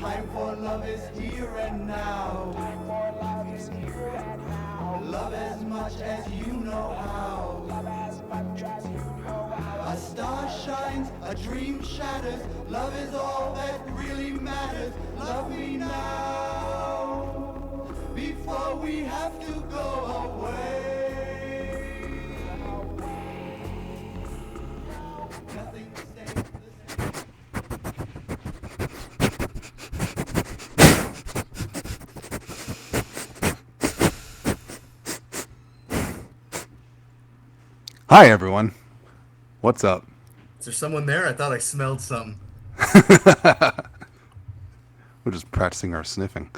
Time for love is here and now. Love as much as you know how. A star shines, a dream shatters. Love is all that really matters. Love me now, before we have to go away. Nothing stays the same. Hi everyone, what's up? Is there someone there? I thought I smelled something. We're just practicing our sniffing.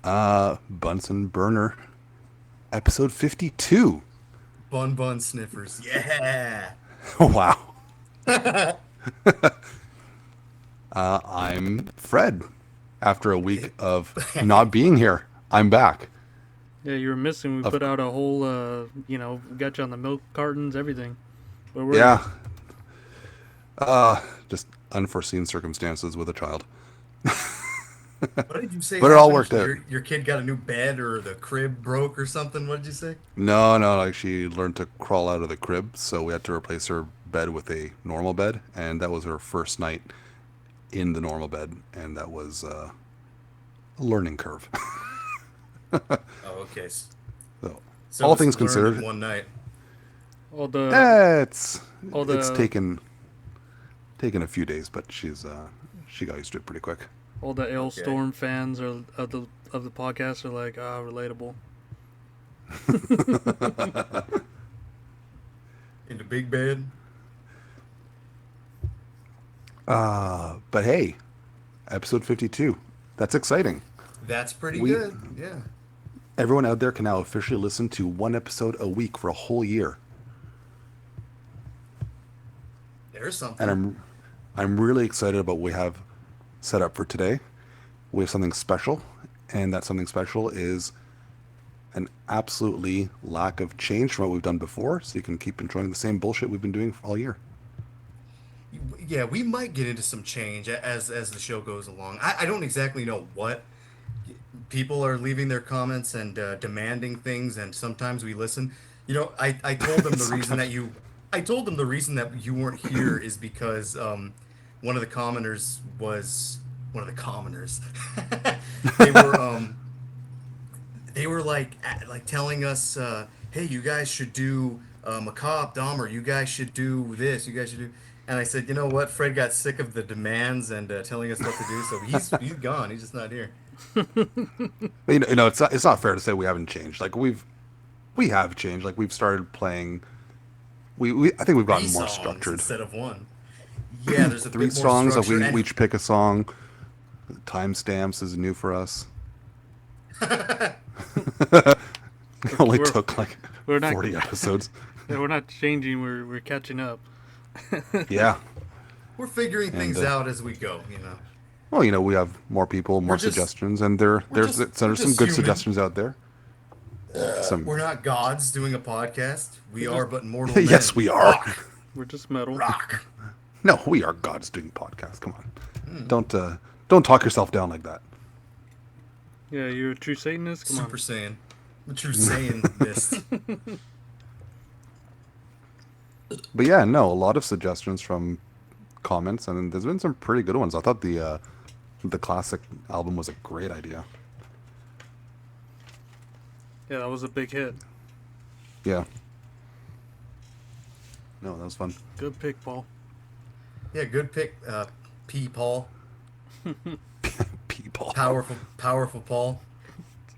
Bunsen Burner, episode 52. Bun Bun Sniffers. Yeah. Wow. I'm Fred. After a week of not being here, I'm back. Yeah, you were missing. We put out a whole, got you on the milk cartons, everything. Where were Yeah. Just unforeseen circumstances with a child. What did you say? But it all happened? worked out. Your kid got a new bed or the crib broke or something? What did you say? No, like she learned to crawl out of the crib, so we had to replace her bed with a normal bed, and that was her first night in the normal bed, and that was a learning curve. Oh, okay. So, So all it's things learned in considered, one night. all the it's the- taken a few days, but she got used to it pretty quick. all the Ailstorm fans of the podcast are like, relatable. In the big bed. But hey, episode 52. That's exciting. That's pretty We- good. Yeah. Everyone out there can now officially listen to one episode a week for a whole year. There's something. And I'm really excited about what we have set up for today. We have something special, and that something special is an absolutely lack of change from what we've done before, so you can keep enjoying the same bullshit we've been doing all year. Yeah, we might get into some change as the show goes along. I don't exactly know what. People are leaving their comments and demanding things, and sometimes we listen. I told them the reason that you weren't here is because one of the commoners was one of the commoners. They were like telling us, hey, you guys should do macabre Dahmer. You guys should do this. You guys should do. And I said, you know what? Fred got sick of the demands and telling us what to do, so he's gone. He's just not here. It's not fair to say we haven't changed. Like we have changed. Like we've started playing. I think we've gotten Three more songs structured. instead of one. Yeah, there's a Three bit more songs. Like structure, we each pick a song. Timestamps is new for us. It only took like we're not- 40 episodes. Yeah, we're not changing. We're catching up. Yeah. We're figuring things And, out as we go. Well, we have more people, more just- suggestions, and there's some just good human. suggestions out there. We're not gods doing a podcast. We are but mortal men. Yes, we are. Rock. We're just metal. Rock. No, we are gods doing podcasts. Come on, don't talk yourself down like that. Yeah, you're a true Satanist. Come Super Saiyan. The true Saiyanist. But yeah, no, a lot of suggestions from comments, and there's been some pretty good ones. I thought the classic album was a great idea. on. Yeah, that was a big hit. Yeah. No, that was fun. Good pick, Paul. Yeah, good pick, P. Paul. People. Powerful Paul.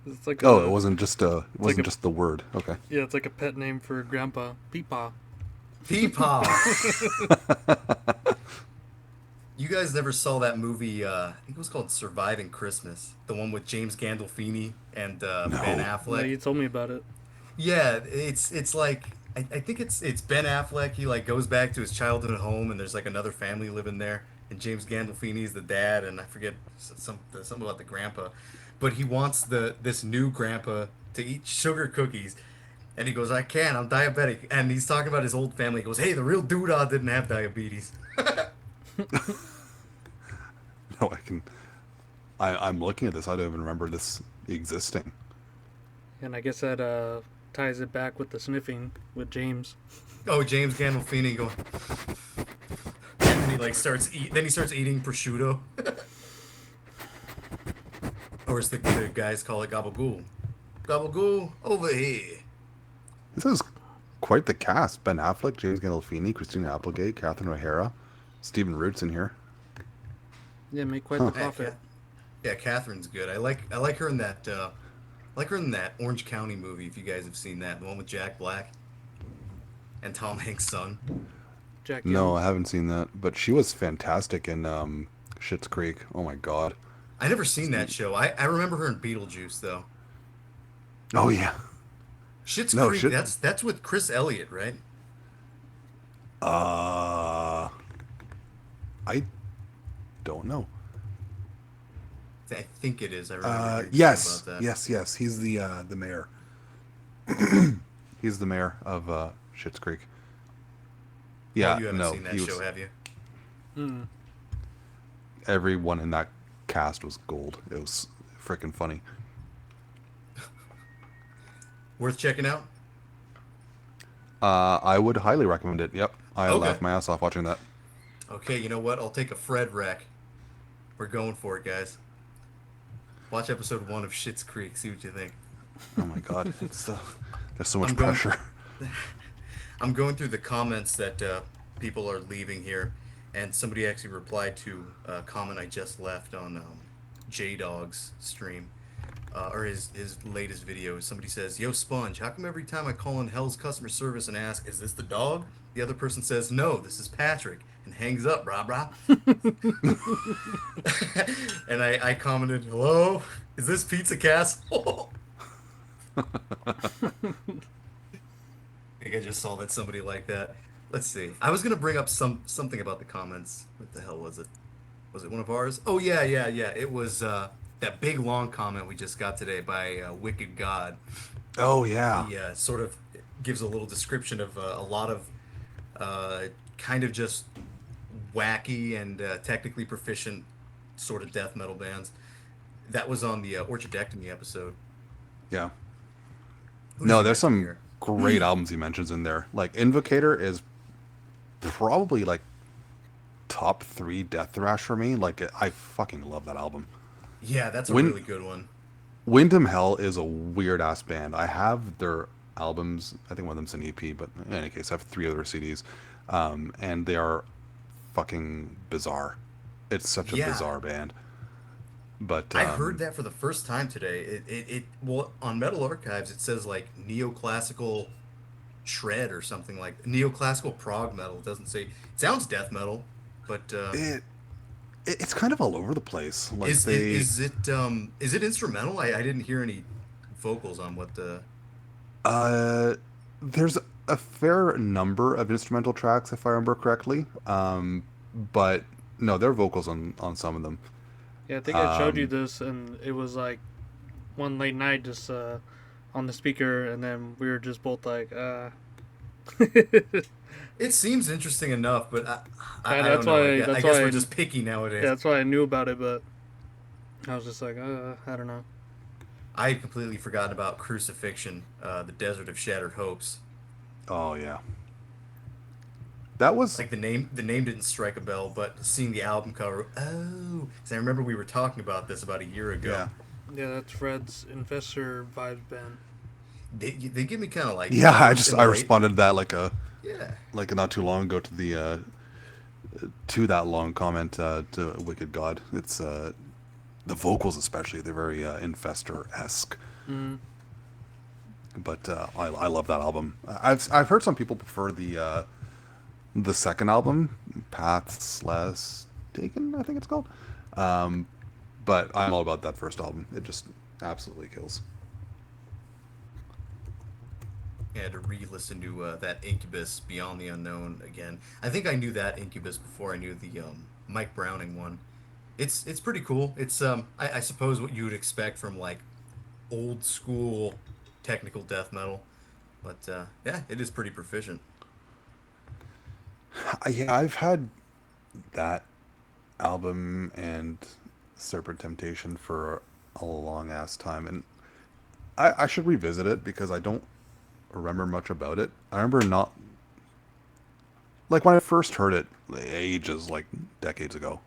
It's like Oh, it wasn't just the word. Okay. Yeah, it's like a pet name for Grandpa. Peepaw. Peepaw. You guys never saw that movie? I think it was called Surviving Christmas, the one with James Gandolfini and Ben Yeah, Affleck. you told me about it. Yeah, it's like I think it's Ben Affleck. He like goes back to his childhood home, and there's like another family living there, and James Gandolfini's the dad, and I forget something about the grandpa, but he wants this new grandpa to eat sugar cookies. And he goes, I can't, I'm diabetic. And he's talking about his old family. He goes, hey, the real doodah didn't have diabetes. No, I'm looking at this. I don't even remember this existing. And I guess that ties it back with the sniffing with James. Oh, James Gandolfini going. And then he like starts then he starts eating prosciutto. Or as the guys call it, gabagool. Gabagool over here. This is quite the cast. Ben Affleck, James Gandolfini, Christina Applegate, Catherine O'Hara, Stephen Root's in here. Yeah, make quite the profit. Yeah, Catherine's good. I like her in that Orange County movie. If you guys have seen that, the one with Jack Black and Tom Hanks' son. Jack No, Hill. I haven't seen that, but she was fantastic in Schitt's Creek. Oh my god. I never seen that show. I remember her in Beetlejuice though. Oh yeah. Schitt's No, Creek. That's with Chris Elliott, right? I don't know. I think it is. I remember. hearing Yes, about that. yes. He's the mayor. He's the mayor of Schitt's Creek. Yeah, You haven't no, seen that he show, was, have you? everyone in that cast was gold. It was freaking funny. Worth checking out. I would highly recommend it. Yep, I Okay. laughed my ass off watching that. Okay, you know what? I'll take a Fred wreck. We're going for it, guys. Watch episode 1 of Schitt's Creek. See what you think. Oh my god, it's there's so much I'm going- pressure. I'm going through the comments that people are leaving here, and somebody actually replied to a comment I just left on J-Dawg's stream, or his latest video. Somebody says, "Yo, Sponge, how come every time I call in Hell's customer service and ask, is this the dog?" The other person says, "No, this is Patrick," and hangs up, brah. And I commented, "Hello, is this Pizza Castle?" I think I just saw that somebody like that. Let's see. I was gonna bring up something about the comments. What the hell was it? Was it one of ours? Oh yeah. It was that big long comment we just got today by Wicked God. Oh yeah. He sort of gives a little description of a lot of kind of just wacky and technically proficient sort of death metal bands. That was on the Orchidectomy episode. Yeah. Who No, did there's you mention some here? great albums he mentions in there. Like Invocator is probably like top 3 death thrash for me. Like I fucking love that album. Yeah, that's a When- really good one. Wyndham Hell is a weird ass band. I have their albums. I think one of them's an EP, but in any case, I have 3 other CDs, and they are fucking bizarre. It's such a Yeah. bizarre band. But I heard that for the first time today. It well on Metal Archives it says like neoclassical shred or something like neoclassical prog metal. It doesn't say. It sounds death metal, but it's kind of all over the place. Like is it instrumental? I didn't hear any vocals on what the. There's a fair number of instrumental tracks, if I remember correctly. But no, there are vocals on some of them. Yeah, I think I showed you this, and it was like one late night just on the speaker, and then we were just both like, It seems interesting enough, but I Yeah, don't that's know. why- I guess, that's I guess why we're I- just picky nowadays. Yeah, that's why I knew about it, but I was just like, I don't know. I had completely forgotten about Crucifixion, the Desert of Shattered Hopes. Oh yeah. That was Like the name didn't strike a bell, but seeing the album cover, oh, 'cause I remember we were talking about this about a year ago. yeah. Yeah, that's Fred's Infestor vibes band. They give me kind of like Yeah, I Incinerate. responded to that Yeah, like not too long ago to the to that long comment to Wicked God. It's the vocals especially, they're very Infestor-esque. But I love that album. I've heard some people prefer the second album, Paths Less Taken, I think it's called. But I'm all about that first album. It just absolutely kills. I had to re-listen to that Incubus Beyond the Unknown again. I think I knew that Incubus before I knew the Mike Browning one. It's pretty cool. It's I suppose what you would expect from like old school technical death metal, but yeah, it is pretty proficient. Yeah, I've had that album and Serpent Temptation for a long ass time, and I should revisit it because I don't remember much about it. I remember not like when I first heard it ages, like decades ago.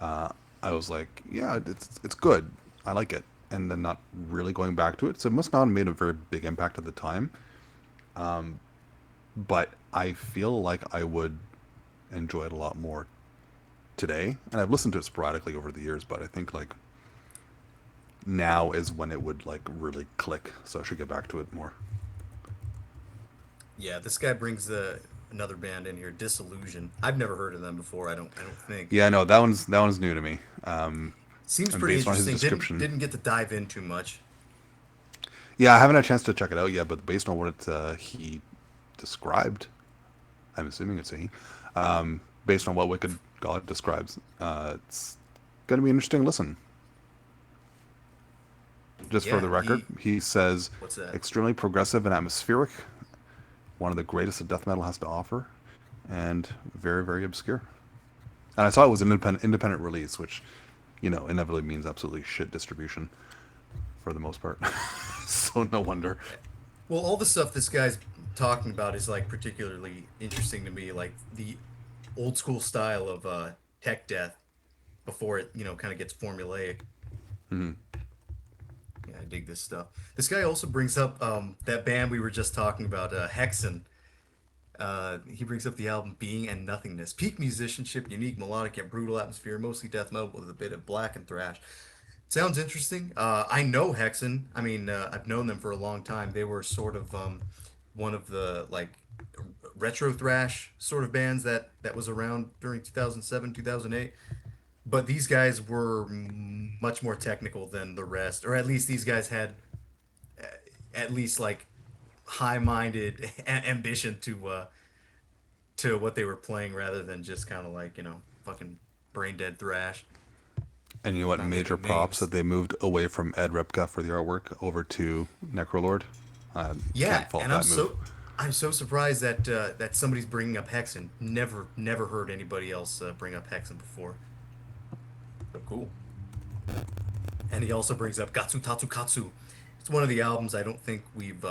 I was like, yeah, it's good. I like it, and then not really going back to it. So it must not have made a very big impact at the time. But I feel like I would enjoy it a lot more today. And I've listened to it sporadically over the years, but I think like now is when it would like really click. So I should get back to it more. Yeah, this guy brings another band in here, Disillusion. I've never heard of them before. I don't think. Yeah, no, that one's new to me. Seems And pretty based on his interesting. description, Didn't get to dive in too much. yeah, I haven't had a chance to check it out yet, but based on what he described, I'm assuming it's a he. Based on what Wicked God describes, it's going to be an interesting listen. Just for Yeah, the record, he says what's that? extremely progressive and atmospheric, one of the greatest that death metal has to offer, and very, very obscure. And I saw it was an independent release, which, inevitably means absolutely shit distribution for the most part. So no wonder. Well, all the stuff this guy's talking about is like particularly interesting to me, like the old school style of tech death before it, kind of gets formulaic. Hmm. Yeah, I dig this stuff. This guy also brings up that band we were just talking about, Hexen. He brings up the album Being and Nothingness. Peak musicianship, unique melodic and brutal atmosphere, mostly death metal with a bit of black and thrash. Sounds interesting. I know Hexen. I mean, I've known them for a long time. They were sort of one of the like retro thrash sort of bands that was around during 2007, 2008. But these guys were much more technical than the rest, or at least these guys had at least like high-minded ambition to what they were playing rather than just kind of like fucking brain dead thrash. And you know what? Not Major giving props names. that they moved away from Ed Repka for the artwork over to Necrolord. Yeah, Can't fault and I'm that move. so surprised that that somebody's bringing up Hexen. Never heard anybody else bring up Hexen before. So cool. And he also brings up Gatsu Tatsu Katsu. It's one of the albums I don't think we've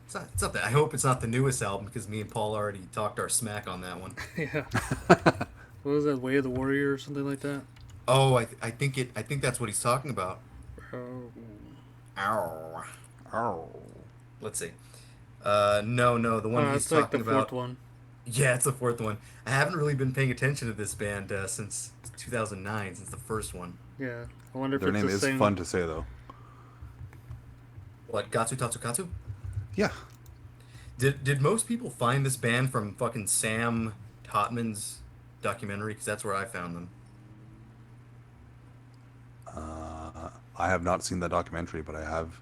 it's not that I hope it's not the newest album because me and Paul already talked our smack on that one. Yeah. What was that? Way of the Warrior or something like that? Oh, I think that's what he's talking about. Oh. Ow. Oh. Let's see. No, the one he's It's like the talking fourth about. one. Yeah, it's the fourth one. I haven't really been paying attention to this band since 2009, since the first one. Yeah. I wonder if Their it's name the is same. fun to say, though. What, Gatsu Tatsu Katsu? Yeah. Did most people find this band from fucking Sam Totman's documentary? Because that's where I found them. I have not seen that documentary, but I have.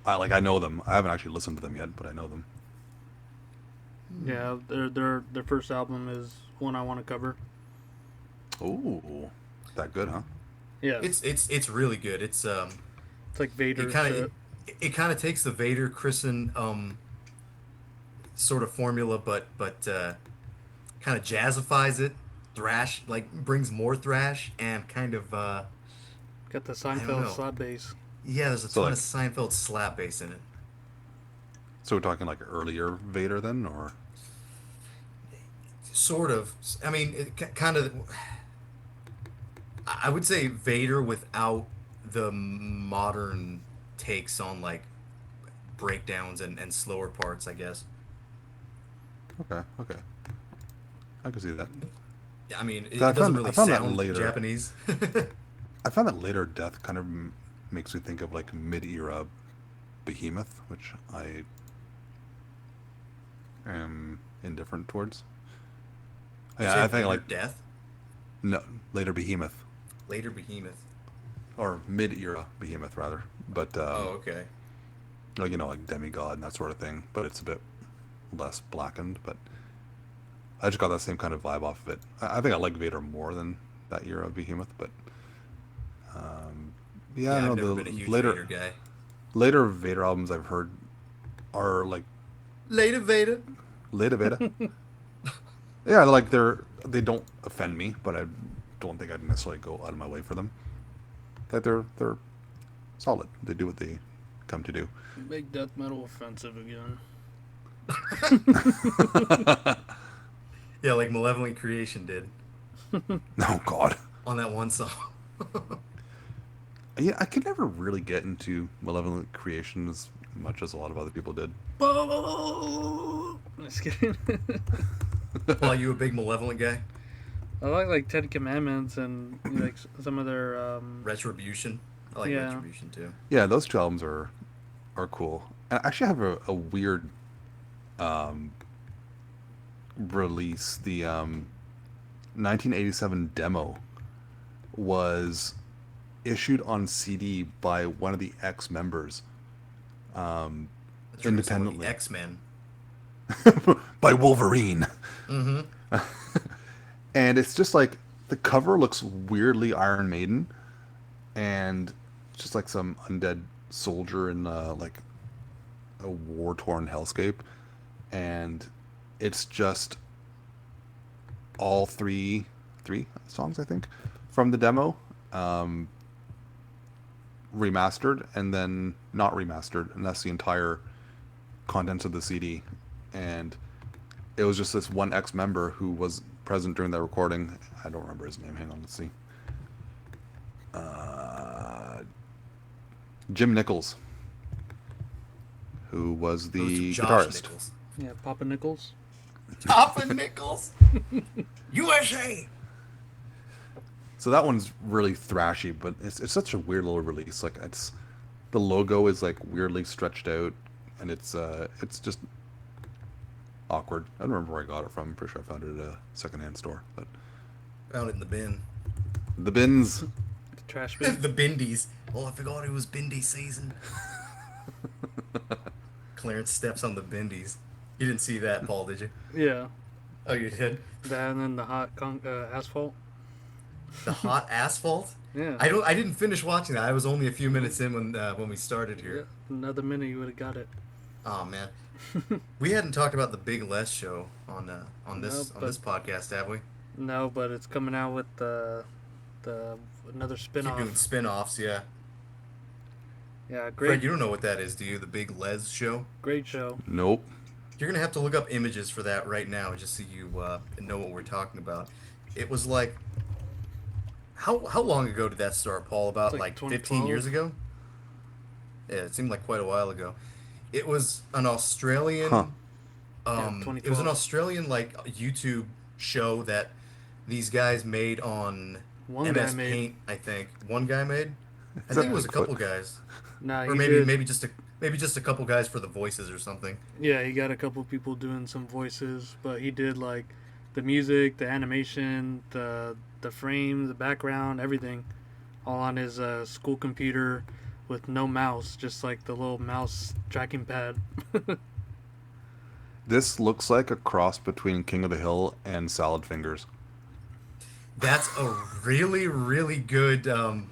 I know them. I haven't actually listened to them yet, but I know them. Yeah, their first album is one I want to cover. Ooh, that good, huh? Yeah, It's really good. it's like Vader It kind shit. of it kind of takes the Vader Christen sort of formula, but kind of jazzifies it, thrash like brings more thrash and kind of Got the don't Seinfeld know. slap bass. yeah, there's a So, ton like- of Seinfeld slap bass in it. So we're talking like earlier Vader then, or Sort of. I mean, kind of. I would say Vader without the modern takes on like breakdowns and slower parts, I guess. okay, I can see that. I mean, it I doesn't found- really I found that sound later. Japanese. I found that later death kind of makes me think of like mid-era Behemoth, which I am indifferent towards. Yeah, I think like Death, no later Behemoth later Behemoth. or mid-era Behemoth rather, but Oh, okay. like like Demigod and that sort of thing. But it's a bit less blackened. But I just got that same kind of vibe off of it. I think I like Vader more than that era of Behemoth, but yeah, I I've know never the been a huge later Vader guy. later Vader albums I've heard are like Later Vader. later Vader. Yeah, they don't offend me, but don't think I'd necessarily go out of my way for them. That they're solid. They do what they come to do. Make death metal offensive again. Yeah, like Malevolent Creation did Oh God. on that one song. Yeah, I could never really get into Malevolent Creation as much as a lot of other people did. Just kidding. Paul, you a big Malevolent guy? I like Ten Commandments and like some of their Retribution. I like Yeah. Retribution too. Yeah, those two albums are cool. I actually have a weird release. The 1987 demo was issued on CD by one of the ex-members That's independently. X-Men. By Wolverine. Mm-hmm. And it's just like the cover looks weirdly Iron Maiden, and just like some undead soldier in like a war-torn hellscape, and it's just all three songs, I think, from the demo, remastered and then not remastered, and that's the entire contents of the CD. And it was just this one ex-member who was present during that recording. I don't remember his name. Hang on, let's see. Jim Nichols, who was the Josh guitarist. Nichols. yeah, Papa Nichols. Papa Nichols. USA. So that one's really thrashy, but it's such a weird little release. Like the logo is like weirdly stretched out, and it's just awkward. I don't remember where I got it from. I'm pretty sure I found it at a secondhand store. But Found it in the bin. the bins. The trash bin. The Bindies. Oh, I forgot it was Bindi season. Clarence steps on the Bindies. You didn't see that, Paul, did you? Yeah, Oh, you did? that and then the hot asphalt. The hot asphalt? Yeah. I didn't finish watching that. I was only a few minutes in when we started Yeah, here. another minute you would have got it. Oh man. We hadn't talked about the Big Lez Show on No, this but- podcast, have we? No, but it's coming out with the another Keep spin-off. doing spin-offs, yeah. Yeah, Fred, great, you don't know what that is, do you? The Big Lez Show? great show. Nope. You're gonna have to look up images for that right now, just so you know what we're talking about. It was like, how long ago did that start, Paul? About It's like like 15 years 2012? ago? Yeah, it seemed like quite a while ago. It was an Australian. Huh. Yeah, It was 2012. an Australian like YouTube show that these guys made on One guy MS made. Paint. I think one guy made. I Is think that it was a Bigfoot? couple guys, Nah, or he maybe did, maybe just a couple guys for the voices or something. Yeah, he got a couple people doing some voices, but he did like the music, the animation, the frame, the background, everything, all on his school computer with no mouse, just like the little mouse tracking pad. This looks like a cross between King of the Hill and Salad Fingers. That's a really, really good kind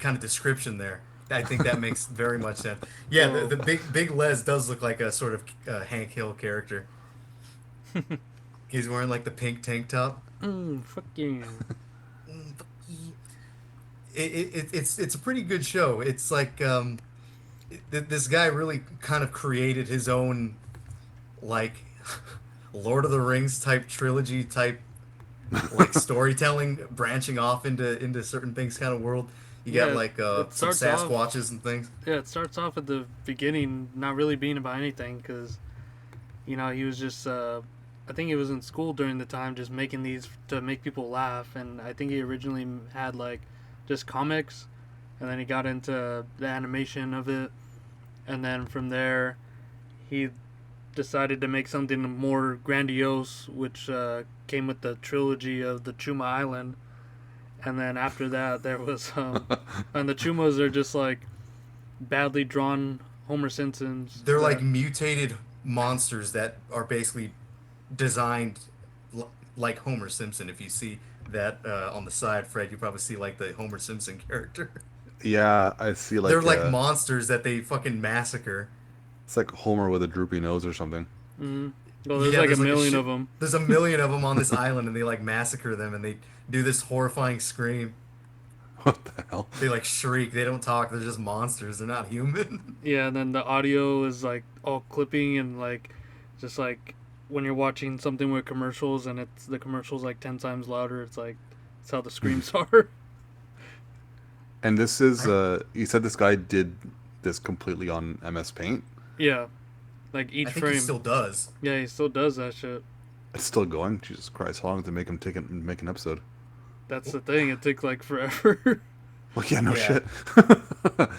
of description there. I think that makes very much sense. Yeah, the big Les does look like a sort of Hank Hill character. He's wearing like the pink tank top. Fuck yeah. It's a pretty good show. It's like this guy really kind of created his own like Lord of the Rings type trilogy type like storytelling, branching off into certain things kind of world. You got Yeah, like it some starts off- Sasquatches and things. Yeah, it starts off at the beginning, not really being about anything, because, he was just, I think he was in school during the time, just making these to make people laugh, and I think he originally had, like, just comics, and then he got into the animation of it, and then from there, he decided to make something more grandiose, which came with the trilogy of the Chuma Island. And then after that, there was, and the Chumas are just like badly drawn Homer Simpsons. They're that- like mutated monsters that are basically designed like Homer Simpson. If you see that on the side, Fred, you probably see like the Homer Simpson character. Yeah, I see. Like They're like monsters that they fucking massacre. it's like Homer with a droopy nose or something. Mhm. Oh, there's Yeah, like a there's like a million shit- of them. There's a million of them on this island, and they like massacre them, and they do this horrifying scream. What the hell? They like shriek. They don't talk. They're just monsters. They're not human. Yeah, and then the audio is like all clipping and like just like when you're watching something with commercials and it's the commercials like 10 times louder. It's like that's how the screams are. And this is you said this guy did this completely on MS Paint. Yeah, like each I think frame. he still does. Yeah, he still does that shit. It's still going. Jesus Christ! How long did it make him make an episode? That's the thing. It took like forever. Well, yeah, no Yeah. shit.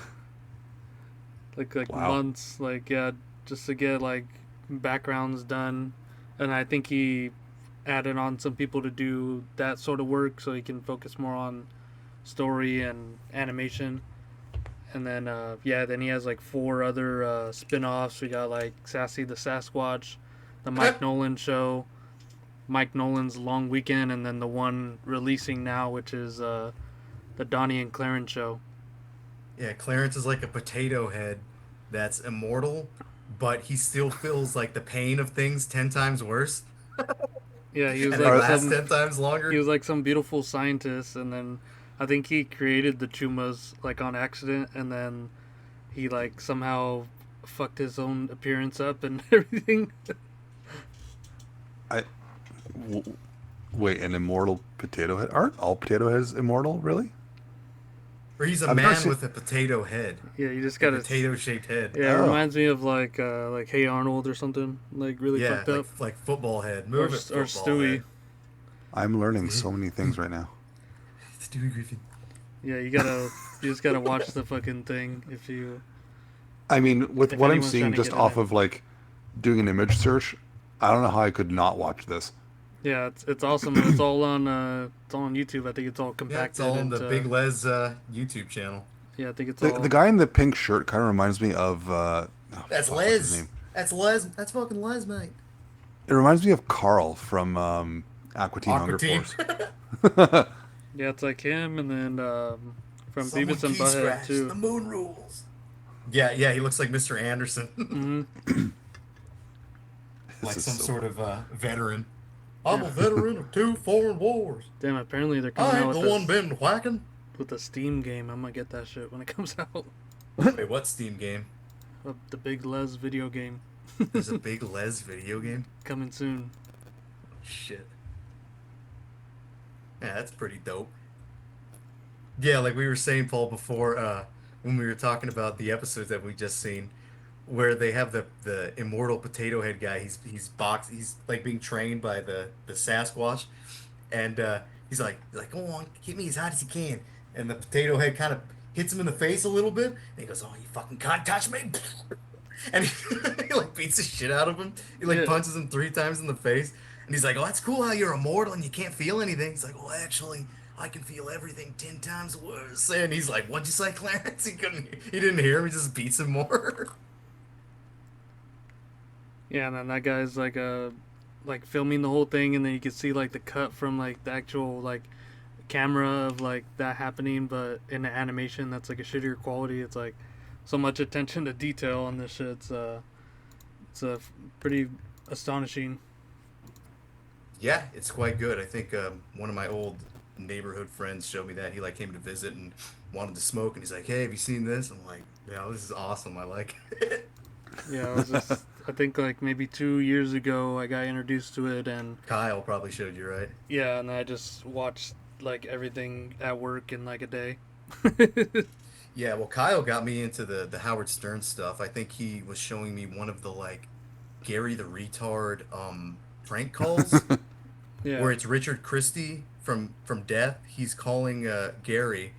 like Wow. months. Like yeah, just to get like backgrounds done, and I think he added on some people to do that sort of work so he can focus more on story and animation. And then then he has like 4 other spin-offs. We got like Sassy the Sasquatch, the Mike Nolan show, Mike Nolan's Long Weekend, and then the one releasing now, which is the Donnie and Clarence show. Yeah, Clarence is like a potato head that's immortal, but he still feels like the pain of things 10 times worse, Yeah, he was and it like lasts some 10 times longer. he was like some beautiful scientist, and then I think he created the Chumas like on accident, and then he like somehow fucked his own appearance up and everything. Wait, an immortal potato head? Aren't all potato heads immortal? Really? Or he's a I've never man seen- with a potato head. Yeah, you just A gotta. potato-shaped head. Yeah, it Oh. reminds me of like Hey Arnold or something, like really Yeah, fucked up. like football head. Or, Move it, or football Stewie. head. I'm learning so many things right now. Stewie Griffin. Yeah, you just gotta watch the fucking thing if you. I mean, with If what I'm anyone's seeing trying to just get off it. of like doing an image search, I don't know how I could not watch this. Yeah, it's awesome. It's all on YouTube. I think it's all Yeah, compacted it's all on the into. Big Lez YouTube channel. Yeah, I think it's The, all. the guy in the pink shirt kind of reminds me of. That's fuck, what's his Les. name? That's Les. That's fucking Les, mate. It reminds me of Carl from Aqua Teen Hunger Aqua Teen. Force. Yeah, it's like him, and then from Someone Beavis and key Butthead scratch. too. The moon rules. Yeah, he looks like Mr. Anderson. Hmm. Like This is some so- sort of veteran. I'm a veteran of 2 foreign wars. Damn, apparently they're coming I out ain't with the one a, been whacking. with a Steam game. I'm gonna get that shit when it comes out. Wait, what Steam game? The Big Les video game There's a Big Les video game? coming soon. Shit. Yeah, that's pretty dope. Yeah, like we were saying, Paul, before when we were talking about the episodes that we just seen, where they have the immortal potato head guy. He's like being trained by the Sasquatch, and he's like, go on, hit me as hard as you can. And the potato head kind of hits him in the face a little bit, and he goes, "Oh, you fucking can't touch me!" And he like beats the shit out of him. He like Yeah. punches him 3 times in the face, and he's like, "Oh, that's cool how you're immortal and you can't feel anything." He's like, "Well, actually, I can feel everything 10 times worse." And he's like, "What'd you say, Clarence?" He didn't hear him. He just beats him more. Yeah, and then that guy's like like filming the whole thing, and then you can see like the cut from like the actual like camera of like that happening, but in the animation that's like a shittier quality. It's like so much attention to detail on this shit. It's pretty astonishing. Yeah, it's quite good. I think one of my old neighborhood friends showed me that. He like came to visit and wanted to smoke, and he's like, "Hey, have you seen this?" I'm like, "Yeah, this is awesome. I like it." Yeah, I was just I think like maybe 2 years ago I got introduced to it, and Kyle probably showed you, right? yeah, and I just watched like everything at work in like a day. Yeah, well, Kyle got me into the Howard Stern stuff. I think he was showing me one of the like Gary the Retard prank calls Yeah. where it's Richard Christie from Death. He's calling Gary,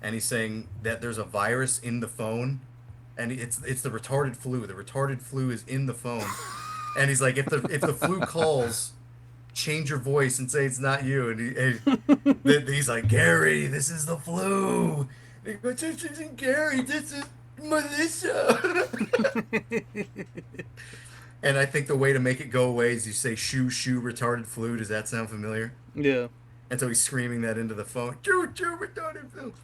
and he's saying that there's a virus in the phone, and it's the retarded flu. The retarded flu is in the phone, and he's like, if the flu calls, change your voice and say it's not you. And he's like, "Gary, this is the flu." And he goes, "This isn't Gary. This is Melissa." And I think the way to make it go away is you say "shoo shoo retarded flu." Does that sound familiar? Yeah. And so he's screaming that into the phone. "Shoo shoo retarded flu."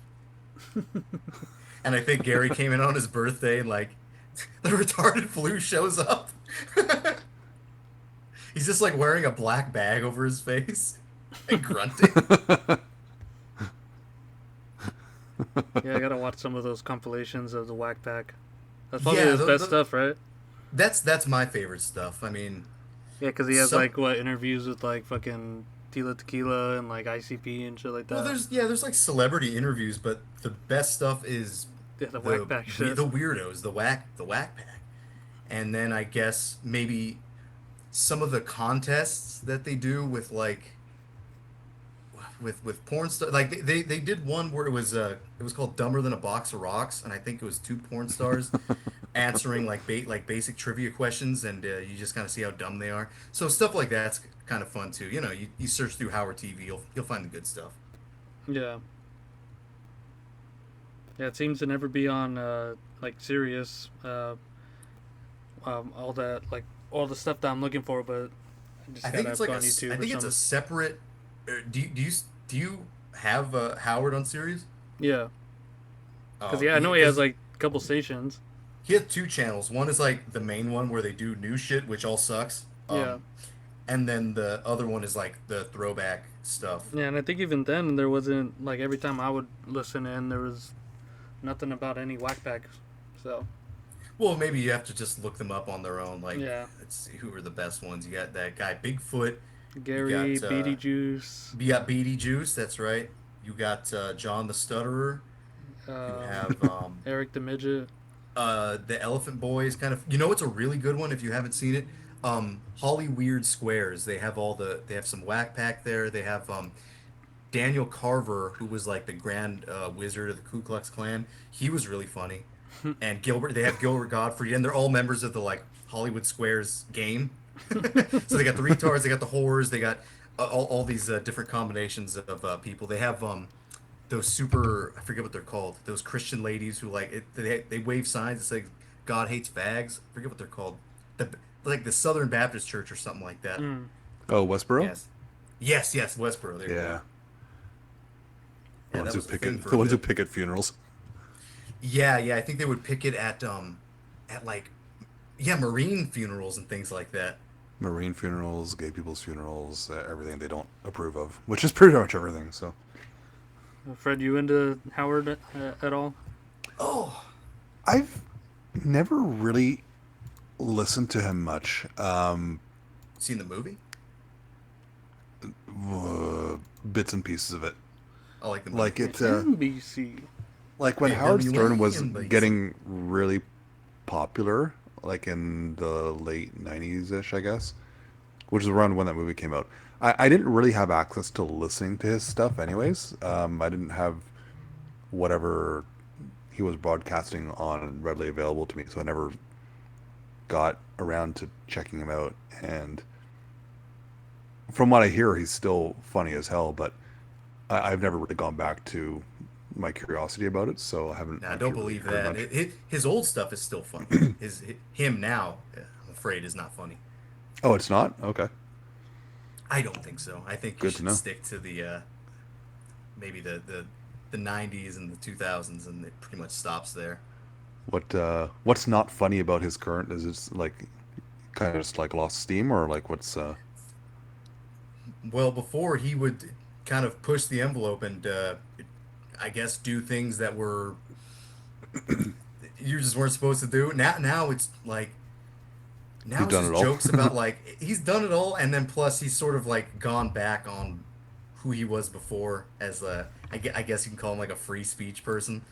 And I think Gary came in on his birthday and like the retarded flu shows up. He's just like wearing a black bag over his face and grunting. Yeah, I gotta watch some of those compilations of the Wack Pack. That's probably Yeah, his best stuff, right? that's my favorite stuff. I mean, Yeah, because he has some, like what interviews with like fucking Tila Tequila and like ICP and shit like that. well, there's like celebrity interviews, but the best stuff is Yeah, the Wack Pack shit. the weirdos, the whack pack, and then I guess maybe some of the contests that they do with like with porn stars. Like they did one where it was called Dumber Than a Box of Rocks, and I think it was two porn stars answering like basic trivia questions, and you just kind of see how dumb they are. So stuff like that's kind of fun too. You know, you search through Howard TV, you'll find the good stuff. Yeah. Yeah, it seems to never be on like Sirius. All that like all the stuff that I'm looking for, but I just I think gotta it's like go on YouTube I or think it's a something. separate. Do you have Howard on series? Yeah, because Oh, yeah, I know he has like a couple stations. he has two channels. One is like the main one where they do new shit, which all sucks. Yeah. And then the other one is like the throwback stuff. Yeah, and I think even then there wasn't like every time I would listen in there was nothing about any Whack Pack. So Well, maybe you have to just look them up on their own. Like, yeah, let's see who are the best ones. You got that guy Bigfoot. Gary, You got Beatty Juice, you got Beatty Juice. That's right. You got John the Stutterer. You uh, have Eric the Midget. the Elephant Boys. Kind of. You know, it's a really good one if you haven't seen it. Holly Weird Squares. They have they have some Whack Pack there. They have Daniel Carver, who was like the Grand Wizard of the Ku Klux Klan. He was really funny. And Gilbert, they have Gilbert Gottfried, and they're all members of the like Hollywood Squares game. So they got the retards, they got the whores, they got all these different combinations of people. They have those super, I forget what they're called, those Christian ladies who like they wave signs that say God hates fags. I forget what they're called. Like the Southern Baptist Church or something like that. Mm. Oh, Westboro? Yes, Westboro. There you Yeah. go. The Yeah, ones that who was the pick thing it, for the a ones who bit. pick at funerals. Yeah, I think they would pick it at like Marine funerals and things like that. Marine funerals, gay people's funerals, everything they don't approve of, which is pretty much everything. So Fred, you into Howard at all? Oh, I've never really listened to him much. seen the movie? Bits and pieces of it. I like the movie. Like it, NBC. like when Yeah, Howard WA Stern was and like- getting really popular, like in the late 90s ish, I guess, which is around when that movie came out. I didn't really have access to listening to his stuff, anyways. I didn't have whatever he was broadcasting on readily available to me, so I never got around to checking him out. And from what I hear, he's still funny as hell, but I've never really gone back to my curiosity about it, so I haven't. Nah, actually don't really believe heard that. much. His old stuff is still funny. Him now, I'm afraid, is not funny. Oh, it's not? Okay. I don't think so. I think you Good to should know. stick to the maybe the 90s and the 2000s, and it pretty much stops there. What's not funny about his current? Is it like kind of just like lost steam, or like what's Well, before he would kind of push the envelope and I guess do things that were you just weren't supposed to do. Now it's like now He's it's done just it all. jokes about like he's done it all, and then plus he's sort of like gone back on who he was before as I guess you can call him like a free speech person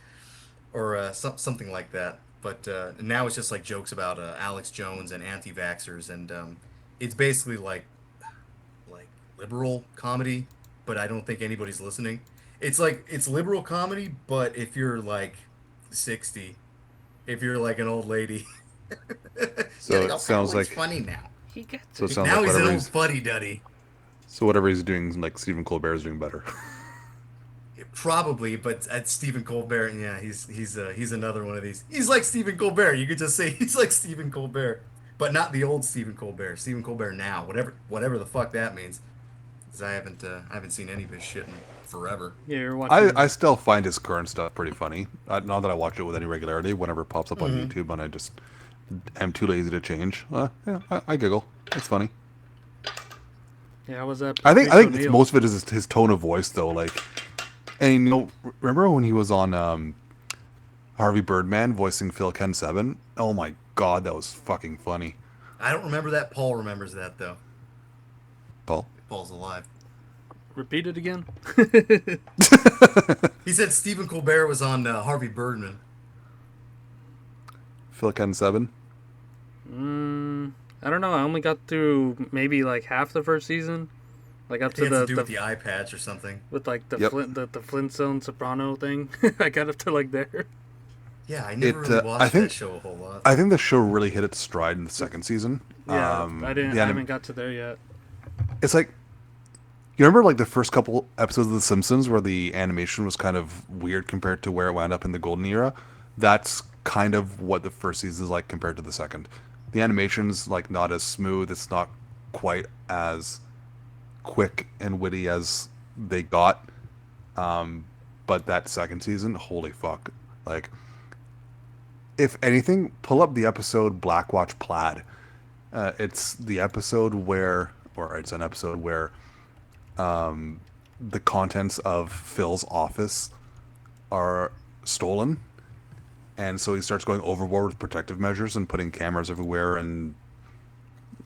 or something like that. But now it's just like jokes about Alex Jones and anti-vaxxers, and it's basically like liberal comedy, but I don't think anybody's listening. It's like it's liberal comedy, but if you're like 60, if you're like an old lady, So you're it "Oh, sounds Howard's like- funny now. He gets so it it. sounds Now like he's an whatever old he's fuddy duddy. so whatever he's doing, like Stephen Colbert's doing better. Probably, but at Stephen Colbert, yeah, he's another one of these. He's like Stephen Colbert. You could just say he's like Stephen Colbert, but not the old Stephen Colbert. Stephen Colbert now, whatever the fuck that means. Because I haven't seen any of his shit in forever. Yeah, you're watching. I still find his current stuff pretty funny. Not that I watch it with any regularity. Whenever it pops up on YouTube, and I just am too lazy to change. Yeah, I giggle. It's funny. Yeah, how was that? I think Patrice it's, O'Neal? most of it is his tone of voice though. Like, and you know, remember when he was on Harvey Birdman voicing Phil Ken 7? Oh my god, that was fucking funny. I don't remember that. Paul remembers that though. Paul. Paul's alive. Repeat it again. He said Stephen Colbert was on Harvey Birdman. Phil Ken 7. I don't know. I only got through maybe like half the first season, like up It to has to the, do with the eye patch or something. with like the Yep. the Flintstone Soprano thing. I got up to like there. Yeah, I never It, really I watched think- that show a whole lot. I think the show really hit its stride in the second season. Yeah, I didn't. the I anim- haven't got to there yet. It's like, you remember like the first couple episodes of The Simpsons where the animation was kind of weird compared to where it wound up in the golden era? That's kind of what the first season is like compared to the second. The animation's like not as smooth. It's not quite as quick and witty as they got. But that second season, holy fuck. Like, if anything, pull up the episode Black Watch Plaid. It's the episode where, or it's an episode where the contents of Phil's office are stolen. And so he starts going overboard with protective measures and putting cameras everywhere and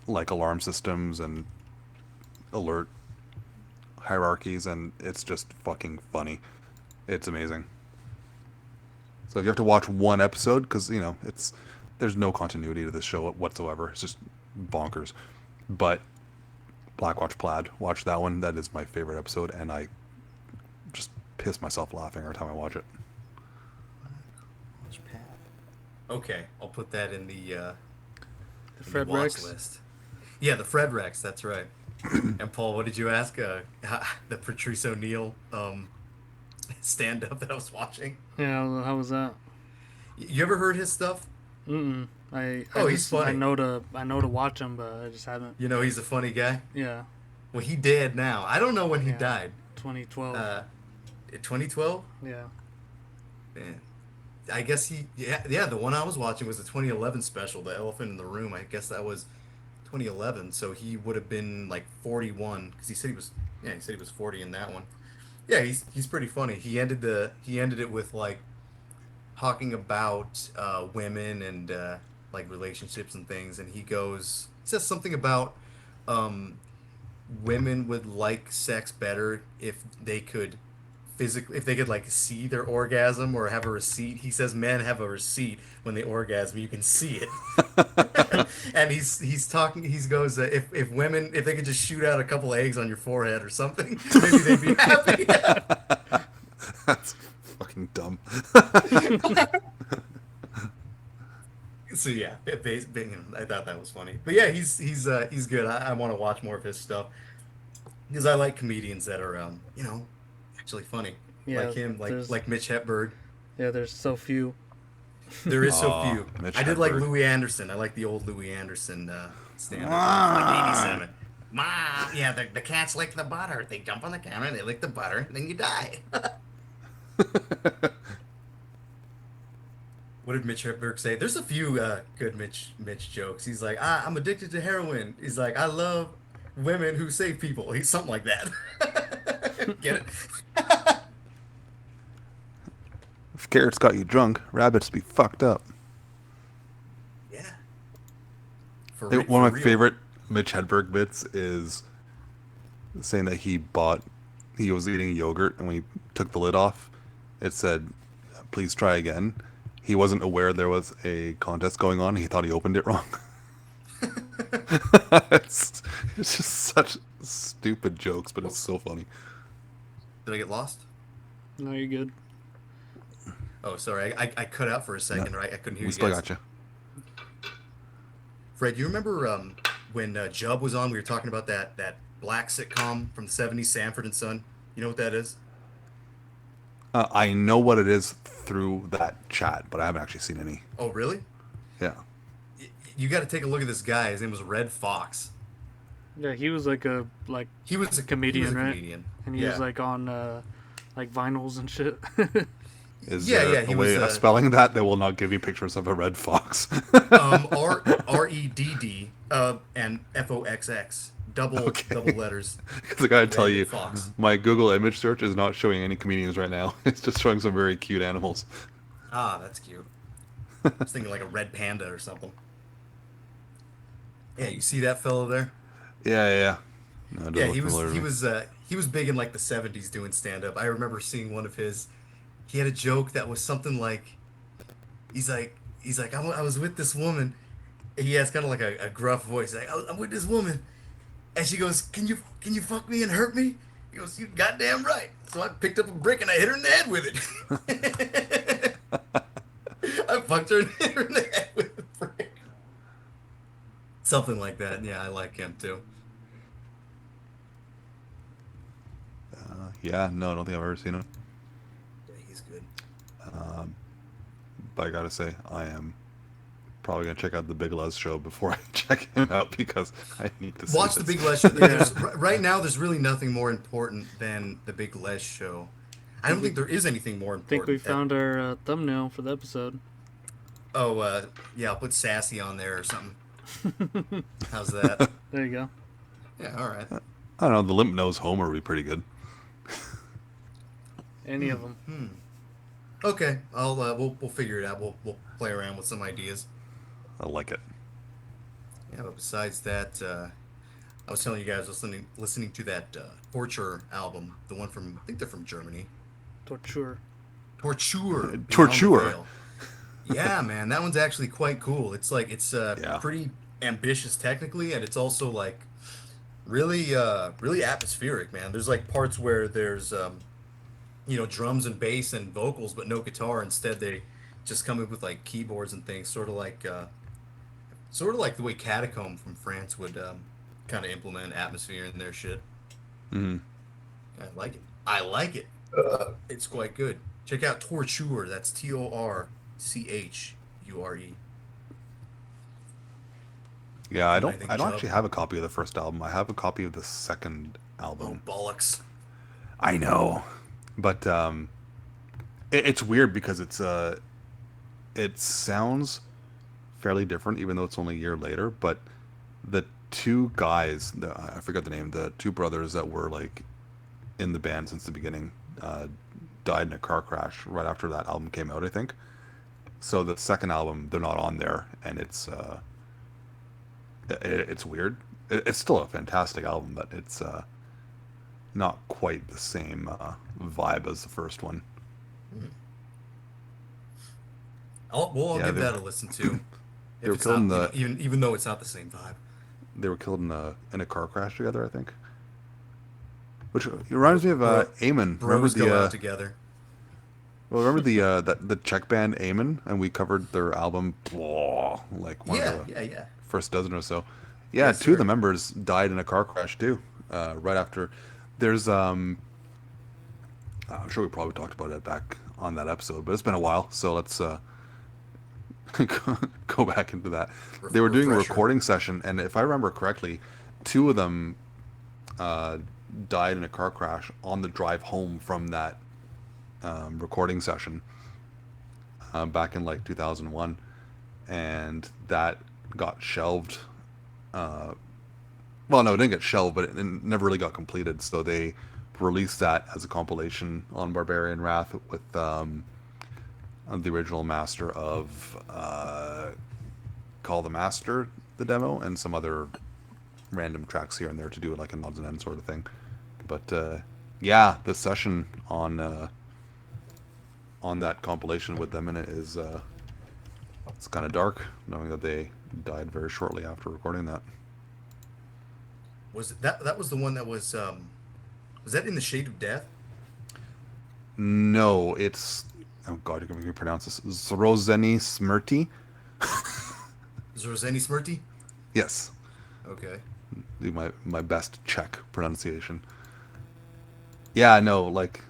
like alarm systems and alert hierarchies, and it's just fucking funny. It's amazing. So if you have to watch one episode, because you know there's no continuity to this show whatsoever. It's just bonkers. But Black Watch Plaid, watch that one. That is my favorite episode, and I just piss myself laughing every time I watch it. Okay, I'll put that in the The in Fred the watch Rex. list. Yeah, the Fred Rex. That's right. And Paul, what did you ask? The Patrice O'Neal stand up that I was watching. Yeah, how was that? You ever heard his stuff? I He's funny. I know to watch him, but I just haven't. You know, he's a funny guy. Yeah, Well, he dead now. I don't know when he Yeah. died. 2012. 2012. Yeah. Man. I guess yeah. The one I was watching was the 2011 special, The Elephant in the Room. I guess that was 2011. So he would have been like 41 because he said he was 40 in that one. Yeah, he's pretty funny. He ended it with like talking about women and like relationships and things, and he says something about women would like sex better if they could like see their orgasm or have a receipt. He says men have a receipt when they orgasm, you can see it. And he goes if women, if they could just shoot out a couple eggs on your forehead or something, maybe they'd be happy. That's fucking dumb. So yeah, I thought that was funny. But yeah, he's good. I want to watch more of his stuff because I like comedians that are actually funny, Yeah, like him, there's- like Mitch Hepburn. Yeah, there's so few. There is so Aw, few. Mitch I did like Hedberg. Louis Anderson. I like the old Louis Anderson stand-up. Like 87. Mom, yeah, the cats lick the butter. They jump on the counter, they lick the butter, and then you die. What did Mitch Hedberg say? There's a few good Mitch jokes. He's like, I'm addicted to heroin. He's like, I love women who save people. He's something like that. Get it? If carrots got you drunk, rabbits be fucked up. Yeah. One of my real. favorite Mitch Hedberg bits is saying that he was eating yogurt, and when he took the lid off, it said, "Please try again." He wasn't aware there was a contest going on. He thought he opened it wrong. it's just such stupid jokes, but it's so funny. Did I get lost? No, you're good. Oh, sorry. I cut out for a second. No, Right? I couldn't hear We you still guys. got you. Fred, you remember when Jubb was on? We were talking about that black sitcom from the 70s, Sanford and Son. You know what that is? I know what it is through that chat, but I haven't actually seen any. Oh, really? Yeah. You got to take a look at this guy. His name was Red Fox. Yeah, he was like He was a comedian, he was a right? comedian. and he was like on like vinyls and shit. Is Yeah, there yeah, a he way was, of spelling that will not give you pictures of a red fox? REDD and FOXX double letters. Because I gotta tell you, Fox. my Google image search is not showing any comedians right now. It's just showing some very cute animals. Ah, that's cute. I was thinking like a red panda or something. Yeah, you see that fellow there? Yeah. No, it does Yeah, look familiar to me. he was big in like the 70s doing stand up. I remember seeing one of his. He had a joke that was something like, he's like I was with this woman. He has kind of like a gruff voice. Like I'm with this woman, and she goes, can you fuck me and hurt me? He goes, you goddamn right. So I picked up a brick and I hit her in the head with it. I fucked her and hit her in the head with a brick. Something like that. Yeah, I like him too. Yeah, no, I don't think I've ever seen him. Yeah, he's good. But I gotta say, I am probably gonna check out the Big Lez Show before I check him out because I need to see Watch the this. Big Lez Show. Right now, there's really nothing more important than the Big Lez Show. I don't think there is anything more I important. think we found our thumbnail for the episode. Oh, yeah, I'll put Sassy on there or something. How's that? There you go. Yeah, all right. I don't know. The Limp Nose Homer would be pretty good. Any of them. Okay, we'll figure it out. We'll play around with some ideas. I like it. Yeah, but besides that, I was telling you guys listening to that Torture album, the one from I think they're from Germany. Torture. Torture. Torture. Beyond the Veil. Yeah, man, that one's actually quite cool. It's like it's pretty ambitious technically, and it's also like really really atmospheric, man. There's like parts where there's drums and bass and vocals, but no guitar. Instead, they just come up with like keyboards and things, sort of like the way Catacomb from France would kind of implement atmosphere in their shit. Mm-hmm. I like it. I like it. It's quite good. Check out Torture. That's Torchure. Yeah, I don't Anything, actually have a copy of the first album. I have a copy of the second Oh, album. bollocks. I know, but it's weird because it sounds fairly different, even though it's only a year later. But the two guys, I forget the name, the two brothers that were like in the band since the beginning, died in a car crash right after that album came out, I think. So the second album, they're not on there, and it's weird. It's still a fantastic album, but it's not quite the same vibe as the first one. I'll give that a listen to. They were If it's killed in not, the even though it's not the same vibe. they were killed in a car crash together, I think. Which reminds me of Eamon. Bros go out together. Well, remember the Czech band Eamon, and we covered their album, like one of the Yeah. first dozen or so. Yeah, Yes, two of sir. the members died in a car crash too. Right after, there's I'm sure we probably talked about it back on that episode, but it's been a while, so let's go back into that. They were doing a Refresher. recording session, and if I remember correctly, two of them died in a car crash on the drive home from that recording session back in like 2001, and that got shelved. Well, no, it didn't get shelved, but it never really got completed. So they released that as a compilation on Barbarian Wrath with the original master of Call the Master, the demo, and some other random tracks here and there to do like an odds and ends sort of thing. But yeah, the session on that compilation with them in it is it's kind of dark, knowing that they died very shortly after recording that. Was that was the one that was that In the Shade of Death? No, it's oh god, you're gonna make me pronounce this. Zrozeni Smrti. Zrozeni Smrti? Yes, Okay. do my best Czech pronunciation. Yeah, no, like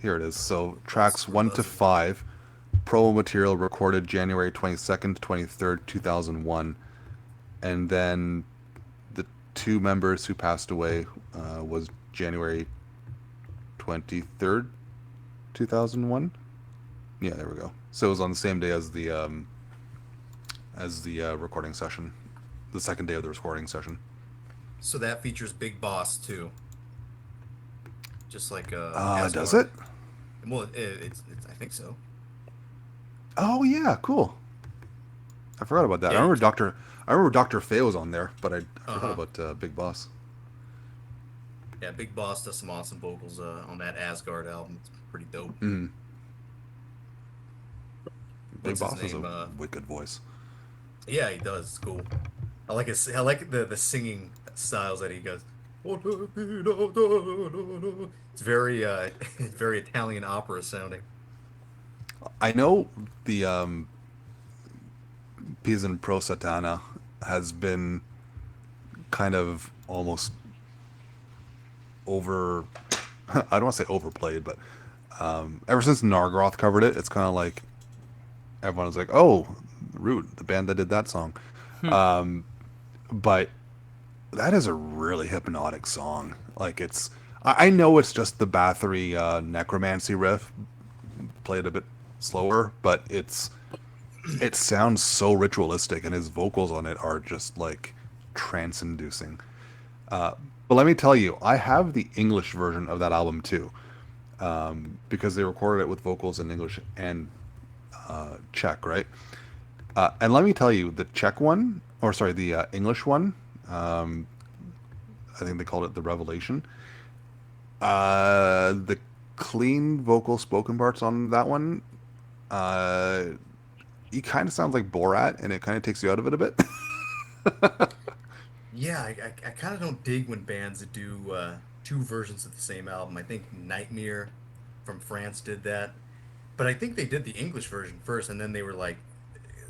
here it is. So tracks 1 to 5, promo material recorded January 22nd to 23rd, 2001, and then the two members who passed away was January 23rd, 2001. Yeah, there we go. So it was on the same day as the recording session, the second day of the recording session. So that features Big Boss too, just like Does Asgard. it? Well, it's I think so. Oh yeah, cool. I forgot about that. Yeah. I remember Doctor Fay was on there, but I Uh forgot huh. about Big Boss. Yeah, Big Boss does some awesome vocals on that Asgard album. It's pretty dope. Mm. Big What's his Boss has a name? wicked voice. Yeah, he does. It's cool. I like his. I like the singing styles that he goes. It's very very Italian opera sounding. I know the Pisan Pro Satana has been kind of almost over. I don't want to say overplayed, but ever since Nargroth covered it, it's kind of like everyone's like, "Oh, Root, the band that did that song." But that is a really hypnotic song. Like it's, I know it's just the Bathory necromancy riff played a bit slower, but it sounds so ritualistic, and his vocals on it are just like trance-inducing. But let me tell you, I have the English version of that album too, because they recorded it with vocals in English and Czech, right? And let me tell you, the Czech one, or sorry, the English one, um, I think they called it the Revelation. The clean vocal spoken parts on that one, uh, he kind of sounds like Borat, and it kind of takes you out of it a bit. Yeah, I kind of don't dig when bands that do two versions of the same album. I think Nightmare from France did that, but I think they did the English version first, and then they were like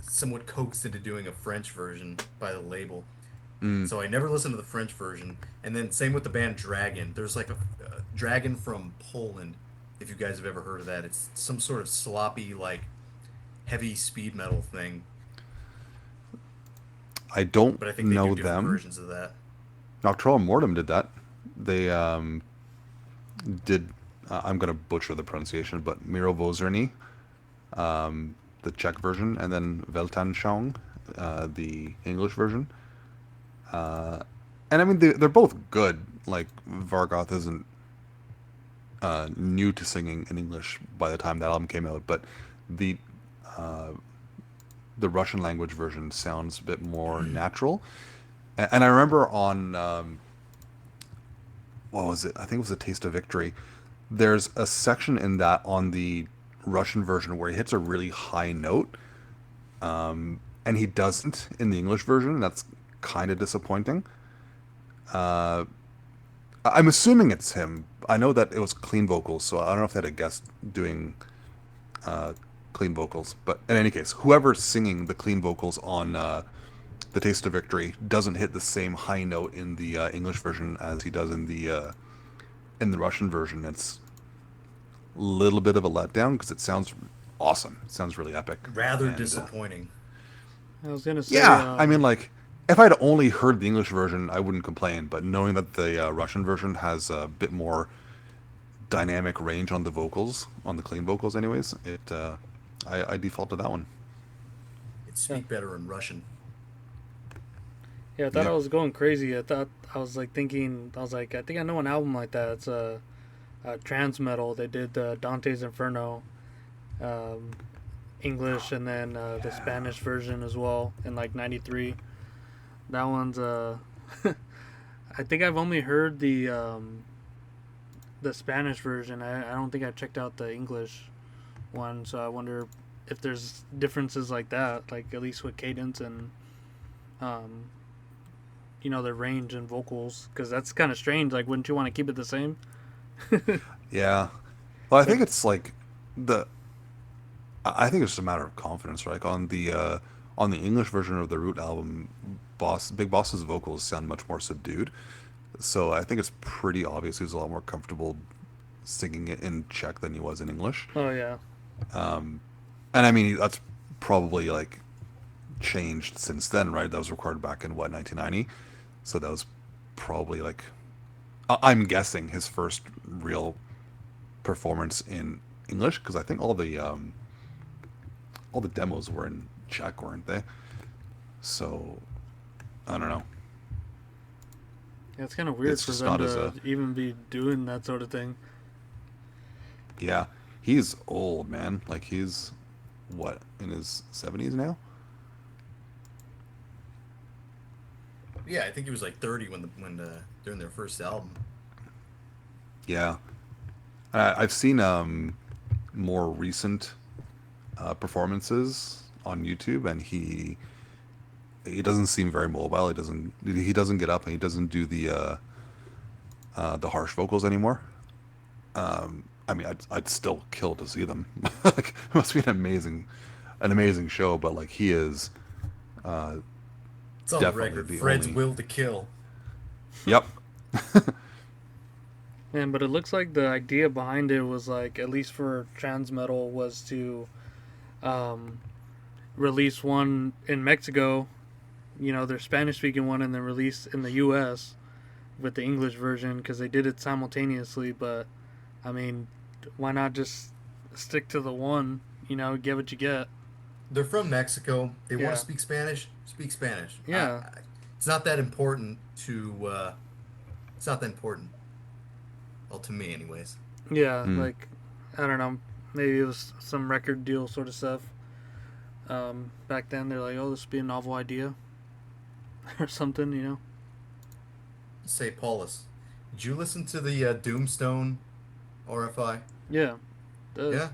somewhat coaxed into doing a French version by the label. Mm. So I never listened to the French version. And then same with the band Dragon. There's like a Dragon from Poland. If you guys have ever heard of that, it's some sort of sloppy like heavy speed metal thing. I don't But I think they do know different them. versions of that. Nocturnal Mortem did that. They did. I'm gonna butcher the pronunciation, but Miro Vozerny, the Czech version, and then Weltanschauung, the English version. Uh, and I mean, they're both good. Like Vargoth isn't new to singing in English by the time that album came out, but the uh, the Russian language version sounds a bit more natural. And I remember on what was it? I think it was A Taste of Victory. There's a section in that on the Russian version where he hits a really high note, and he doesn't in the English version. And that's kind of disappointing. Uh, I'm assuming it's him. I know that it was clean vocals, so I don't know if they had a guest doing uh, clean vocals. But in any case, whoever's singing the clean vocals on The Taste of Victory doesn't hit the same high note in the English version as he does in the Russian version. It's a little bit of a letdown because it sounds awesome. It sounds really epic. Rather And disappointing. I was gonna say, yeah, I mean, like, if I'd only heard the English version, I wouldn't complain. But knowing that the Russian version has a bit more dynamic range on the vocals, on the clean vocals, anyways, I default to that one. It yeah, speak better in Russian. yeah, I thought Yeah. I was going crazy. I thought I was like thinking, I was like, I think I know an album like that. It's a trans metal. They did Dante's Inferno, um, English, and then the Spanish version as well in like '93. That one's I think I've only heard the Spanish version. I don't think I checked out the English one, so I wonder if there's differences like that, like at least with cadence and um, the range and vocals, because that's kind of strange. Like, wouldn't you want to keep it the same? Yeah. Well, I But think it's like the. I think it's just a matter of confidence, right? Like on the English version of the Root album, Big Boss's vocals sound much more subdued. So I think it's pretty obvious he's a lot more comfortable singing it in Czech than he was in English. oh yeah, And I mean, that's probably like changed since then, right? That was recorded back in what, 1990? So that was probably like, I'm guessing his first real performance in English, because I think all the demos were in Czech, weren't they? So I don't know. Yeah, it's kind of weird It's for just them not as to a even be doing that sort of thing. yeah. He's old, man. Like he's what in his 70s now. Yeah, I think he was like 30 when during their first album. Yeah, I've seen more recent performances on YouTube, and he doesn't seem very mobile. He doesn't get up, and he doesn't do the harsh vocals anymore. I mean, I'd still kill to see them. Like, it must be an amazing show. But like, he is It's on the definitely record. the Fred's only. will to kill. Yep. Man, but it looks like the idea behind it was like, at least for trans metal, was to um, release one in Mexico, their Spanish speaking one, and then release in the U.S. with the English version because they did it simultaneously. But I mean, why not just stick to the one? Get what you get. They're from Mexico. They want Yeah. to speak Spanish. Speak Spanish. Yeah. It's not that important to. It's not that important. Well, to me, anyways. Yeah, Mm. like, I don't know, maybe it was some record deal sort of stuff. Back then, they're like, oh, this would be a novel idea or something. Say, Paulus, did you listen to the Doomstone RFI? Yeah. Yeah.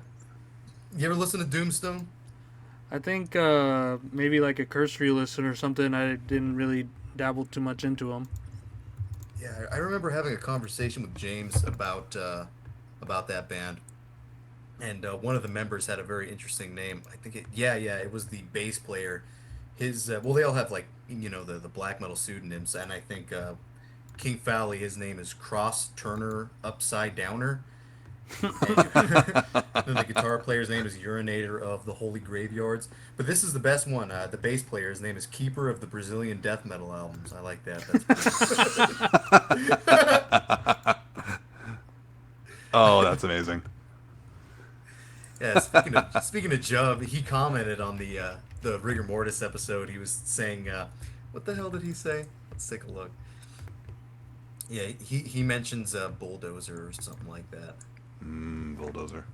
You ever listen to Doomstone? I think maybe like a cursory listen or something. I didn't really dabble too much into them. Yeah, I remember having a conversation with James about that band, and one of the members had a very interesting name. I think it was the bass player. His well, they all have like the black metal pseudonyms, and I think King Fowley, his name is Cross Turner Upside Downer. And then the guitar player's name is Urinator of the Holy Graveyards. But this is the best one. The bass player's name is Keeper of the Brazilian Death Metal Albums. I like that. That's Oh, that's amazing. yeah. Speaking of Jub, he commented on the Rigor Mortis episode. He was saying, what the hell did he say? Let's take a look. Yeah, he mentions Bulldozer or something like that. Bulldozer.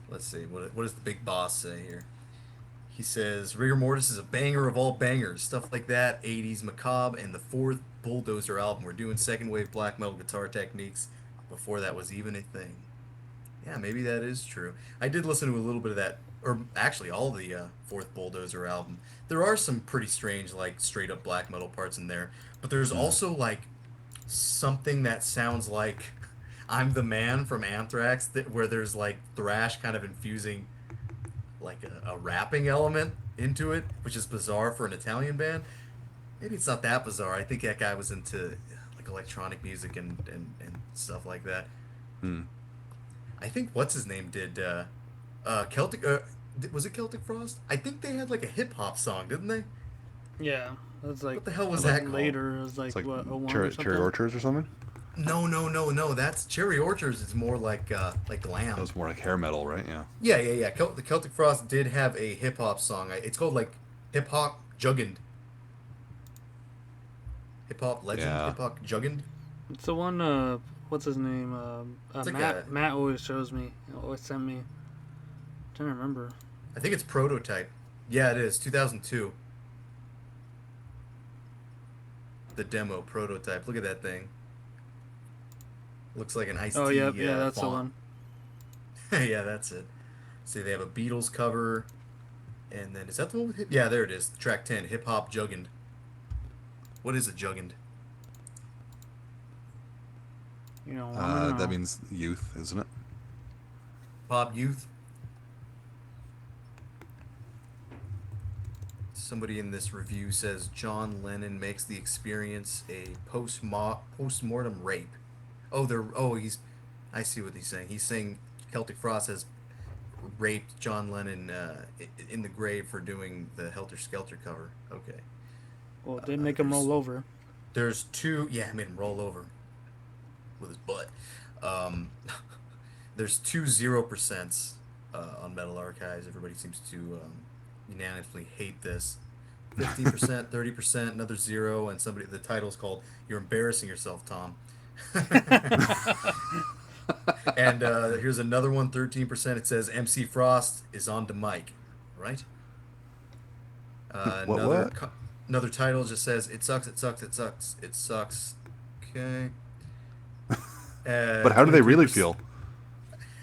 Let's see. What does the big boss say here? He says Rigor Mortis is a banger of all bangers, stuff like that. 80s Macabre and the fourth Bulldozer album. We're doing second wave black metal guitar techniques before that was even a thing. Yeah, maybe that is true. I did listen to a little bit of that, or actually all the fourth Bulldozer album. There are some pretty strange, like straight up black metal parts in there, but there's also like something that sounds like I'm the Man from Anthrax, where there's like thrash kind of infusing like a rapping element into it, which is bizarre for an Italian band. Maybe it's not that bizarre. I think that guy was into like electronic music and stuff like that. I think what's his name did Celtic. Was it Celtic Frost? I think they had like a hip hop song, didn't they? Yeah, that's like, What the hell was like that called? later. It was like, It's like what, 01 or cherry something? orchards or something. No. That's Cherry Orchards. Is more like glam. That was more like hair metal, right? Yeah. Yeah. The Celtic Frost did have a hip hop song. It's called like Hip Hop Juggend. Hip Hop Legend. Yeah. Hip Hop Juggend. It's the one, what's his name? It's like Matt always shows me, always sent me. I'm trying to remember. I think it's Prototype. Yeah, it is 2002. The demo Prototype. Look at that thing. Looks like an Ice-T Oh, yeah, that's the font. one. Yeah, that's it. See, they have a Beatles cover, and then is that the one with hip? Yeah, there it is. Track 10, Hip Hop Juggend. What is a Juggend? That means youth, isn't it? Pop Youth. Somebody in this review says John Lennon makes the experience a post-mortem rape. I see what he's saying. He's saying Celtic Frost has raped John Lennon in the grave for doing the Helter Skelter cover. Okay. Well, it did make him roll over. There's two. Yeah, it made him roll over with his butt. There's 2 0% on Metal Archives. Everybody seems to unanimously hate this. 15%, 30%, another 0, and somebody, the title's called "You're Embarrassing Yourself, Tom." And here's another one, 13%. It says MC Frost is on the mic, right? What? What? Another title just says it sucks, it sucks, it sucks, it sucks. Okay. But how do they really 23%. feel?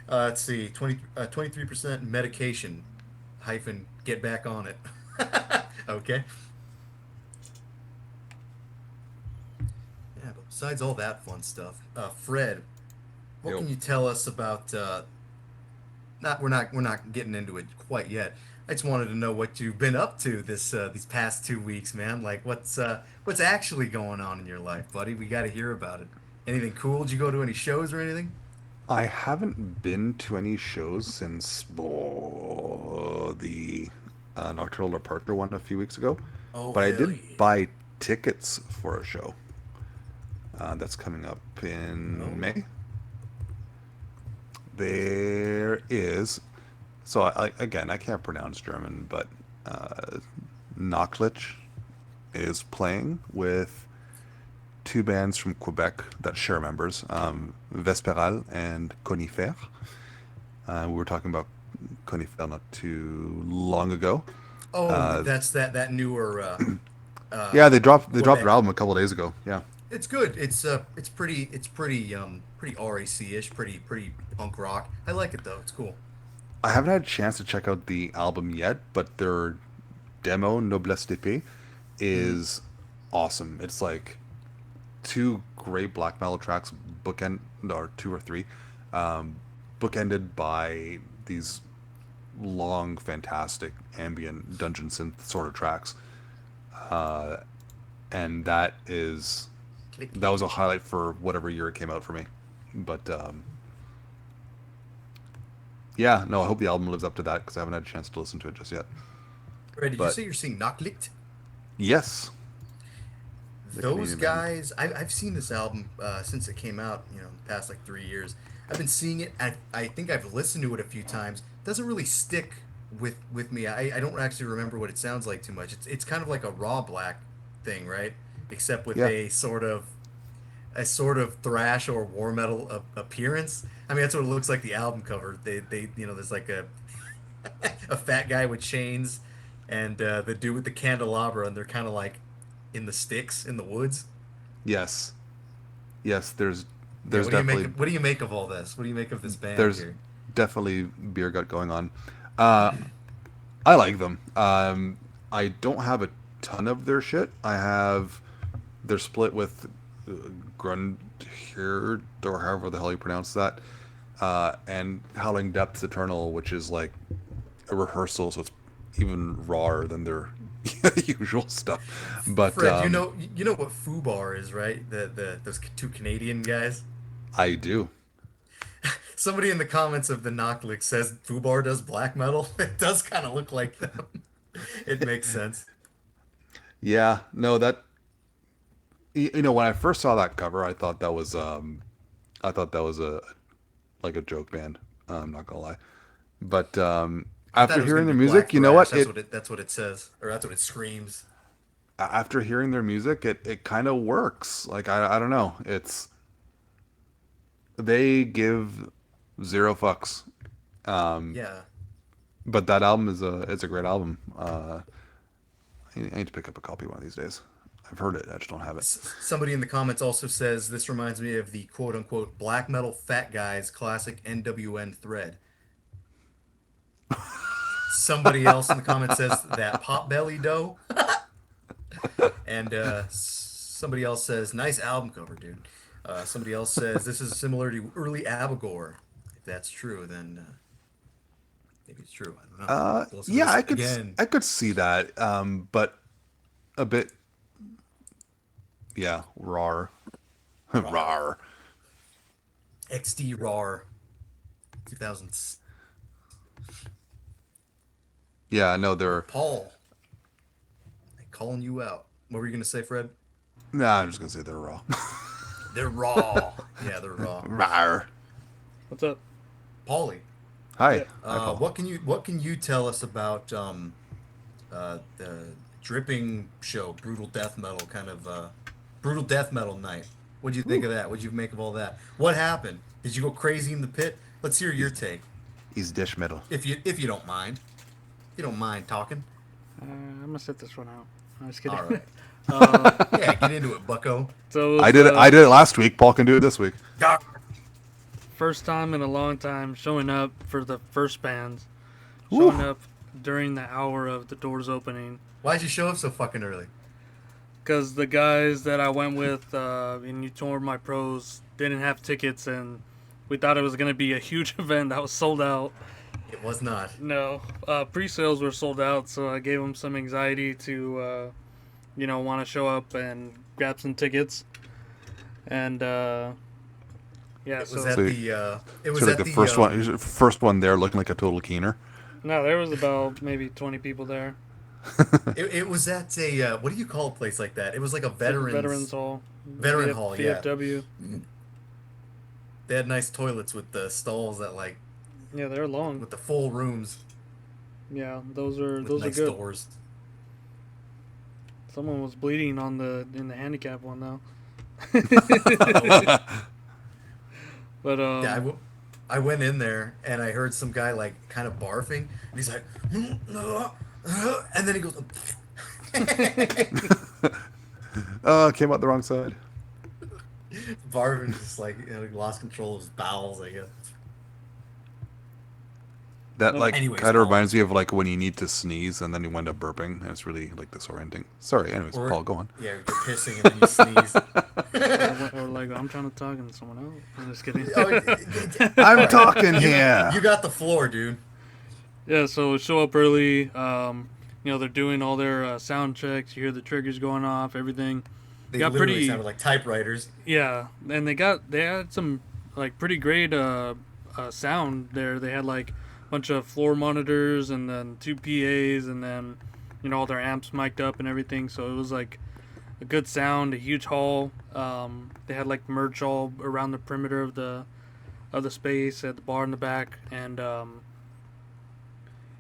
Let's see, 23% medication hyphen get back on it. Okay. Yeah, but besides all that fun stuff, Fred, what Yo. can you tell us about? We're not getting into it quite yet. I just wanted to know what you've been up to these past 2 weeks, man. Like what's actually going on in your life, buddy? We got to hear about it. Anything cool? Did you go to any shows or anything? I haven't been to any shows since the Nocturnal Departure one a few weeks ago, Oh but I hell did yeah! buy tickets for a show that's coming up in Oh, May. There is, so again, I can't pronounce German, but Knocklich is playing with two bands from Quebec that share members, Vesperal and Conifer. We were talking about Conifer not too long ago. oh, Uh, that's that newer. yeah, they dropped their Quebec. album a couple days ago. Yeah, It's good. It's pretty RAC-ish, pretty punk rock. I like it though. It's cool. I haven't had a chance to check out the album yet, but their demo Noblesse d'Épée Hmm. is awesome. It's like two great black metal tracks, bookend or two or three, um, bookended by these long, fantastic ambient dungeon synth sort of tracks, uh, and Click. that was a highlight for whatever year it came out for me. But yeah, no, I hope the album lives up to that because I haven't had a chance to listen to it just yet. Fred, did you But say you're seeing Knocklicht? yes, the Those Canadian band. guys, I've seen this album since it came out, in the past like 3 years. I've been seeing it. I think I've listened to it a few times. Doesn't really stick with me. I don't actually remember what it sounds like too much. It's kind of like a raw black thing, right? Except with Yeah, a sort of thrash or war metal appearance. I mean, that's what it looks like the album cover. They there's like a a fat guy with chains and the dude with the candelabra, and they're kind of like in the sticks in the woods. yes, yes. Yeah, There's definitely what do you make of all this? What do you make of this band there's here? definitely beer gut going on. Uh, I like them. I don't have a ton of their shit. They're split with Grundherd or however the hell you pronounce that, and Howling Depths Eternal, which is like a rehearsal, so it's even rawer than their usual stuff. But Fred, you know what Fubar is, right? The those two Canadian guys. I do. Somebody in the comments of the Knocklick says Fubar does black metal. It does kind of look like them. It makes sense. Yeah, no, that when I first saw that cover, I thought that was a like a joke band. I'm not gonna lie, but I thought after it was hearing gonna their be black music, you know thrash. what? That's what it says, or that's what it screams. After hearing their music, it kind of works. Like I don't know, they give zero fucks. Um, Yeah. but that album is a great album. I need to pick up a copy one of these days. I've heard it, I just don't have it. Somebody in the comments also says this reminds me of the quote unquote black metal fat guys classic NWN thread. Somebody else in the comments says that pot belly dough. And somebody else says nice album cover, dude. Somebody else says this is similar to early Abigor. If that's true, then maybe it's true. I don't know. Listen to Yeah, this again. I could see that. But a bit, yeah, rar, Rar. rar. XD RAR 2000s. Yeah, no, they're. Paul, I'm calling you out. What were you gonna say, Fred? Nah, I'm just gonna say they're raw. They're raw. Yeah, they're raw. Rar. What's up? Paulie, Hi, Yeah. hi, Paul. what can you tell us about the dripping show, brutal death metal kind of brutal death metal night. What'd you think of that? What'd you make of all that? What happened? Did you go crazy in the pit? Let's hear your take, He's dish metal. if you don't mind. If you don't mind talking. I'm gonna sit this one out. I'm just kidding. All right. Yeah, get into it, Bucko. So it was, I did it last week. Paul can do it this week. First time in a long time showing up for the first bands. Showing up during the hour of the doors opening. Why'd you show up so fucking early? Because the guys that I went with in You Tore My Pros didn't have tickets, and we thought it was going to be a huge event that was sold out. It was not. No. Pre-sales were sold out, so I gave them some anxiety to, want to show up and grab some tickets. And, yeah, It was so... at the. It was at the the first one there, looking like a total keener. No, there was about maybe 20 people there. It was at a what do you call a place like that? It was like a veterans Hall. Veteran hall, yeah. VFW. They had nice toilets with the stalls that like Yeah, they're long. with the full rooms Yeah, those are with nice good. doors. Someone was bleeding in the handicap one though. But Yeah, I went in there and I heard some guy like kind of barfing, and he's like, and then he goes, Came out the wrong side. barfing, just like lost control of his bowels, I guess. That like Anyways, kind of Paul. reminds me of like when you need to sneeze and then you wind up burping, and it's really like disorienting. Sorry. Anyways, Or- Paul, go on. Yeah, you're pissing and then you sneeze. or like I'm trying to talk and someone else. I'm just kidding. I'm talking here. You got the floor, dude. Yeah, so show up early. They're doing all their sound checks. You hear the triggers going off, everything. They Got literally pretty- sounded like typewriters. Yeah, and they had some like pretty great sound there. They had like a bunch of floor monitors and then 2 PAs and then all their amps mic'd up and everything. So it was like a good sound, a huge hall. They had like merch all around the perimeter of the space at the bar in the back, and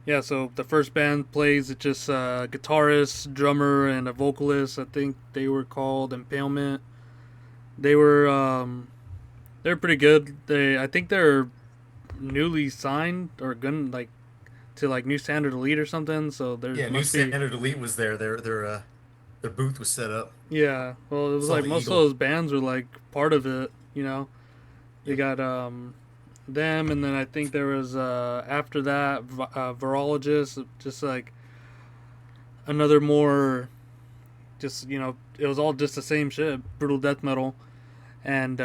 yeah. So the first band plays. It's just a guitarist, drummer, and a vocalist. I think they were called Impalement. They're pretty good. I think they're newly signed or gonna to New Standard Elite or something. So there's Yeah, New Standard Elite was there. Their booth was set up. Yeah, well, it was Saw like the most Eagle. of those bands were like part of it. They got them, and then I think there was after that Virologist, just like another more, just it was all just the same shit, brutal death metal, and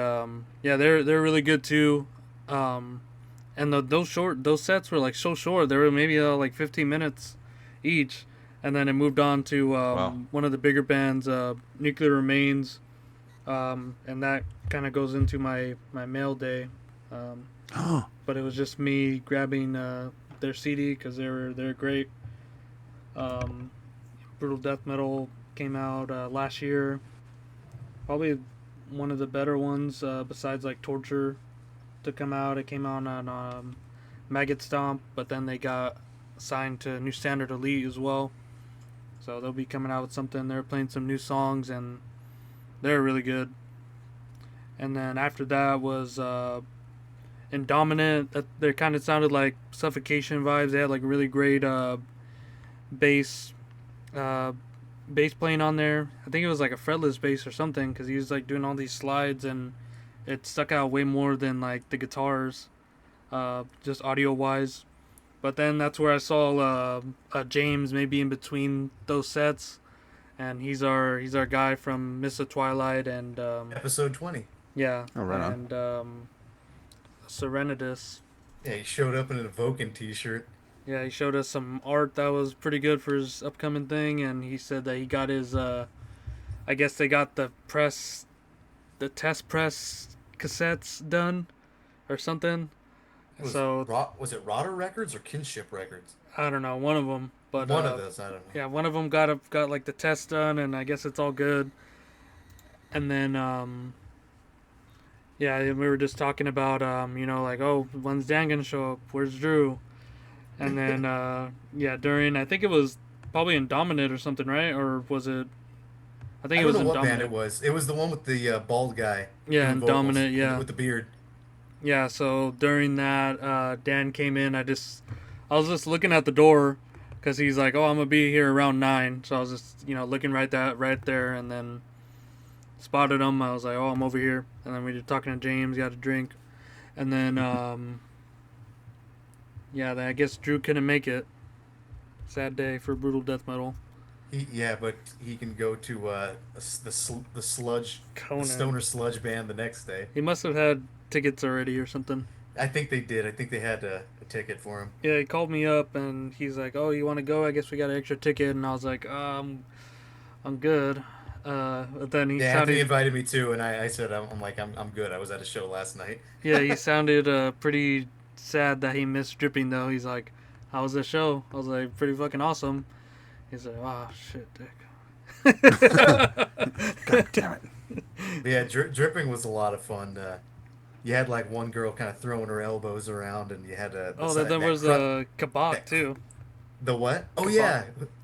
yeah, they're really good too. And those sets were like so short. They were maybe like 15 minutes each, and then it moved on to one of the bigger bands, Nuclear Remains, and that kind of goes into my mail day. But it was just me grabbing their CD because they're great. Brutal death metal came out last year. Probably one of the better ones besides like Torture to come out. It came out on Maggot Stomp, but then they got signed to New Standard Elite as well. So they'll be coming out with something. They're playing some new songs and they're really good. And then after that was Indominant. They kind of sounded like Suffocation vibes. They had like really great bass playing on there. I think it was like a fretless bass or something because he was like doing all these slides and it stuck out way more than like the guitars, just audio wise. But then that's where I saw James maybe in between those sets, and he's our guy from Miss of Twilight and Episode 20. yeah, Oh, right on. and Serenidus. Yeah, he showed up in an Evoken t-shirt. Yeah, he showed us some art that was pretty good for his upcoming thing, and he said that he got his, I guess they got the test press cassettes done, or something. Was it Rotter Records or Kinship Records? I don't know, one of them. But One of those, I don't know. yeah, one of them got like the test done, and I guess it's all good. And then, yeah, we were just talking about, like, oh, when's Dan gonna show up? Where's Drew? And then, yeah, I think it was probably in Dominant or something, right? Or was it? I think I it don't was know in what band Dominant. it was. It was the one with the bald guy Yeah, doing in vocals Dominant. Yeah, with the beard. yeah. So during that, Dan came in. I was just looking at the door because he's like, "Oh, I'm gonna be here around 9." So I was just, looking right there, and then spotted him. I was like, "Oh, I'm over here." And then we were talking to James, got a drink, and then yeah, then I guess Drew couldn't make it. Sad day for brutal death metal. Yeah, but he can go to the sludge, the Conan. stoner sludge band the next day. He must have had tickets already or something. I think they did. I think they had a ticket for him. Yeah, he called me up and he's like, "Oh, you want to go? I guess we got an extra ticket." And I was like, I'm good." But then he Yeah, Anthony sounded, invited me too, and I said I'm like I'm good. I was at a show last night. yeah, he sounded pretty sad that he missed dripping though. He's like, "How was the show?" I was like, "Pretty fucking awesome." He's like, "Oh shit, dick." God damn it. But yeah, dripping was a lot of fun. You had like one girl kind of throwing her elbows around, and you had Oh, there was a kabak too. the what? Oh Kabak. yeah,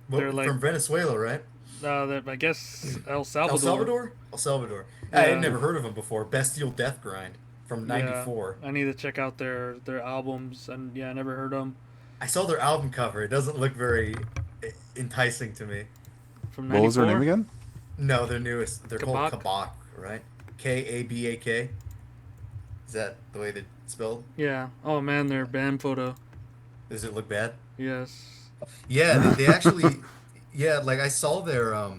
They're like, from Venezuela, right? that I guess El Salvador. El Salvador? El Salvador. I Yeah. had never heard of them before. Bestial Death Grind from '94. Yeah, I need to check out their albums, and yeah, I never heard them I saw their album cover. It doesn't look very enticing to me. from What was their name 94. again? No, their newest. They're called Kabak? Kabak, right? Kabak. Is that the way they're spelled? Yeah. Oh man, their band photo. Does it look bad? Yes. Yeah, they actually. Yeah, like I saw their I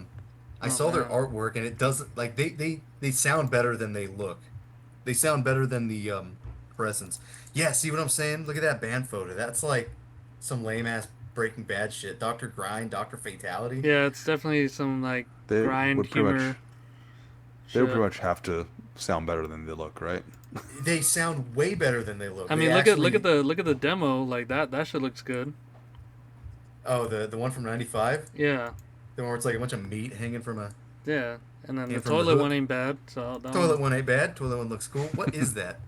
Oh saw their man. artwork, and it doesn't like they sound better than they look. They sound better than the presence. Yeah, see what I'm saying? Look at that band photo. That's like some lame ass Breaking Bad shit. Doctor Grind, Doctor Fatality. Yeah, it's definitely some like They grind would pretty humor. much they would Shit. pretty much have to sound better than they look, right? They sound way better than they look. I They mean, look actually, at the demo. Like that shit looks good. oh, the one from '95, Yeah. the one where it's like a bunch of meat hanging from a Yeah. And then hanging the from the toilet hook. one ain't bad. So that Toilet one, one ain't bad. Toilet one looks cool. What is that?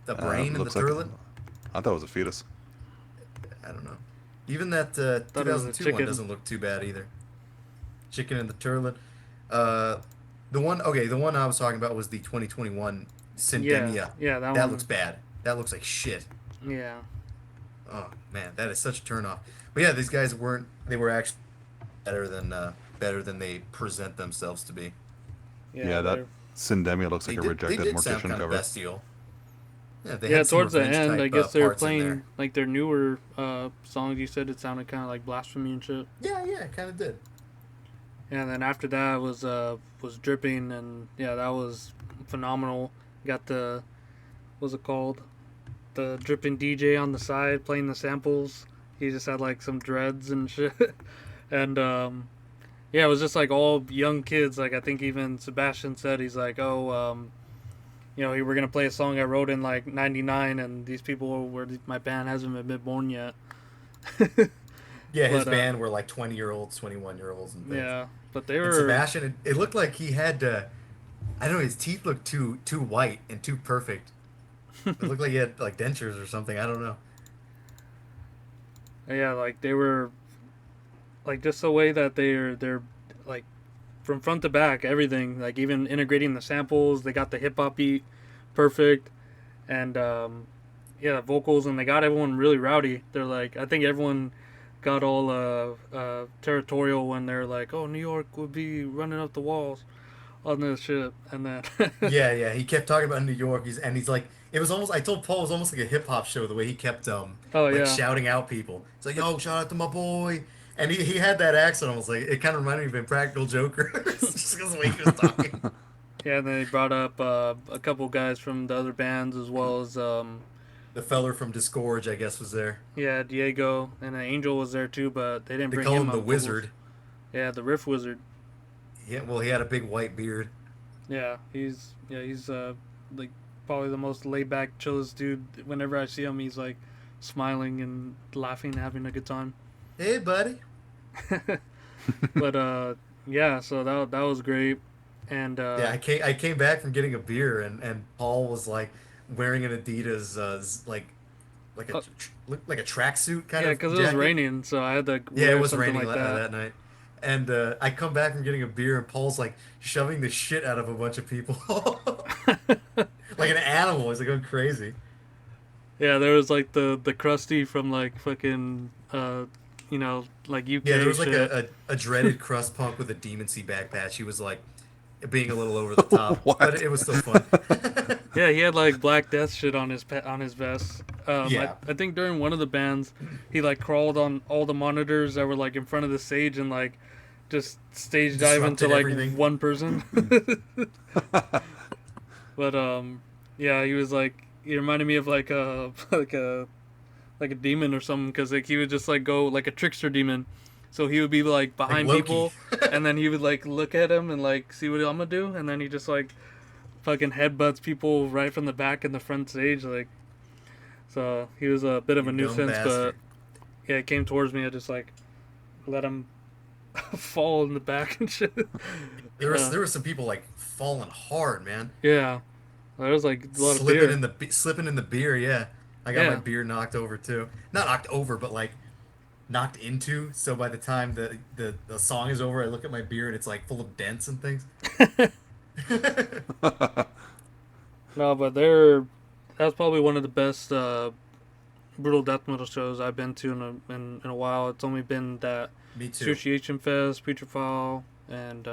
The brain in the Looks like toilet? I thought it was a fetus. I don't know. Even that Thought it was a 2002 one chicken. doesn't look too bad either. Chicken in the toilet. Uh, the one I was talking about was the 2021 Syndemia. Yeah, that That one. looks bad. That looks like shit. Yeah. Oh man, that is such a turnoff. But yeah, these guys weren't. They were actually better than they present themselves to be. Yeah, that they're- Syndemia looks like a They rejected did sound Mortician kind of cover. bestial. Yeah, they Yeah, had some towards the revenge end, type, I guess they were parts in there. playing like their newer songs. You said it sounded kind of like blasphemy and shit. Yeah, it kind of did. And then after that was dripping, and yeah, that was phenomenal. Got the what's it called? The dripping DJ on the side playing the samples. He just had like some dreads and shit, and yeah, it was just like all young kids. Like I think even Sebastian said he's like, oh, we were gonna play a song I wrote in like '99, and these people were my band hasn't been born yet. Yeah, his But, band were like 20-year-olds, 21-year-olds, and things. Yeah, but they And were. Sebastian, it looked like he had, I don't know, his teeth looked too white and too perfect. It looked like he had like dentures or something. I don't know. Yeah, like they were, like just the way that they're like from front to back, everything. Like even integrating the samples, they got the hip hop beat perfect, and yeah, the vocals, and they got everyone really rowdy. They're like, I think everyone got all territorial when they're like, oh, New York would be running up the walls on this shit, and then Yeah, he kept talking about New York. He's like, it was almost. I told Paul it was almost like a hip hop show the way he kept Oh, like yeah. shouting out people. It's like, yo, shout out to my boy. And he had that accent. I was like, it kind of reminded me of Impractical Jokers, just because the way he was talking. yeah, and then they brought up a couple guys from the other bands as well as The feller from Disgorge, I guess, was there. yeah, Diego, and then Angel was there too, but they didn't They bring call him him up the vocals. Wizard. Yeah, the Riff Wizard. Yeah, well, he had a big white beard. Yeah, he's like probably the most laid back, chillest dude. Whenever I see him, he's like smiling and laughing, having a good time. Hey, buddy. But yeah, so that was great, and Yeah, I came back from getting a beer, and Paul was like wearing an Adidas like like a looked like a tracksuit kind Yeah, of because it was jacket. raining, so I had to Yeah, wear it was something raining like that. that night. And I come back from getting a beer, and Paul's like shoving the shit out of a bunch of people, like an animal. He's like going crazy. Yeah, there was like the Krusty from like fucking like Yeah, there UK was like shit. a dreaded crust punk with a Demon Sea back patch. He was like being a little over the top, but What? it was still fun. Yeah, he had like Black Death shit on his vest. Yeah. I think during one of the bands, he like crawled on all the monitors that were like in front of the stage and like just stage dive into Disrupted like everything. one person. But yeah, he was like he reminded me of like a like a demon or something because like he would just like go like a trickster demon. So he would be like behind Loki. people, and then he would like look at him and like see what I'm gonna do, and then he just like fucking headbutts people right from the back and the front stage, like. So he was a bit of a You dumb nuisance, but bastard. yeah, it came towards me. I just like let him fall in the back and shit. There were some people like falling hard, man. Yeah, there was like a lot of beer. Slipping in the beer. Yeah, I got my Yeah. beer knocked over too. Not knocked over, but like knocked into. So by the time the song is over, I look at my beer and it's like full of dents and things. No, but that's probably one of the best brutal death metal shows I've been to in a while. It's only been that Me too. Association Fest, Putrefile, and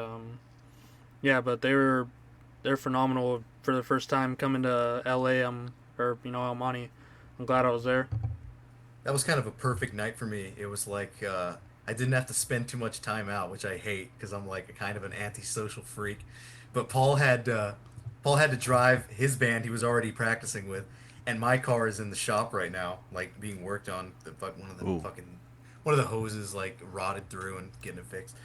yeah, but they're phenomenal for the first time coming to LA. Or El Monte. I'm glad I was there. That was kind of a perfect night for me. It was like I didn't have to spend too much time out, which I hate because I'm like a kind of an antisocial freak. But Paul had to drive his band he was already practicing with, and my car is in the shop right now, like being worked on. Ooh. One of the hoses like rotted through and getting it fixed.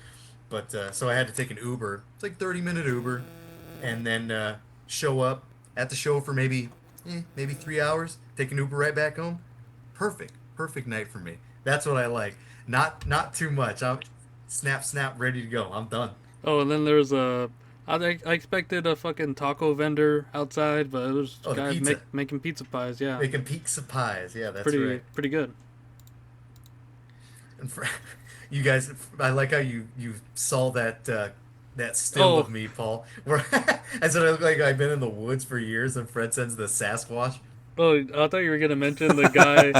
But so I had to take an Uber. It's like 30-minute Uber, and then show up at the show for maybe 3 hours. Take an Uber right back home. Perfect night for me. That's what I like. Not too much. I'm snap, ready to go. I'm done. Oh, and then there was I expected a fucking taco vendor outside, but it was Oh, the guys pizza. making pizza pies. Yeah, Making pizza pies. Yeah, that's pretty right. pretty good. And for, you guys, I like how you saw that still Oh. of me, Paul. Where I said I look like I've been in the woods for years, and Fred sends the Sasquatch, Oh, I thought you were gonna mention the guy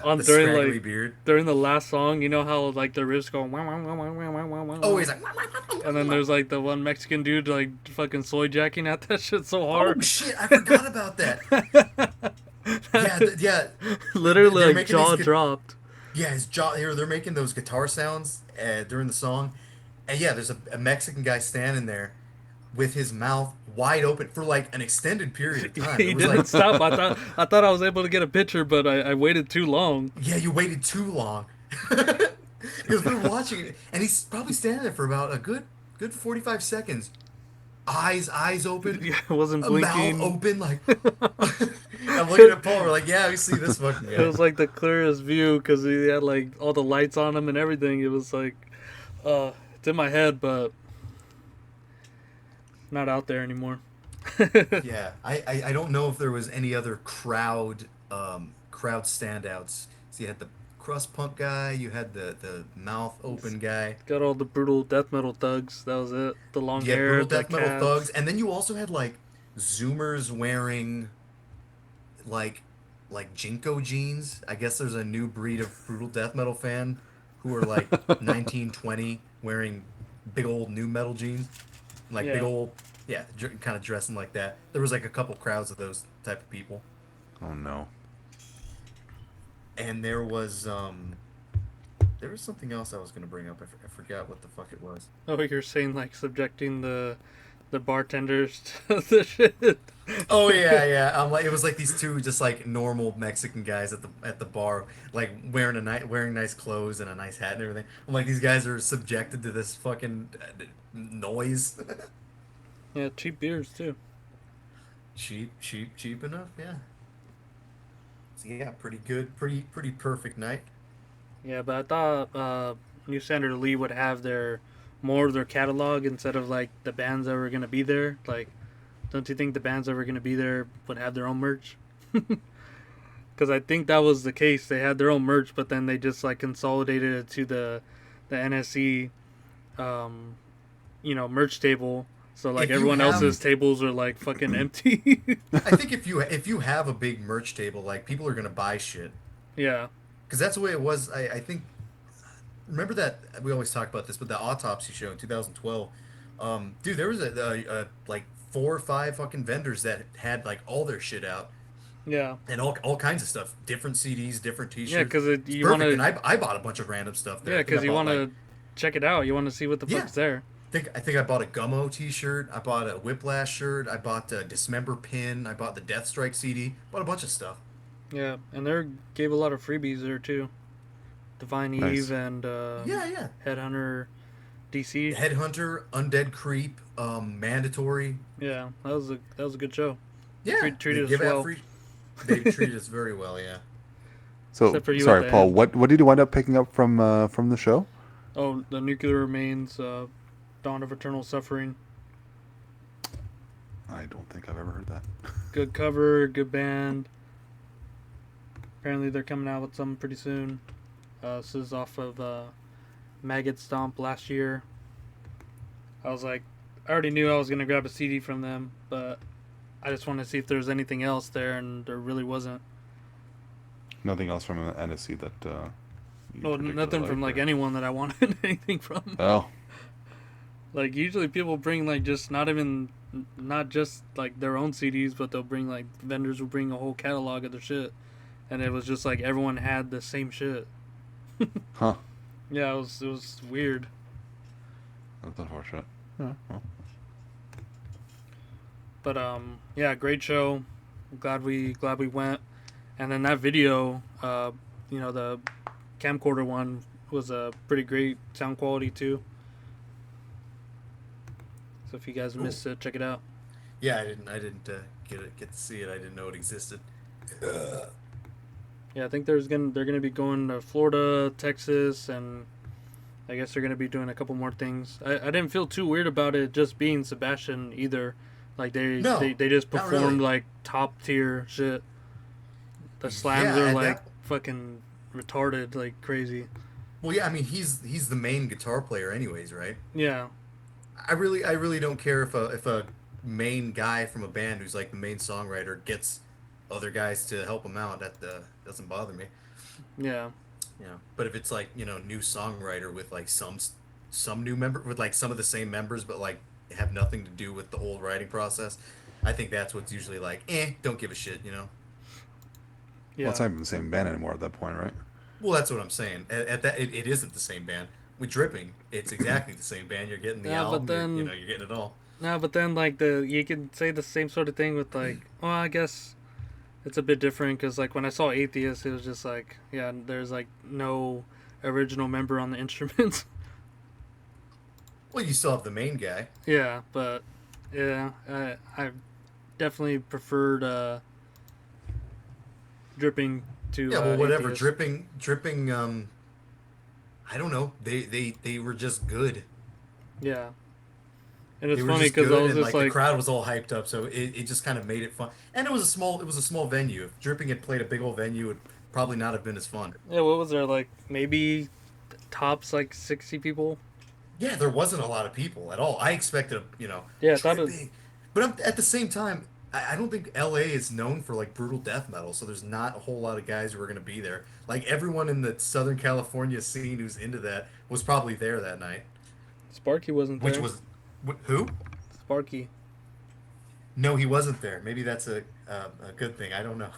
on the during scraggly like beard. during the last song. You know how like the riffs go wow, wow, wow, wow, wow, wow, wow, wow, Oh, wow. he's like, And then there's like the one Mexican dude like fucking soy jacking at that shit so oh hard. shit, I forgot about that. Yeah, yeah. Literally They're like making these jaw good- dropped. Yeah, his jaw here. They're making those guitar sounds during the song, and yeah, there's a Mexican guy standing there with his mouth wide open for like an extended period of time. He It was didn't like, stop. I thought I was able to get a picture, but I waited too long. yeah, you waited too long. Because we're watching it, and he's probably standing there for about a good 45 seconds. Eyes open, Yeah, I wasn't a blinking. mouth open, like. I'm looking at Paul. We're like, yeah, we see this fucking It guy. was like the clearest view because he had like all the lights on him and everything. It was like, it's in my head, but not out there anymore. Yeah, I don't know if there was any other crowd standouts. So you had the crust punk guy, you had the mouth open guy, Got all the brutal death metal thugs. That was it. The long you had hair, brutal the death metal cats. thugs, and then you also had like Zoomers wearing like Jinko jeans. I guess there's a new breed of brutal death metal fan who are like 1920 wearing big old new metal jeans, like Yeah. big old kind of dressing like that. There was like a couple crowds of those type of people. Oh no. And there was something else I was gonna bring up. I forgot what the fuck it was. Oh, you're saying like subjecting the bartenders to the shit. Oh yeah. I'm like, it was like these two just like normal Mexican guys at the bar, like wearing nice clothes and a nice hat and everything. I'm like, these guys are subjected to this fucking noise. Yeah, cheap beers too. cheap enough. Yeah. So yeah, pretty good, pretty perfect night. Yeah, but I thought New Standard Lee would have more of their catalog instead of like the bands that were gonna be there. Like, don't you think the bands that were gonna be there would have their own merch? Because I think that was the case. They had their own merch, but then they just like consolidated it to the NSE, merch table. So like If you everyone have- else's tables are like fucking empty. I think if you have a big merch table, like people are gonna buy shit Yeah. because that's the way it was. I think remember that we always talk about this, but the autopsy show in 2012, dude, there was a like 4 or 5 fucking vendors that had like all their shit out Yeah. and all kinds of stuff, different CDs, different T-shirts. Yeah, because It's you perfect. want And to. I bought a bunch of random stuff there. Yeah, I think because I you bought, want to check it out. You want to see what the Yeah. fuck's there. I think I bought a Gummo T-shirt. I bought a Whiplash shirt. I bought a Dismember pin. I bought the Death Strike CD. Bought a bunch of stuff. Yeah, and they gave a lot of freebies there too. Divine Nice. Eve and Yeah. Headhunter DC. Headhunter, Undead Creep, mandatory. Yeah, that was a good show. Yeah, Treated they us give out well. free. They treated us very well. Yeah. So Except for you at sorry, the Paul. end. What did you wind up picking up from the show? Oh, the Nuclear Remains, Dawn of Eternal Suffering. I don't think I've ever heard that. Good cover, good band. Apparently they're coming out with something pretty soon. This is off of Maggot Stomp last year. I was like, I already knew I was going to grab a CD from them, but I just wanted to see if there was anything else there, and there really wasn't. Nothing else from NSC that. You No, particularly nothing from like or- anyone that I wanted anything from. Oh, Like usually people bring like just not just like their own CDs, but they'll bring like vendors will bring a whole catalog of their shit, and it was just like everyone had the same shit. huh? Yeah, it was weird. That's unfortunate. Yeah, well. But yeah, great show. Glad we went. And then that video, the camcorder one was a pretty great sound quality too. So if you guys missed it, check it out. Yeah, I didn't get to see it. I didn't know it existed. Yeah, I think they're gonna be going to Florida, Texas, and I guess they're gonna be doing a couple more things. I didn't feel too weird about it just being Sebastian either. Like they just not performed really. like top tier shit. The slams Yeah, are and like that- fucking retarded, like crazy. Well, yeah, I mean he's the main guitar player, anyways, right? Yeah, I really don't care if a main guy from a band who's like the main songwriter gets other guys to help him out. That doesn't bother me. yeah, Yeah, but if it's like new songwriter with like some new member with like some of the same members, but like have nothing to do with the old writing process, I think that's what's usually like, don't give a shit, yeah. Well, it's not even the same band anymore at that point, right? Well, that's what I'm saying. At that, it isn't the same band. With Dripping, it's exactly the same band. You're getting the Yeah, but album. then- You're getting it all. No, but then like you can say the same sort of thing with like, well, I guess it's a bit different because like when I saw Atheist, it was just like, yeah, there's like no original member on the instruments. Well, you still have the main guy. Yeah, but yeah, I definitely preferred Dripping to Yeah, well, whatever. Atheist. Dripping. I don't know. They were just good. Yeah, and it's They were funny just because good, I was and just like like, the crowd was all hyped up, so it just kind of made it fun. And it was a small venue. If Dripping had played a big old venue, it would probably not have been as fun. yeah, what was there like maybe tops like 60 people? Yeah, there wasn't a lot of people at all. I expected, Yeah, I thought it- Dripping. But at the same time, I don't think LA is known for like brutal death metal, so there's not a whole lot of guys who are going to be there. Like everyone in the Southern California scene who's into that was probably there that night. Sparky wasn't there. Which was who? Sparky. No, he wasn't there. Maybe that's a good thing. I don't know.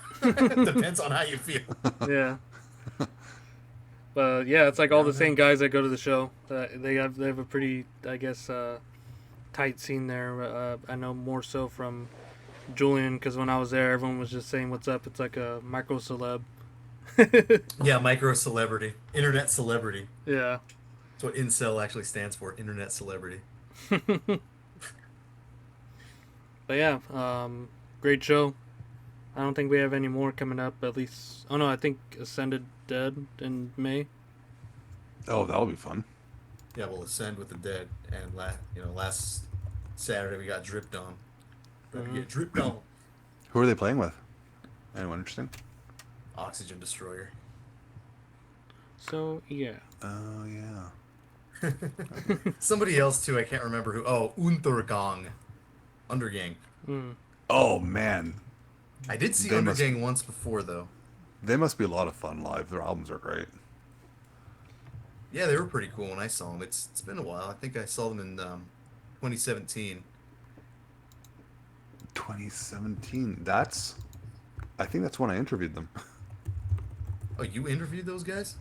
Depends on how you feel. Yeah. But yeah, it's like all the same guys that go to the show. They have a pretty, I guess, tight scene there. I know more so from Julian because when I was there, everyone was just saying what's up. It's like a micro celeb. Yeah, micro celebrity, internet celebrity. Yeah. That's what incel actually stands for. Internet celebrity. But yeah, great show. I don't think we have any more coming up. At least, oh no, I think Ascended Dead in May. Oh, that'll be fun. Yeah, we'll ascend with the dead, and last Saturday we got dripped on. Better get dripped on. Who are they playing with? Anyone interesting? Oxygen Destroyer. So yeah. Oh yeah. Somebody else too, I can't remember who. Oh, Untergang. Undergang. Mm. Oh man, I did see they must Undergang once before though. they must be a lot of fun live. Their albums are great. Yeah, they were pretty cool when I saw them. It's been a while. I think I saw them in 2017. 2017. I think that's when I interviewed them. Oh, you interviewed those guys?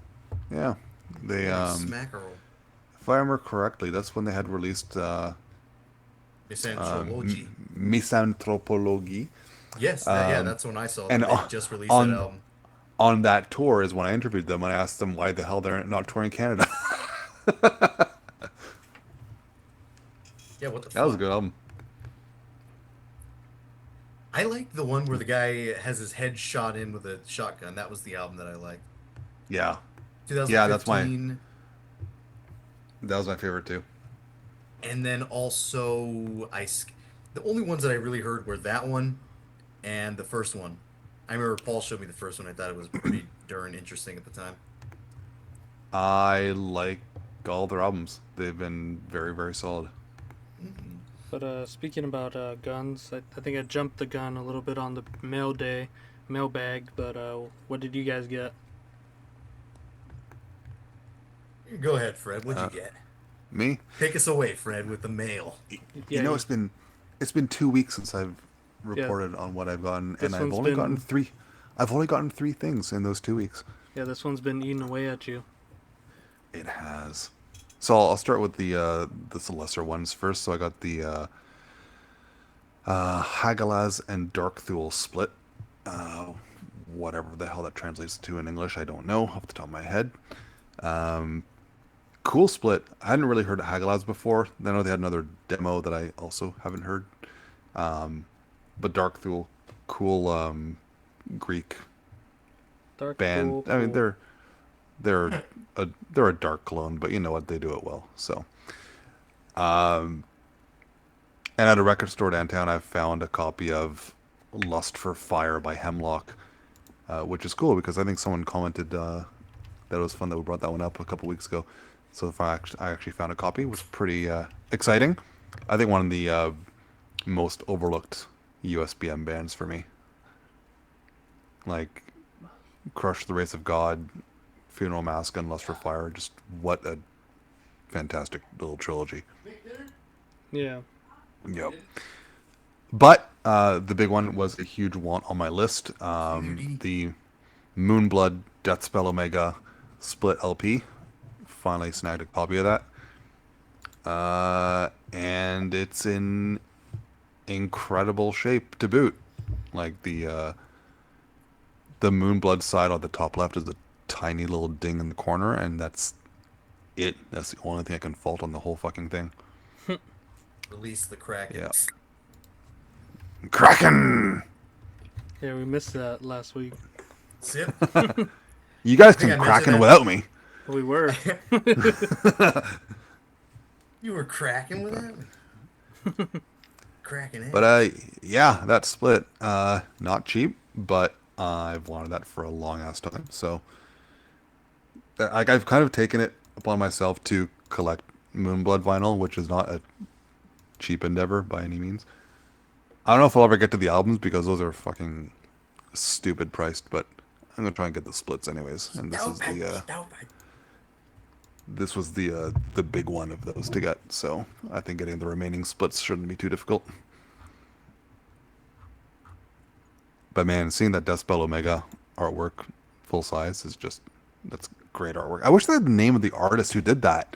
Yeah, they Holy smackerel. if I remember correctly, that's when they had released Misanthropology. Misanthropologie. Yes, that's when I saw them. And They just released that album. on that tour is when I interviewed them and I asked them why the hell they're not touring Canada. Yeah, what the fuck? That was a good album. I liked the one where the guy has his head shot in with a shotgun. That was the album that I liked. Yeah. 2015. Yeah, that was my favorite too. And then also, the only ones that I really heard were that one and the first one. I remember Paul showed me the first one. I thought it was pretty darn interesting at the time. I like all their albums. They've been very, very solid. Mm-hmm. But speaking about guns, I think I jumped the gun a little bit on the mailbag. But what did you guys get? Go ahead, Fred. What'd you get? Me? Take us away, Fred, with the mail. You know, it's been 2 weeks since I've reported on what I've gotten, and I've only gotten three. I've only gotten 3 things in those 2 weeks. Yeah, this one's been eating away at you. It has. So I'll start with the lesser ones first. So I got the Hagalaz and Darkthul split. Whatever the hell that translates to in English, I don't know off the top of my head. Cool split. I hadn't really heard of Hagalaz before. I know they had another demo that I also haven't heard. But Darkthul, cool Greek Dark band. Cool, I mean, cool. they're a dark clone, but you know what? They do it well. So, and at a record store downtown, I found a copy of Lust for Fire by Hemlock, which is cool because I think someone commented that it was fun that we brought that one up a couple weeks ago. So if I actually found a copy, it was pretty exciting. I think one of the most overlooked USBM bands for me. Like Crush the Race of God, Funeral Mask, and Lust for Fire. Just what a fantastic little trilogy. Yeah. Yep. But the big one was a huge want on my list. The Moonblood Deathspell Omega split LP. Finally snagged a copy of that. And it's in incredible shape to boot. Like the Moonblood side on the top left is a tiny little ding in the corner, and that's it. That's the only thing I can fault on the whole fucking thing. Release the Kraken. Yeah. Kraken! Yeah, we missed that last week. Sip. You guys think can I Kraken mentioned that. without me. We were. You were cracking with that? Cracking it. But yeah, that split, not cheap, but I've wanted that for a long ass time. So, I've kind of taken it upon myself to collect Moonblood vinyl, which is not a cheap endeavor by any means. I don't know if I'll ever get to the albums because those are fucking stupid priced, but I'm gonna try and get the splits anyways. And this was the big one of those to get. So I think getting the remaining splits shouldn't be too difficult. But man, seeing that Deathspell Omega artwork full size is that's great artwork. I wish they had the name of the artist who did that.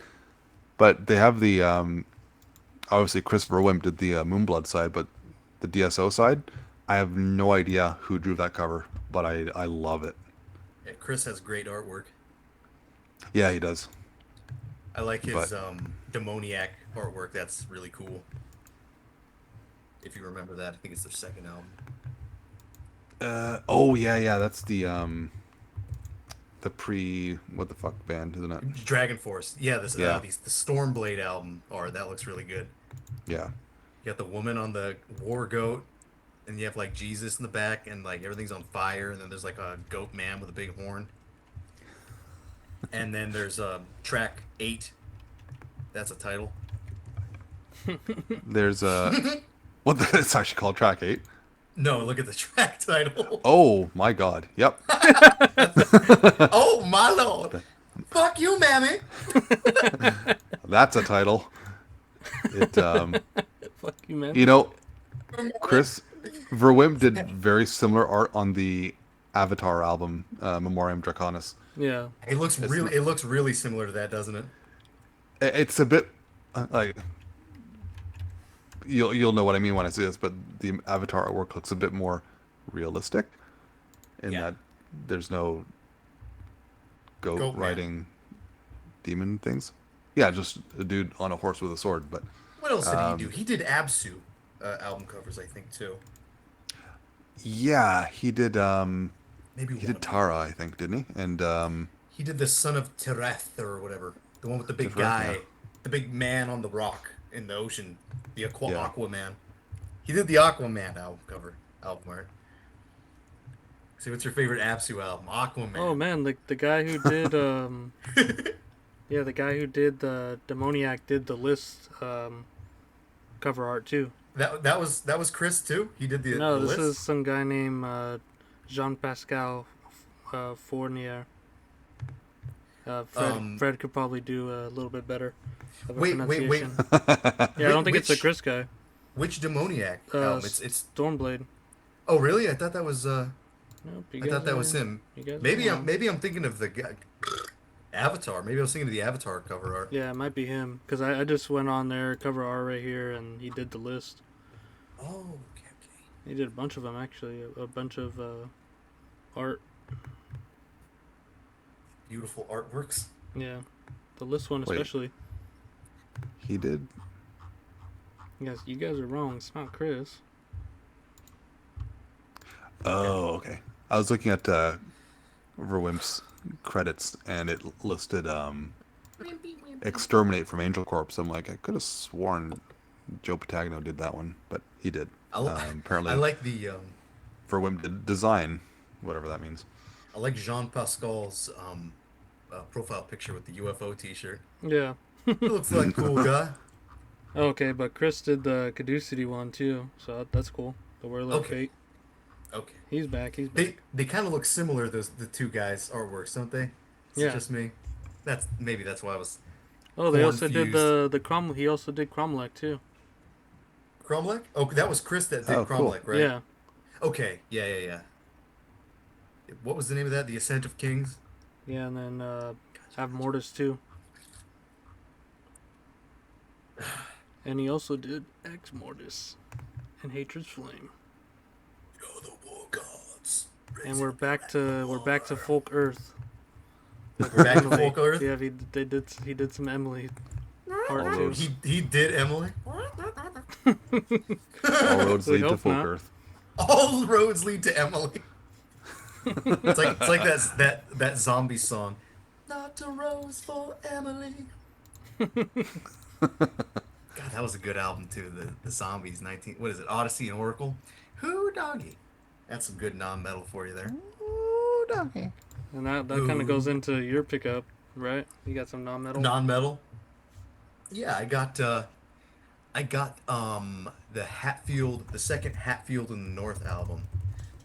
But they have the obviously Chris Verwimp did the Moonblood side, but the DSO side, I have no idea who drew that cover, but I love it. Yeah, Chris has great artwork. Yeah, he does. I like his demoniac artwork. That's really cool. If you remember that, I think it's their second album. Oh yeah, that's the what the fuck band, isn't it? Dragon Force. Yeah, the Stormblade album. That looks really good. Yeah. You got the woman on the war goat. and you have like Jesus in the back, and like everything's on fire, and then there's like a goat man with a big horn, and then there's track 8. That's a title. There's a what? It's actually called track 8. No, look at the track title. Oh my God! Yep. Oh my lord! Fuck you, mammy. That's a title. It Fuck you, man. you know, Chris Verwim did very similar art on the Avatar album, Memoriam Draconis. Yeah. It looks really similar to that, doesn't it? It's a bit like you'll know what I mean when I say this, but the Avatar artwork looks a bit more realistic in Yeah. that there's no goat Goat man. riding demon things. Yeah, just a dude on a horse with a sword. But What else did he do? He did Absu album covers, I think, too. yeah, he did. Maybe He one did of them. Tara, I think, didn't he? And He did the Son of Tereth or whatever, the one with the big Tereth, guy, yeah. the big man on the rock in the ocean, the Yeah. Aquaman. He did the Aquaman album art. See, what's your favorite Absu album? Aquaman. Oh man, the guy who did yeah, the guy who did the Demoniac did the list cover art too. That was Chris too. He did the No, the this list? is some guy named Jean-Pascal Fournier. Fred could probably do a little bit better of a Wait. pronunciation. Yeah, I don't think it's a Which- Chris guy. Which Demoniac album? It's Stormblade. Oh really? I thought that was Nope, you I guys thought that was are- him. you guys are Maybe wrong. I'm thinking of the guy, Avatar. Maybe I was thinking of the Avatar cover art. Yeah, it might be him because I just went on there cover art right here and he did the list. Oh, okay. He did a bunch of them actually, a bunch of art. Beautiful artworks. Yeah, the list one Wait. especially. he did. You guys are wrong. It's not Chris. Oh, okay. I was looking at Verwimp's credits, and it listed Exterminate from Angel Corpse. I'm like, I could have sworn Joe Patagno did that one, but he did. Apparently, I like the Verwimp did design, whatever that means. I like Jean Pascal's profile picture with the UFO T-shirt. Yeah. He looks like a cool guy. Okay, but Chris did the Caducity one too, so that's cool. The Whirler of Okay. Fate. Okay. He's back. He's back. They kind of look similar, the two guys' artworks, don't they? Is Yeah. it just me? That's why I was Oh, they also did confused. the Crom. He also did Cromlech too. Cromlech. Oh, that was Chris that did Oh, cool. Cromlech, right? Yeah. Okay. Yeah. What was the name of that? The Ascent of Kings. Yeah, and then have Mortis too. And he also did Ex Mortis and Hatred's Flame. You're the war gods. And we're back to Folk Earth. We're back to Emily. Folk Earth. Yeah, he did some Emily art All too. roads, He did Emily. all roads We lead to hope Folk not. Earth. All roads lead to Emily. It's like that zombie song. Not a rose for Emily. God, that was a good album too. The Zombies 19. What is it? Odyssey and Oracle. Who doggy? That's some good non-metal for you there. Ooh, doggy. And that kind of goes into your pickup, right? You got some non-metal. Non-metal. Yeah, I got the Hatfield, the second Hatfield in the North album.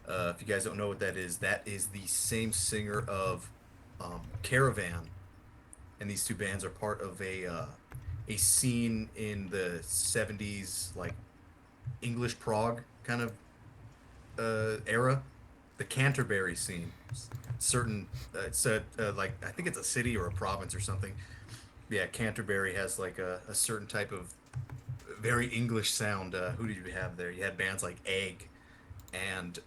If you guys don't know what that is the same singer of Caravan, and these two bands are part of a scene in the 70s, like English prog kind of era, the Canterbury scene. Certain it's like I think it's a city or a province or something. Yeah, Canterbury has like a certain type of very English sound. Who did you have there? You had bands like Egg and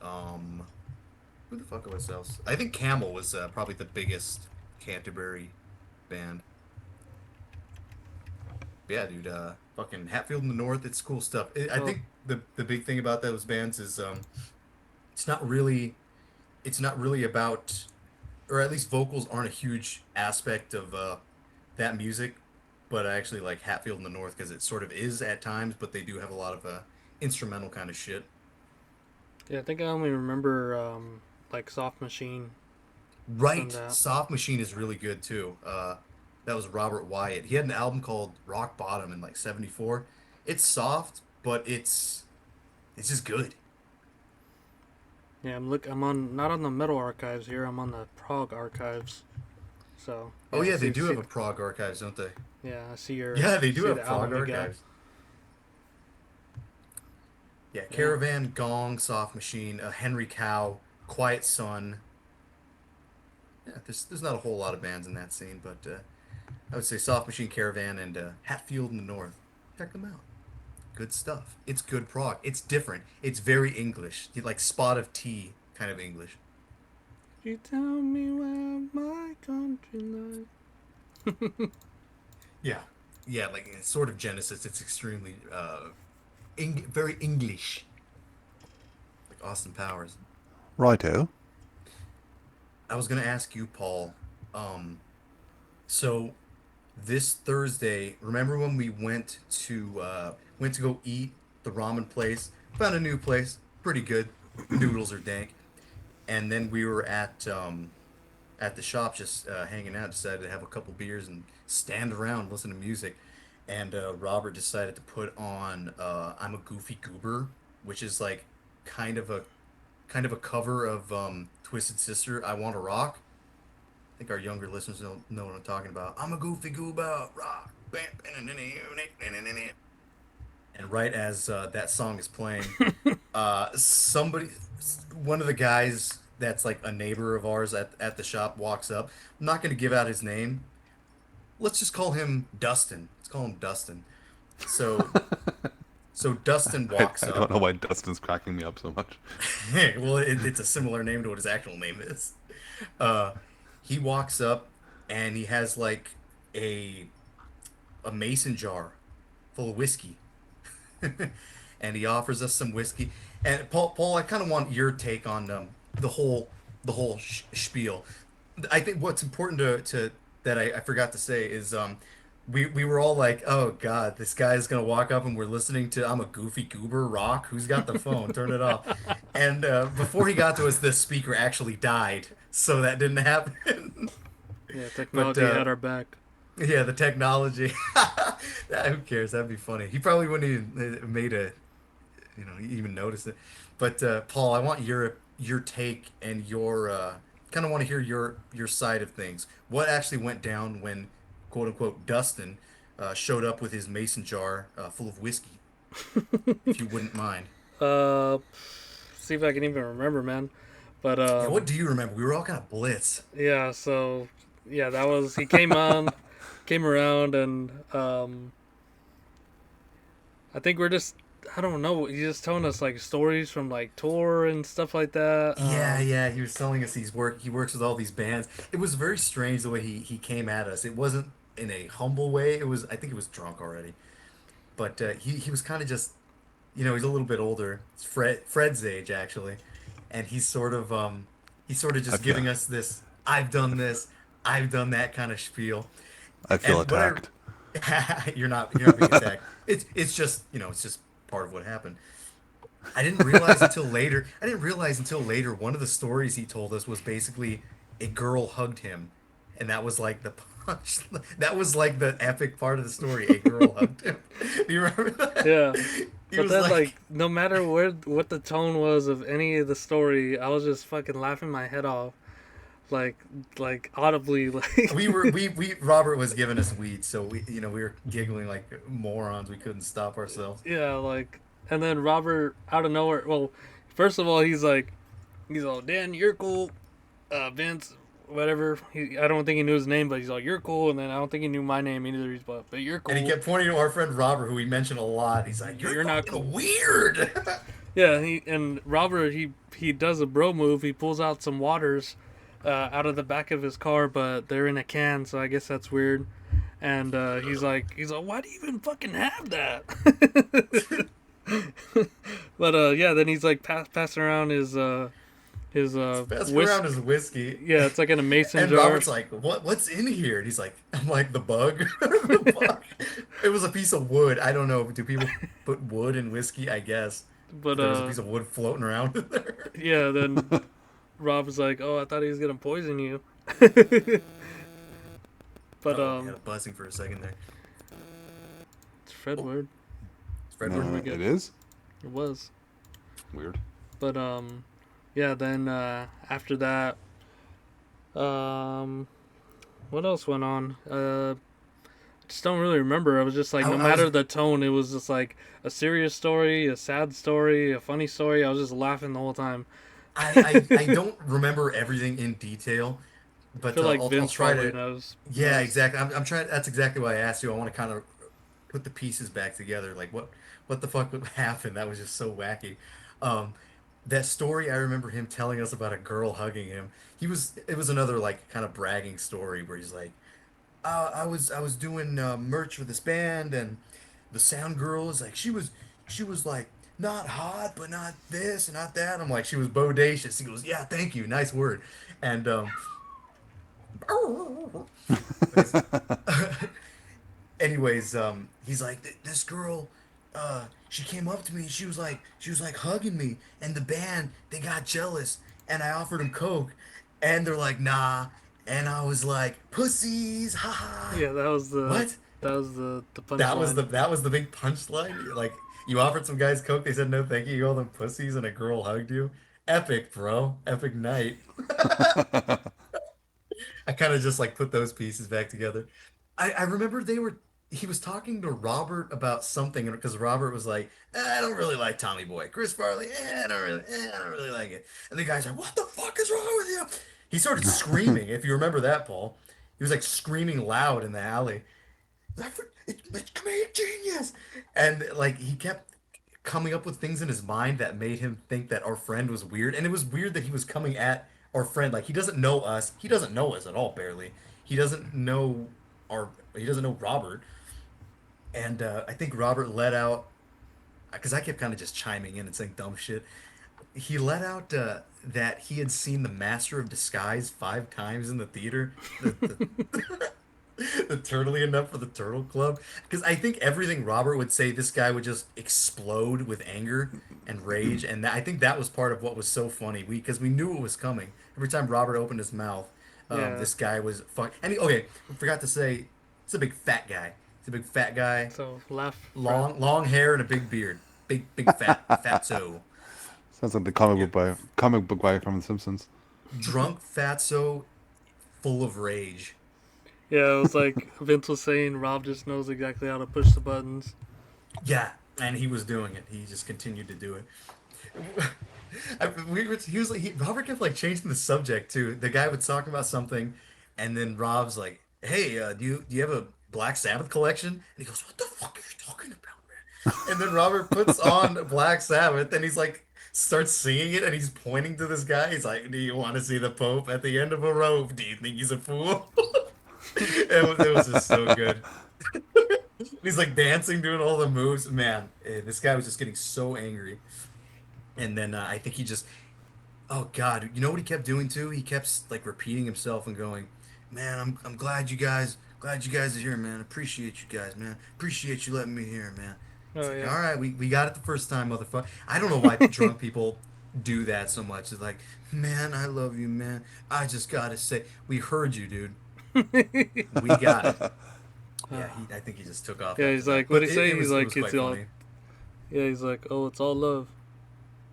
who the fuck was else? I think Camel was probably the biggest Canterbury band. Yeah, dude. Fucking Hatfield in the North. It's cool stuff. I think the big thing about those bands is it's not really about, or at least vocals aren't a huge aspect of that music. But I actually like Hatfield in the North because it sort of is at times, but they do have a lot of instrumental kind of shit. Yeah, I think I only remember like Soft Machine from Right. that. Soft Machine is really good too. That was Robert Wyatt. He had an album called Rock Bottom in like '74. It's soft, but it's just good. Yeah, I'm on not on the metal archives here. I'm on the prog archives. So Oh yeah, yeah, they see, do see have a prog archives, don't they? yeah, I see your Yeah, they do see have the prog album you got. archives. Yeah, Yeah, Caravan, Gong, Soft Machine, Henry Cow, Quiet Sun. Yeah, there's not a whole lot of bands in that scene, but I would say Soft Machine, Caravan, and Hatfield in the North. Check them out. Good stuff. It's good prog. It's different. It's very English, like Spot of Tea kind of English. you tell me where my country lies. Yeah, yeah, like it's sort of Genesis. It's extremely very English, like Austin Powers. Righto. I was gonna ask you, Paul. Um, so this Thursday, remember when we went to go eat the ramen place? Found a new place, pretty good. Noodles are dank, and then we were at the shop just hanging out. Decided to have a couple beers and stand around, listen to music. And Robert decided to put on "I'm a Goofy Goober," which is like kind of a kind of a cover of Twisted Sister, "I Want to Rock." I think our younger listeners don't know what I'm talking about. I'm a goofy goober, rock. And right as that song is playing, somebody, one of the guys that's like a neighbor of ours at the shop walks up. I'm not going to give out his name. Let's just call him Dustin. Let's call him Dustin. So, so Dustin walks I don't up. know why Dustin's cracking me up so much. Well, it's a similar name to what his actual name is. Uh, he walks up and he has like a a mason jar full of whiskey, and he offers us some whiskey. And Paul, I kind of want your take on the whole spiel. I think what's important to that I forgot to say is we were all like, oh God, this guy's gonna walk up and we're listening to "I'm a Goofy Goober" rock. Who's got the phone? Turn it off. And before he got to us, the speaker actually died, so that didn't happen. Yeah, But technology had our back. yeah, the technology. Who cares? That'd be funny. He probably wouldn't even made a, even notice it. But Paul, I want your take and your kind of want to hear your side of things. What actually went down when quote unquote Dustin showed up with his mason jar full of whiskey, if you wouldn't mind. Uh, see if I can even remember, man. But Yeah, what do you remember? We were all kind of blitz. yeah, so yeah, that was he came on, came around, and I think we're just I don't know. He's just telling us like stories from like tour and stuff like that. Yeah, yeah, he was telling us he works with all these bands. It was very strange the way he came at us. It wasn't in a humble way. It was I think he was drunk already. But he was kind of just he's a little bit older. It's Fred's age actually. And he's sort of I just feel, giving us this I've done this, I've done that kind of spiel. I feel And what attacked. you're not being attacked. It's just it's just part of what happened. I didn't realize until later. I didn't realize until later one of the stories he told us was basically a girl hugged him, and that was like the punch. That was like the epic part of the story. A girl hugged him. Do you remember that? Yeah, He but was then like no matter what the tone was of any of the story, I was just fucking laughing my head off, like audibly, like we Robert was giving us weed, so we were giggling like morons. We couldn't stop ourselves. yeah, like, and then Robert out of nowhere. Well, first of all, he's all Dan, you're cool, Vince, whatever. I don't think he knew his name, but he's like you're cool, and then I don't think he knew my name either. He's but you're cool. And he kept pointing to our friend Robert, who we mentioned a lot. He's like, "You're Not fucking cool." weird." Yeah, and Robert he does a bro move. He pulls out some waters out of the back of his car, but they're in a can, so I guess that's weird. And he's like, why do you even fucking have that? But yeah, then he's like passing around his Passing around his whiskey. Yeah, it's like in a mason And jar. Robert's like, what's in here? And he's like, I'm like, the bug? The bug? It was a piece of wood. I don't know. Do people put wood in whiskey? I guess. But There was a piece of wood floating around there. yeah, then Rob was like, "Oh, I thought he was gonna poison you." But I had a buzzing for a second there. it's Fredward. It's Fred No, Ward. it is It was. weird. But yeah. Then after that, what else went on? I just don't really remember. I was just like, no matter the tone, it was just like a serious story, a sad story, a funny story. I was just laughing the whole time. I don't remember everything in detail, I but feel like I'll Vince try probably to. knows. Yeah, exactly. I'm trying. That's exactly why I asked you. I want to kind of put the pieces back together. Like what the fuck would happen? That was just so wacky. Um, that story, I remember him telling us about a girl hugging him. It was another like kind of bragging story where he's like, I was doing merch for this band, and the sound girl was like, she was like not hot, but not this and not that. I'm like, she was bodacious. He goes, yeah, thank you, nice word, and anyways, he's like, this girl, she came up to me. She was like hugging me, and the band they got jealous, and I offered them coke, and they're like, nah, and I was like, pussies, haha. Yeah, that was the What? punchline. That was the big punchline. Like you offered some guys coke, they said no thank you. You called them pussies, and a girl hugged you. Epic, bro. Epic night. I kind of just like put those pieces back together. I remember he was talking to Robert about something because Robert was like, I don't really like Tommy Boy. Chris Farley, I don't really like it. And the guy's like, what the fuck is wrong with you? He started screaming, if you remember that, Paul. He was like screaming loud in the alley. It's comedic genius. And like he kept coming up with things in his mind that made him think that our friend was weird. And it was weird that he was coming at our friend. Like he doesn't know us. He doesn't know us at all, barely. He doesn't know Robert. And I think Robert let out, because I kept kind of just chiming in and saying dumb shit. He let out that he had seen The Master of Disguise 5 times in the theater. The turtly enough for the Turtle Club. Because I think everything Robert would say, this guy would just explode with anger and rage. And I think that was part of what was so funny. Because we knew it was coming. Every time Robert opened his mouth, Yeah. this guy was fuck. And okay, I forgot to say, he's a big fat guy. He's a big fat guy. So laugh. Long hair and a big beard. Big fatso. Sounds like the comic book guy from The Simpsons. Drunk fatso, full of rage. Yeah, it was like Vince was saying, Rob just knows exactly how to push the buttons. Yeah, and he was doing it. He just continued to do it. Robert kept like changing the subject too. The guy would talk about something, and then Rob's like, "Hey, do you have a Black Sabbath collection?" And he goes, "What the fuck are you talking about, man?" And then Robert puts on Black Sabbath, and he's like, starts singing it, and he's pointing to this guy. He's like, "Do you want to see the Pope at the end of a rope? Do you think he's a fool?" It was just so good. He's like dancing, doing all the moves. Man, this guy was just getting so angry. And then I think he just, oh God, you know what he kept doing too? He kept like repeating himself and going, "Man, I'm glad you guys are here, man. Appreciate you guys, man. Appreciate you letting me here, man." It's Oh like, yeah. all right, we got it the first time, motherfucker. I don't know why drunk people do that so much. It's like, "Man, I love you, man. I just gotta say, we heard you, dude. We got it." Yeah, I think he just took off. Yeah, after he's that. like, But what'd he say? it He's was, it like, was it's quite all. funny. Yeah, he's like, oh, it's all love.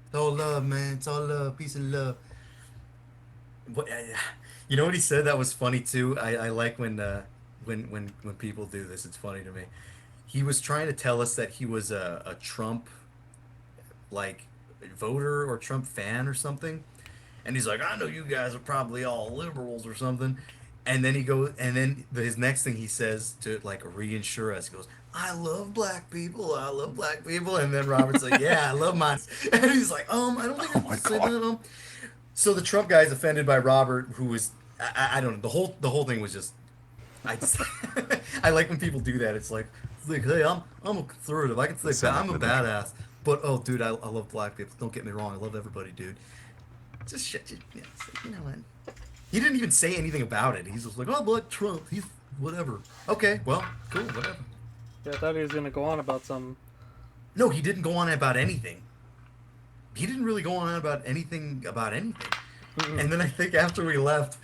It's all love, man. It's all love. Peace and love. What, you know what he said that was funny too? I like when people do this. It's funny to me. He was trying to tell us that he was a Trump like voter or Trump fan or something. And he's like, I know you guys are probably all liberals or something. And then his next thing he says to like reinsure us, he goes, I love black people. I love black people. And then Robert's like, yeah, I love mine. And he's like, I don't think Oh I'm my supposed to say God. that. So the Trump guy is offended by Robert, who was, I don't know. The whole thing was just, I just, I like when people do that. It's like, hey, I'm a conservative. I can say Send I'm that a to the picture. badass. But oh, dude, I love black people. Don't get me wrong. I love everybody, dude. Just shit. Yeah, you know what? He didn't even say anything about it. He's just like, oh, but Trump, he's whatever. Okay, well, cool, whatever. Yeah, I thought he was gonna go on about some. No, he didn't go on about anything. he didn't really go on about anything. Mm-mm. And then I think after we left,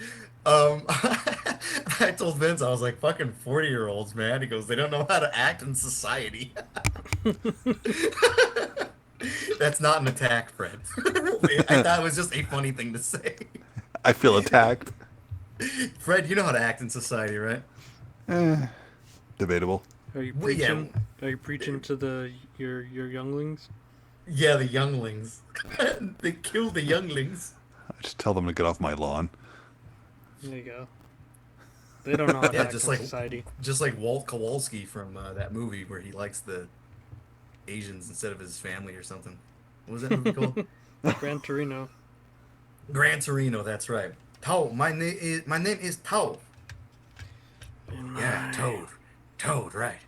I told Vince, I was like, fucking 40-year-olds, man. He goes, they don't know how to act in society. That's not an attack, Fred. I thought it was just a funny thing to say. I feel attacked. Fred, you know how to act in society, right? Debatable. Are you Well, yeah. preaching? Are you preaching to your younglings? Yeah, the younglings. They kill the younglings. I just tell them to get off my lawn. There you go. They don't know how to Yeah, act just in like society. Walt Kowalski from that movie where he likes the Asians instead of his family or something. What was that movie called? Gran Torino. Gran Torino. That's right. Tao. My name is Tao. Yeah, Toad. Right.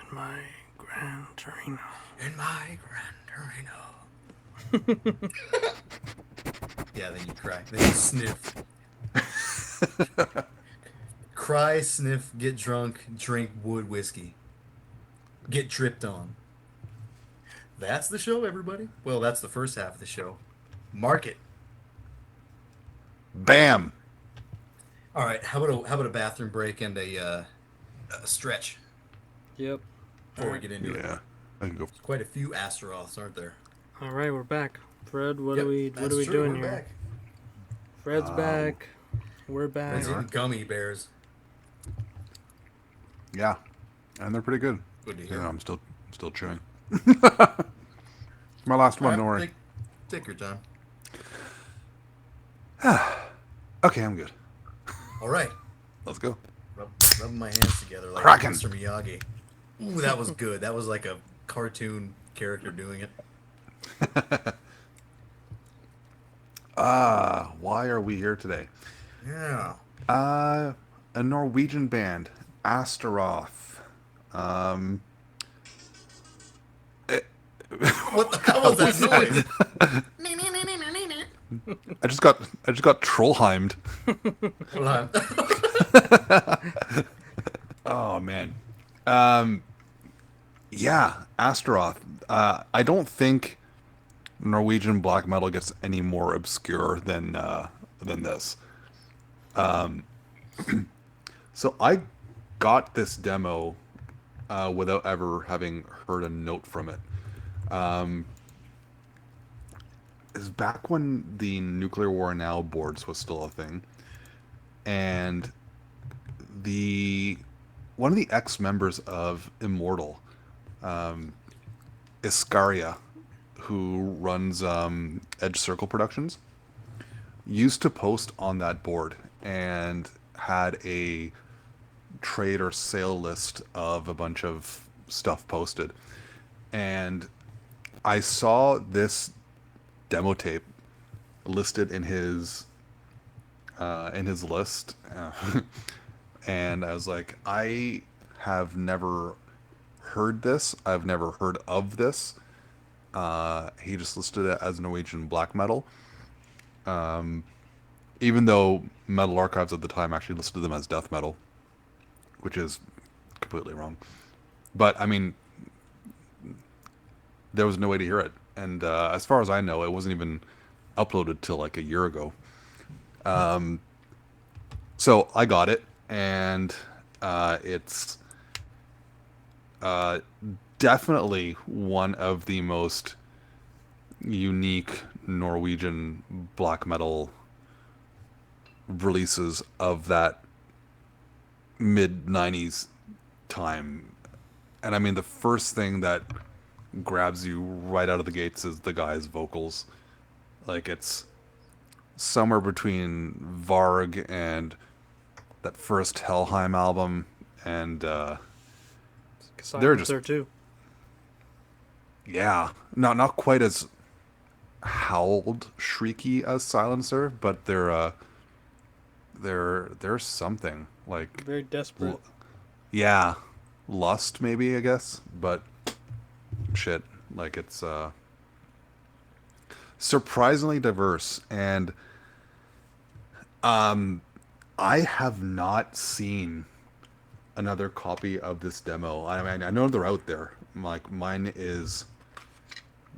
In my Gran Torino. In my Gran Torino. Yeah, then you cry. Then you sniff. Cry, sniff, get drunk, drink wood whiskey. Get tripped on. That's the show, everybody. Well, that's the first half of the show. Mark it. Bam! All right, how about a bathroom break and a stretch Yep. before we get into it? Yeah. I can go. Quite a few Astaroths, aren't there? All right, we're back. Fred, what Yep, are we that's true, doing we're here? back. Fred's back. We're back. Friends eating gummy bears. Yeah. And they're pretty good. Good to hear. Yeah, I'm still chewing. My last one, don't worry. Take your time. Okay, I'm good. All right. Let's go. Rubbing my hands together like Kraken. Mr. Miyagi. Ooh, that was good. That was like a cartoon character doing it. Why are we here today? Yeah. A Norwegian band, Astaroth. What the hell was that noise? I just got trollheimed. Hold on. Oh man. Yeah, Astaroth. I don't think Norwegian black metal gets any more obscure than this. So I got this demo without ever having heard a note from it. Is back when the Nuclear War Now boards was still a thing, and one of the ex-members of Immortal, Iscaria, who runs Edge Circle Productions, used to post on that board and had a trade or sale list of a bunch of stuff posted. And I saw this demo tape listed in his list, and I was like, I have never heard this. I've never heard of this. He just listed it as Norwegian black metal, even though Metal Archives at the time actually listed them as death metal, which is completely wrong. But I mean, there was no way to hear it, and as far as I know, it wasn't even uploaded till like a year ago. So I got it, and it's definitely one of the most unique Norwegian black metal releases of that mid 90s time. And I mean, the first thing that grabs you right out of the gates is the guy's vocals. Like, it's somewhere between Varg and that first Helheim album, and they're just there too. Yeah, not quite as howled shrieky as Silencer, but they're something like Very desperate. yeah, Lust maybe, I guess, but shit, like it's surprisingly diverse. And I have not seen another copy of this demo. I mean, I know they're out there. Like, mine is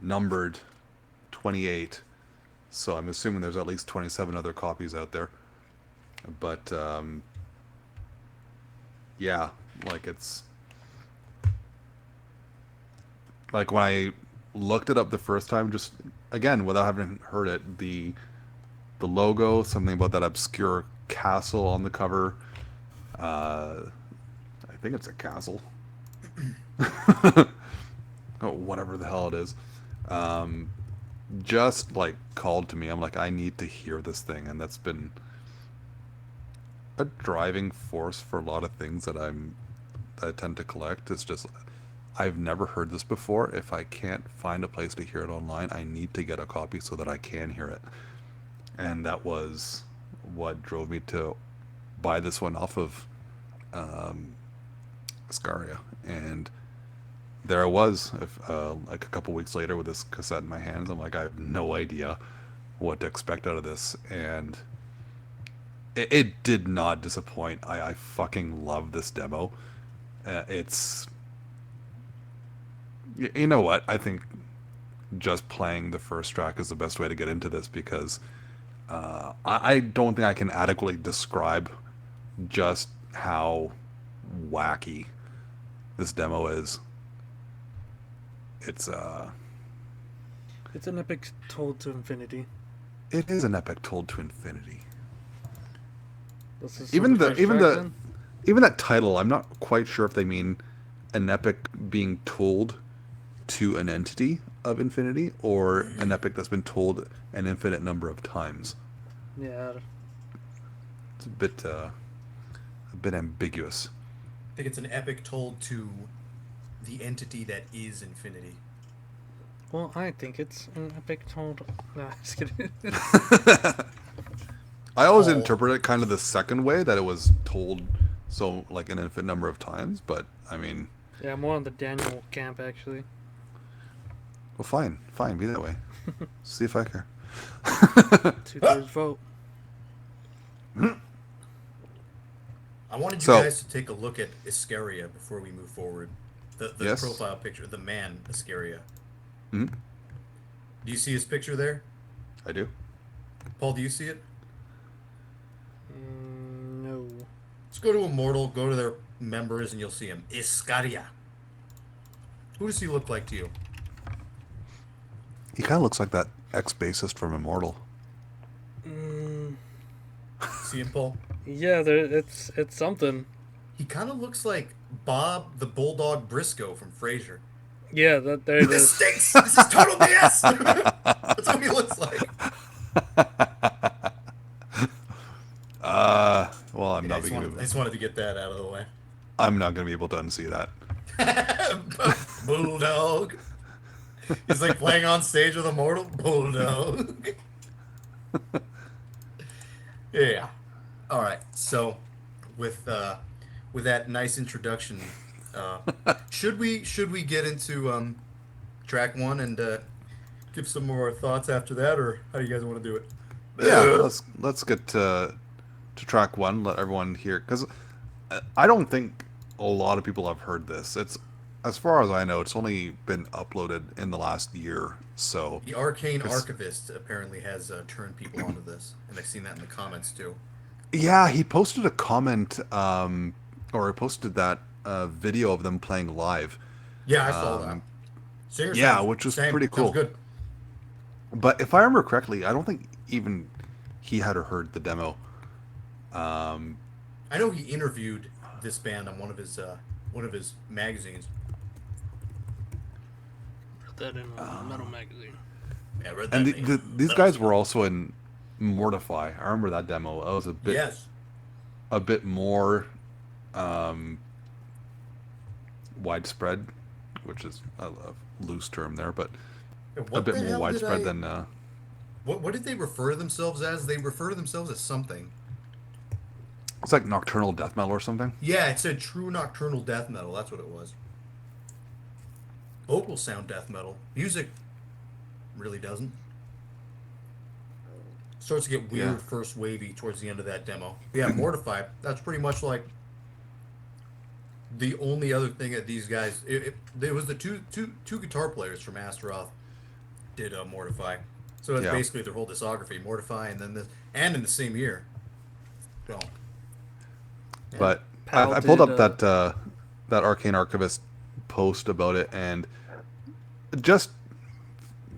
numbered 28, so I'm assuming there's at least 27 other copies out there. But yeah, like it's like when I looked it up the first time, just again without having heard it, the logo, something about that obscure castle on the cover. I think it's a castle. Oh, whatever the hell it is. Just like called to me. I'm like, I need to hear this thing, and that's been a driving force for a lot of things that I tend to collect. It's just I've never heard this before. If I can't find a place to hear it online, I need to get a copy so that I can hear it. And that was what drove me to buy this one off of Ascaria. And there I was, like a couple weeks later with this cassette in my hands. I'm like, I have no idea what to expect out of this. And it did not disappoint. I fucking love this demo. It's... You know what? I think just playing the first track is the best way to get into this, because I don't think I can adequately describe just how wacky this demo is. It's an epic told to infinity. It is an epic told to infinity. This is Even some first track, then? even that title, I'm not quite sure if they mean an epic being told to an entity of infinity, or an epic that's been told an infinite number of times. Yeah. It's a bit ambiguous. I think it's an epic told to the entity that is infinity. Well, I think it's an epic told. Nah, just kidding. I always interpret it kind of the second way, that it was told so like an infinite number of times, but I mean... Yeah, more on the Daniel camp, actually. Well, fine, be that way. See if I care. 2/3 vote. I wanted you guys to take a look at Ascaria before we move forward. The Yes. profile picture, the man Ascaria. Hmm? Do you see his picture there? I do. Paul, do you see it? No. Let's go to Immortal, go to their members, and you'll see him. Ascaria. Who does he look like to you? He kind of looks like that ex-bassist from Immortal. See him, Paul? Yeah, it's something. He kind of looks like Bob the Bulldog Briscoe from Frasier. Yeah, there it This is. stinks! This is total BS! That's what he looks like. Well, I'm Yeah, not I being just wanted to get that out of the way. I'm not going to be able to unsee that. Bulldog. He's like playing on stage with Immortal. Bulldog. Yeah. All right. So, with that nice introduction, should we get into track one and give some more thoughts after that, or how do you guys want to do it? Yeah, let's get to track one. Let everyone hear, because I don't think a lot of people have heard this. It's, as far as I know, it's only been uploaded in the last year. So The Arcane Archivist apparently has turned people onto this, and I've seen that in the comments too. yeah, he posted a comment, or he posted that video of them playing live. Yeah, I saw that. Singer Yeah, sounds which was same. pretty cool. Sounds good. But if I remember correctly, I don't think even he had heard the demo. I know he interviewed this band on one of his magazines. Put that in a metal magazine. Yeah, I read that. And thing. these guys were also in Mortify. I remember that demo. It was a bit Yes. a bit more widespread, which is a loose term there, but What a bit the more hell widespread than What did they refer to themselves as? They refer to themselves as something. it's like nocturnal death metal or something. Yeah, it said true nocturnal death metal. That's what it was. Vocals sound death metal. Music really doesn't. Starts to get weird Yeah. first wavy towards the end of that demo. Yeah, Mortify. That's pretty much like the only other thing that these guys. It was the two guitar players from Astaroth did Mortify. So it's Yeah. basically their whole discography, Mortify, and then this, and in the same year. So, yeah. But Pal I pulled did, up that Arcane Archivist post about it, and just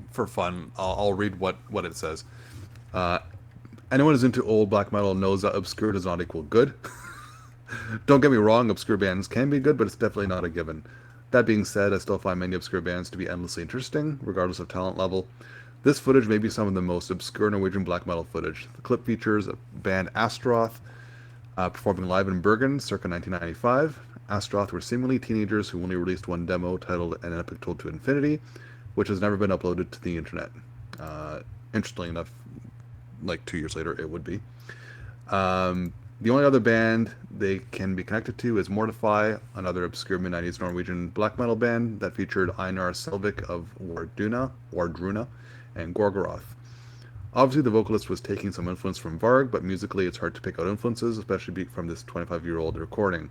for fun, I'll read what it says. Anyone who's into old black metal knows that obscure does not equal good. Don't get me wrong, obscure bands can be good, but it's definitely not a given. That being said, I still find many obscure bands to be endlessly interesting, regardless of talent level. This footage may be some of the most obscure Norwegian black metal footage. The clip features a band Astaroth performing live in Bergen circa 1995. Astaroth were seemingly teenagers who only released one demo titled An Epic Told to Infinity, which has never been uploaded to the internet. Interestingly enough, like 2 years later, it would be. The only other band they can be connected to is Mortify, another obscure mid-90s Norwegian black metal band that featured Einar Selvik of Wardruna, and Gorgoroth. Obviously, the vocalist was taking some influence from Varg, but musically it's hard to pick out influences, especially from this 25-year-old recording.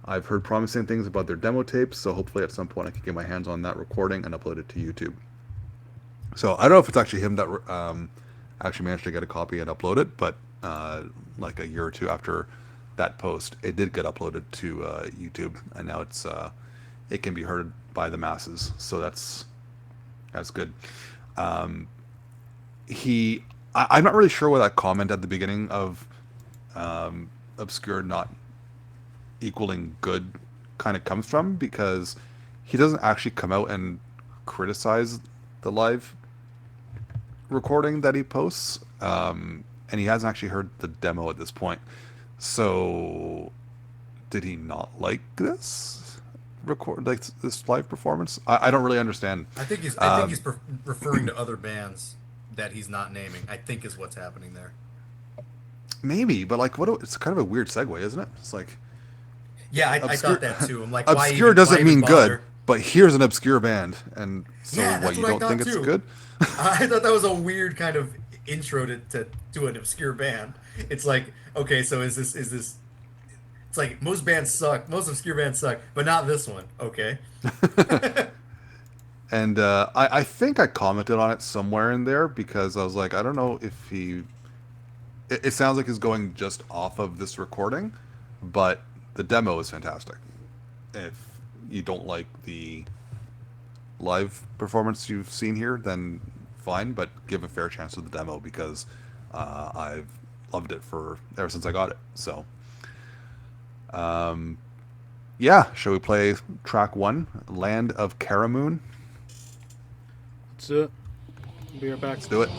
I've heard promising things about their demo tapes, so hopefully at some point I can get my hands on that recording and upload it to YouTube. So I don't know if it's actually him that actually managed to get a copy and upload it, but like a year or two after that post, it did get uploaded to YouTube, and now it can be heard by the masses. So that's good. I'm not really sure where that comment at the beginning of obscure not equaling good kind of comes from, because he doesn't actually come out and criticize the live recording that he posts, and he hasn't actually heard the demo at this point. So did he not like this live performance? I don't really understand. I think he's referring to other bands that he's not naming. I think is what's happening there. Maybe, but like, it's kind of a weird segue, isn't it? It's like, yeah, I thought that too. I'm like, why obscure even, doesn't why even mean bother? good, but here's an obscure band, and so Yeah, what, that's you what I don't thought think it's too. good? I thought that was a weird kind of intro to an obscure band. It's like, okay, so is this? It's like most bands suck, most obscure bands suck, but not this one. Okay. And I think I commented on it somewhere in there, because I was like, I don't know if it sounds like he's going just off of this recording, but the demo is fantastic. If you don't like the live performance you've seen here, then fine, but give a fair chance to the demo, because I've loved it ever since I got it. So yeah, shall we play track 1, Land of Karamoon? Let's do it. Be right back. Let's do it.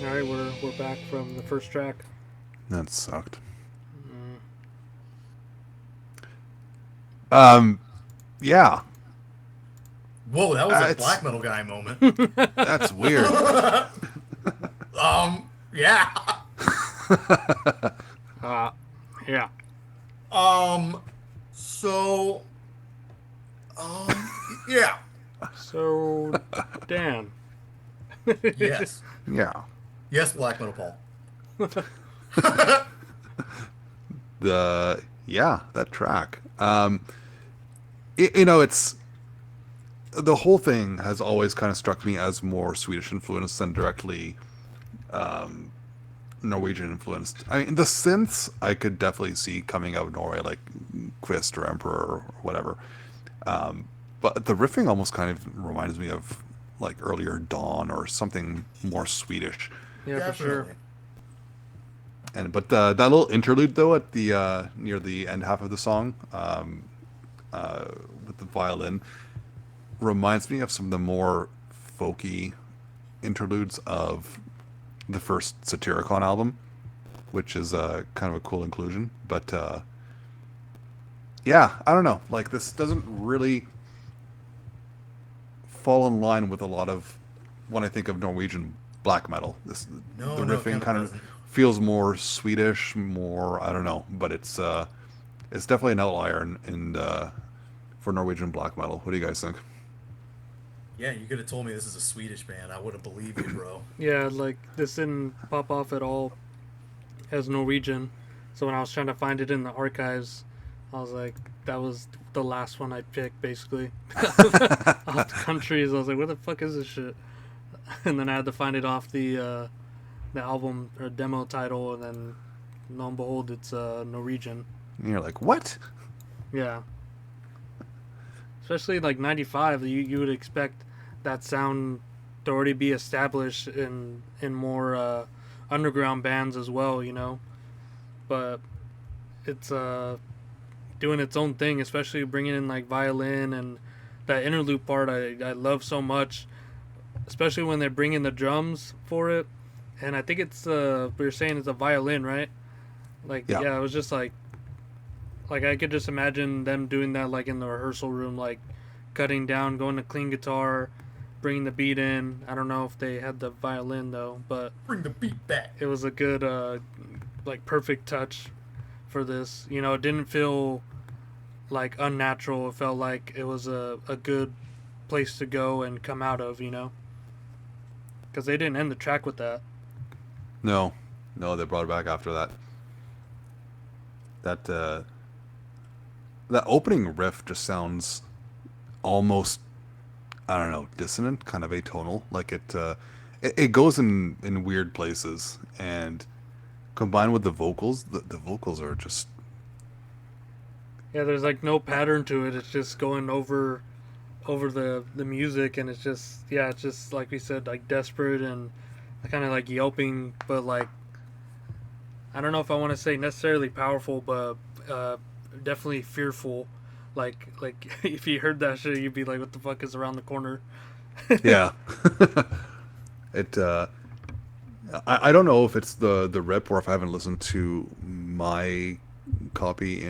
All right, we're back from the first track. That sucked. Yeah. Whoa, that was a It's- black metal guy moment. That's weird. Yeah. Yeah. So, yeah. So, Dan. Yes. Yeah. Yes, black metal Paul. That track. It's the whole thing has always kind of struck me as more Swedish influenced than directly Norwegian influenced. I mean, the synths I could definitely see coming out of Norway, like Quist or Emperor or whatever. But the riffing almost kind of reminds me of like earlier Dawn or something more Swedish. Yeah, for sure. But that little interlude though at the near the end half of the song, with the violin, reminds me of some of the more folky interludes of the first Satyricon album, which is kind of a cool inclusion. But yeah, I don't know. Like, this doesn't really fall in line with a lot of when I think of Norwegian black metal. The riffing kind of feels more Swedish, more, I don't know, but it's definitely an outlier for Norwegian black metal. What do you guys think? Yeah, you could have told me this is a Swedish band. I would have believed you, bro. Yeah, like, this didn't pop off at all as Norwegian. So when I was trying to find it in the archives, I was like, that was the last one I picked, basically. Off the countries, I was like, what the fuck is this shit? And then I had to find it off the album or demo title, and then lo and behold, it's Norwegian. And you're like, what? Yeah. Especially like 95, you would expect that sound to already be established in more underground bands as well, you know. But it's doing its own thing, especially bringing in like violin and that interlude part. I love so much, especially when they bring in the drums for it. And I think it's we were saying it's a violin, right? Like, yeah, it was just like I could just imagine them doing that like in the rehearsal room, like cutting down, going to clean guitar, bringing the beat in. I don't know if they had the violin though, but Bring the beat back. it was a good like perfect touch for this. You know, it didn't feel like unnatural. It felt like it was a good place to go and come out of, you know, because they didn't end the track with that. No, they brought it back after that. That opening riff just sounds almost, I don't know, dissonant, kind of atonal. Like it goes in weird places, and combined with the vocals, the vocals are just, Yeah, there's like no pattern to it. It's just going over the music, and it's just like we said, like desperate and kind of like yelping, but like, I don't know if I want to say necessarily powerful, but definitely fearful. Like if you heard that shit, you'd be like, what the fuck is around the corner? yeah. I don't know if it's the rip or if I haven't listened to my copy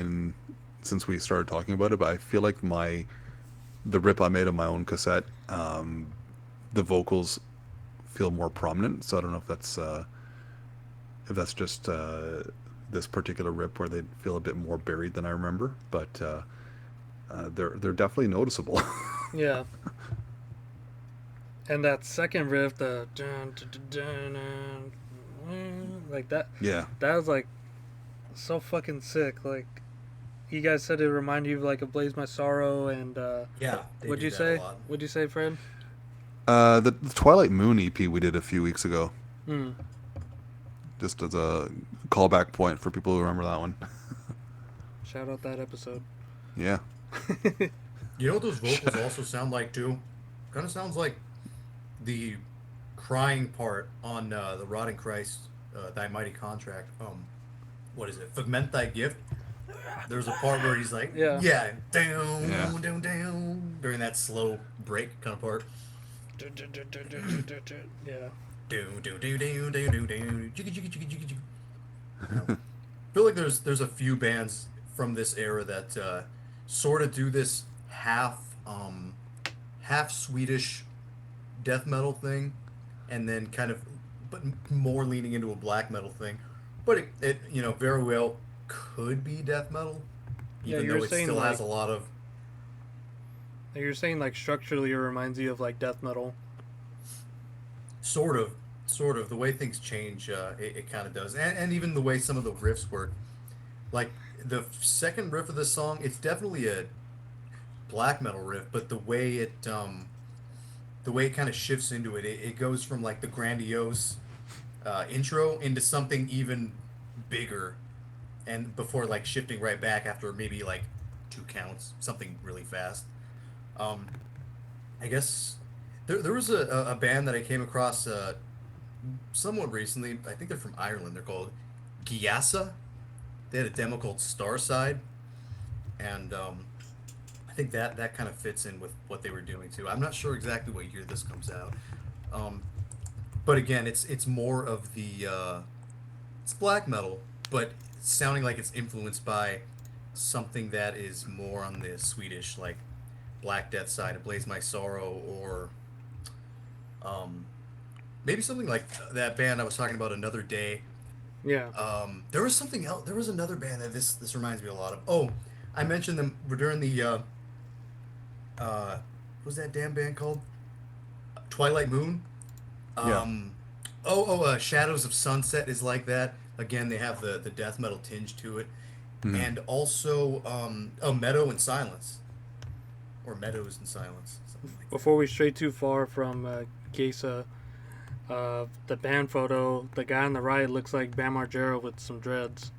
since we started talking about it, but I feel like the rip I made of my own cassette, the vocals feel more prominent. So I don't know if that's just this particular rip where they feel a bit more buried than I remember, but they're definitely noticeable. Yeah. And that second riff, the dun, dun, dun, dun, dun, like that. Yeah. That was like so fucking sick. Like, you guys said it reminded you of like a Blaze My Sorrow, and Yeah. what'd you say? What'd you say, Fred? The Twilight Moon EP we did a few weeks ago. Hmm. Just as a callback point for people who remember that one. Shout out that episode. Yeah. You know what those vocals also sound like too? Kind of sounds like the crying part on the Rotting Christ, Thy Mighty Contract. What is it? Fragment Thy Gift. There's a part where he's like, Yeah. down, Yeah. down, down, during that slow break kind of part. Yeah. I feel like there's a few bands from this era that sort of do this half Swedish death metal thing, and then kind of but more leaning into a black metal thing. But it very well could be death metal, Yeah, even you're though it saying still has a like lot of you're saying like structurally it reminds you of like death metal. sort of the way things change. It kind of does, and even the way some of the riffs work. Like the second riff of this song, it's definitely a black metal riff, but the way it kind of shifts into it goes from like the grandiose intro into something even bigger, and before like shifting right back after maybe like two counts, something really fast. Um, I guess there was a band that I came across somewhat recently. I think they're from Ireland. They're called Gyasa. They had a demo called Starside, and I think that kind of fits in with what they were doing too. I'm not sure exactly what year this comes out, um, but again, it's more of the it's black metal, but sounding like it's influenced by something that is more on the Swedish like Black Death side of Blaze My Sorrow, or um, maybe something like that band I was talking about, Another Day. Yeah. There was something else. There was another band that this reminds me a lot of. Oh, I mentioned them during the what was that damn band called? Twilight Moon. Yeah. Shadows of Sunset is like that. Again, they have the death metal tinge to it, Mhm. and also Meadow in Silence, or Meadows in Silence, something like that. Before we stray too far from Gesa, the band photo, the guy on the right looks like Bam Margera with some dreads.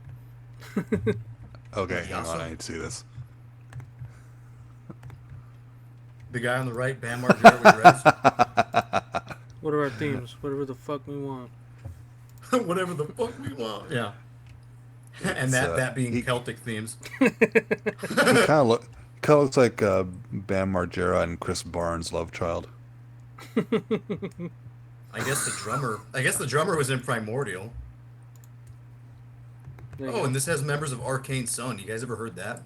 Okay, hang on. Awesome. I need to see this. The guy on the right, Bam Margera with dreads. What are our themes? Whatever the fuck we want. Whatever the fuck we want. Yeah. And It's, that being he- Celtic themes. He kind of looks like Bam Margera and Chris Barnes' love child. I guess the drummer was in Primordial. There you Oh, go. and this has members of Arcane Sun. You guys ever heard that?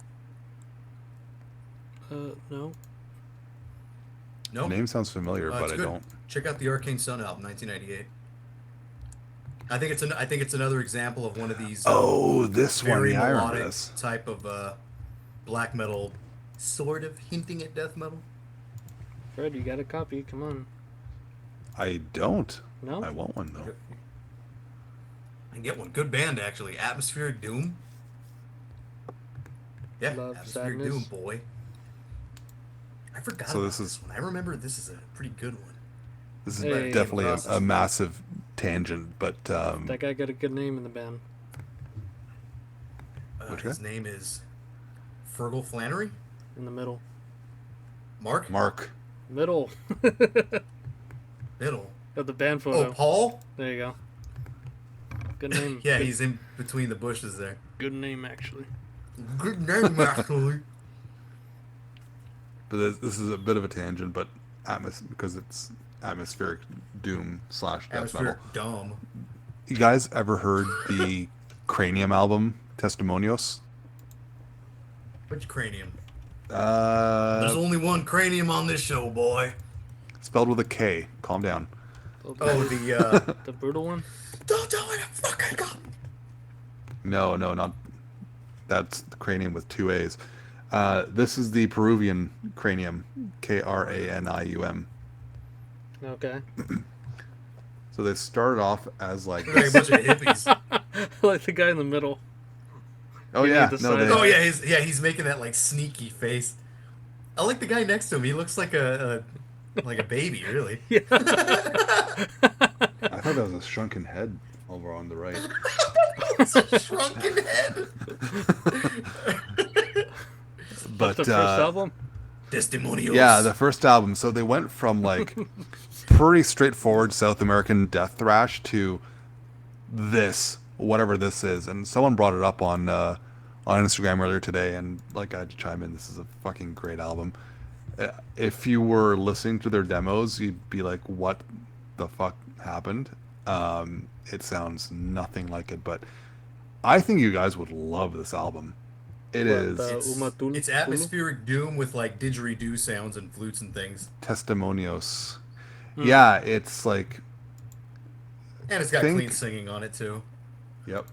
No. No. The name sounds familiar, but It's I good. don't. Check out the Arcane Sun album, 1998. I think it's another example of one of these Oh, this one. very Yeah, I remember melodic this. type of black metal, sort of hinting at death metal. Fred, you got a copy. Come on. I don't. No? I want one though. I can get one. Good band, actually. Atmospheric Doom. Yeah, Love, Atmospheric Sadness. Doom, boy. I forgot So about this is- one. I remember this is a pretty good one. This is Hey, definitely process. a massive tangent, but That guy got a good name in the band. Which His guy? name is Fergal Flannery? In the middle. Mark? Mark. Middle. Middle. Of the band photo. Oh, Paul? There you go. Good name. Yeah, good, he's in between the bushes there. good name actually. Good name, actually. But this is a bit of a tangent, but because it's atmospheric doom / death metal. Atmospheric Dumb. You guys ever heard the Cranium album Testimonios? Which cranium? There's Uh, only one cranium on this show, boy. spelled with a K. Calm down. Oh, the The brutal one. don't tell me to fucking go. No, not. That's the Cranium with two A's. This is the Peruvian Cranium, Kranium. Okay. So they started off as like, They're like a bunch of hippies. Like the guy in the middle. oh You yeah, need the no, side- they, Oh yeah, he's making that like sneaky face. I like the guy next to him. He looks like a baby, really. Yeah. I thought that was a shrunken head over on the right. It's a shrunken head. But The first album. Testimonials. yeah, the first album. So they went from like pretty straightforward South American death thrash to this, whatever this is. And someone brought it up on Instagram earlier today, and like I had to chime in. This is a fucking great album. If you were listening to their demos, you'd be like, "What the fuck happened. It sounds nothing like it, but I think you guys would love this album. It What, is It's atmospheric doom with like didgeridoo sounds and flutes and things, Testimonios. Hmm. Yeah, it's like and it's got clean think. singing on it too. Yep.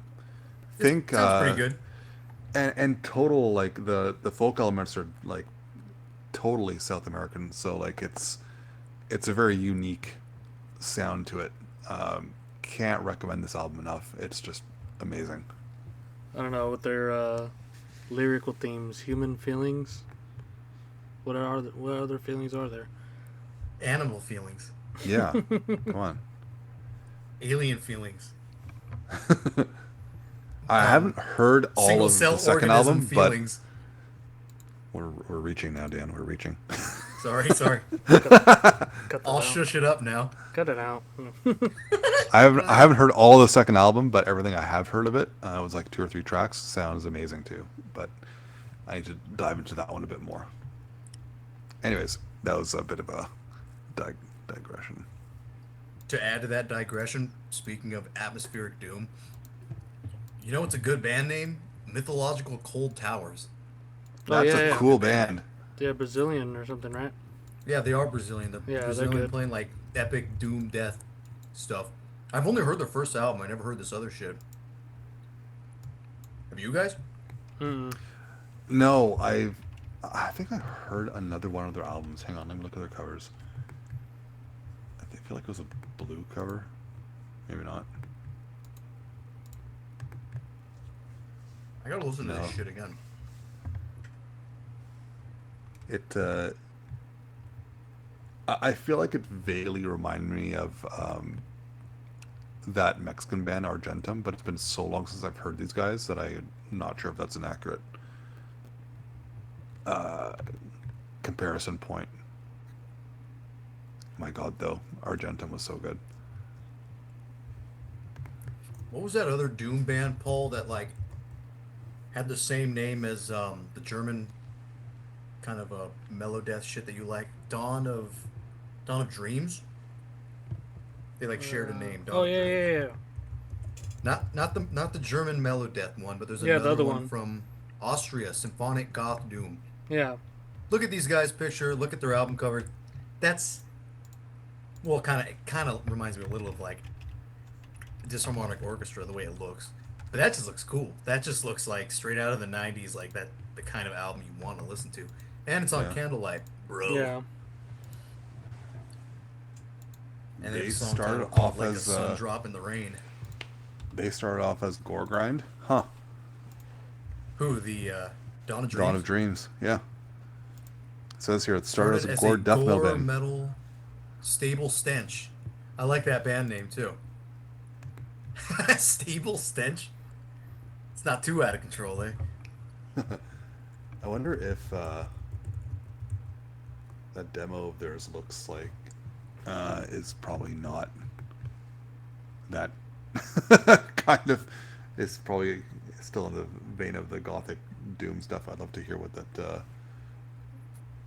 It Think. sounds pretty good. And total like the folk elements are like totally South American. So like it's a very unique sound to it. Can't recommend this album enough. It's just amazing. I don't know, with their lyrical themes, human feelings. What other feelings are there? Animal feelings, Yeah. Come on. alien feelings, I haven't heard all single of cell the second organism album, but feelings. we're reaching now, Dan. We're reaching. Sorry. Cut that I'll out. shush it up now. Cut it out. I haven't heard all the second album, but everything I have heard of it, was like 2 or 3 tracks. Sounds amazing too. But I need to dive into that one a bit more. Anyways, that was a bit of a digression. To add to that digression, speaking of atmospheric doom, you know what's a good band name? Mythological Cold Towers. Oh, That's yeah, a yeah. cool band. Yeah, Brazilian or something, right? Yeah, they are Brazilian. The Yeah, they're Brazilian good. playing like epic doom death stuff. I've only heard their first album. I never heard this other shit. Have you guys? Hmm. No, I think I heard another one of their albums. Hang on, let me look at their covers. Feel like it was a blue cover. Maybe not. I gotta listen to No. this shit again. It I feel like it vaguely reminded me of that Mexican band Argentum, but it's been so long since I've heard these guys that I'm not sure if that's an accurate uh, comparison point. My God, though, Argentum was so good. What was that other doom band, Paul, that like had the same name as the German kind of a mellow death shit that you like? Dawn of Dreams? They like shared a name. Dawn Oh, of yeah, Dreams. yeah. Not the German mellow death one, but there's Yeah, the another other one one. from Austria, Symphonic Goth Doom. Yeah. Look at these guys' picture. Look at their album cover. That's well, kind of reminds me a little of like Disharmonic Orchestra, the way it looks. But that just looks cool. That just looks like straight out of the '90s, like that the kind of album you want to listen to. And it's on Yeah. Candlelight, bro. Yeah. And They there's a song started titled called, off like a as sun drop in the rain. they started off as gore grind, huh? Who the Dawn of Dreams? Dawn of Dreams, yeah. It says here it started as a gore death metal gore band. metal stable stench. I like that band name too. Stable stench. It's not too out of control, eh? I wonder if that demo of theirs looks like is probably not that kind of. It's probably still in the vein of the gothic doom stuff. I'd love to hear what that.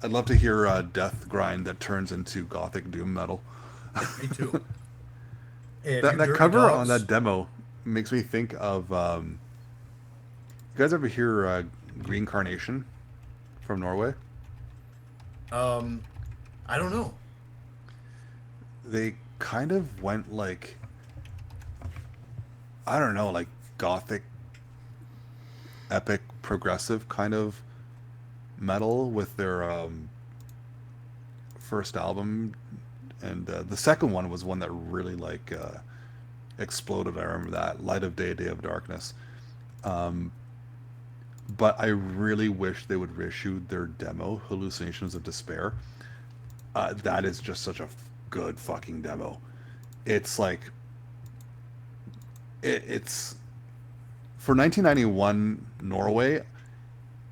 I'd love to hear death grind that turns into gothic doom metal. Me too. Hey, have That you that Dirty cover on Dogs? that demo makes me think of. You guys ever hear Green Carnation from Norway? I don't know. They kind of went like, I don't know, like gothic, epic, progressive kind of metal with their first album, and the second one was one that really like exploded. I remember that Light of Day, Day of Darkness. But I really wish they would reissue their demo, Hallucinations of Despair. That is just such a good fucking demo. It's like it's for 1991 Norway.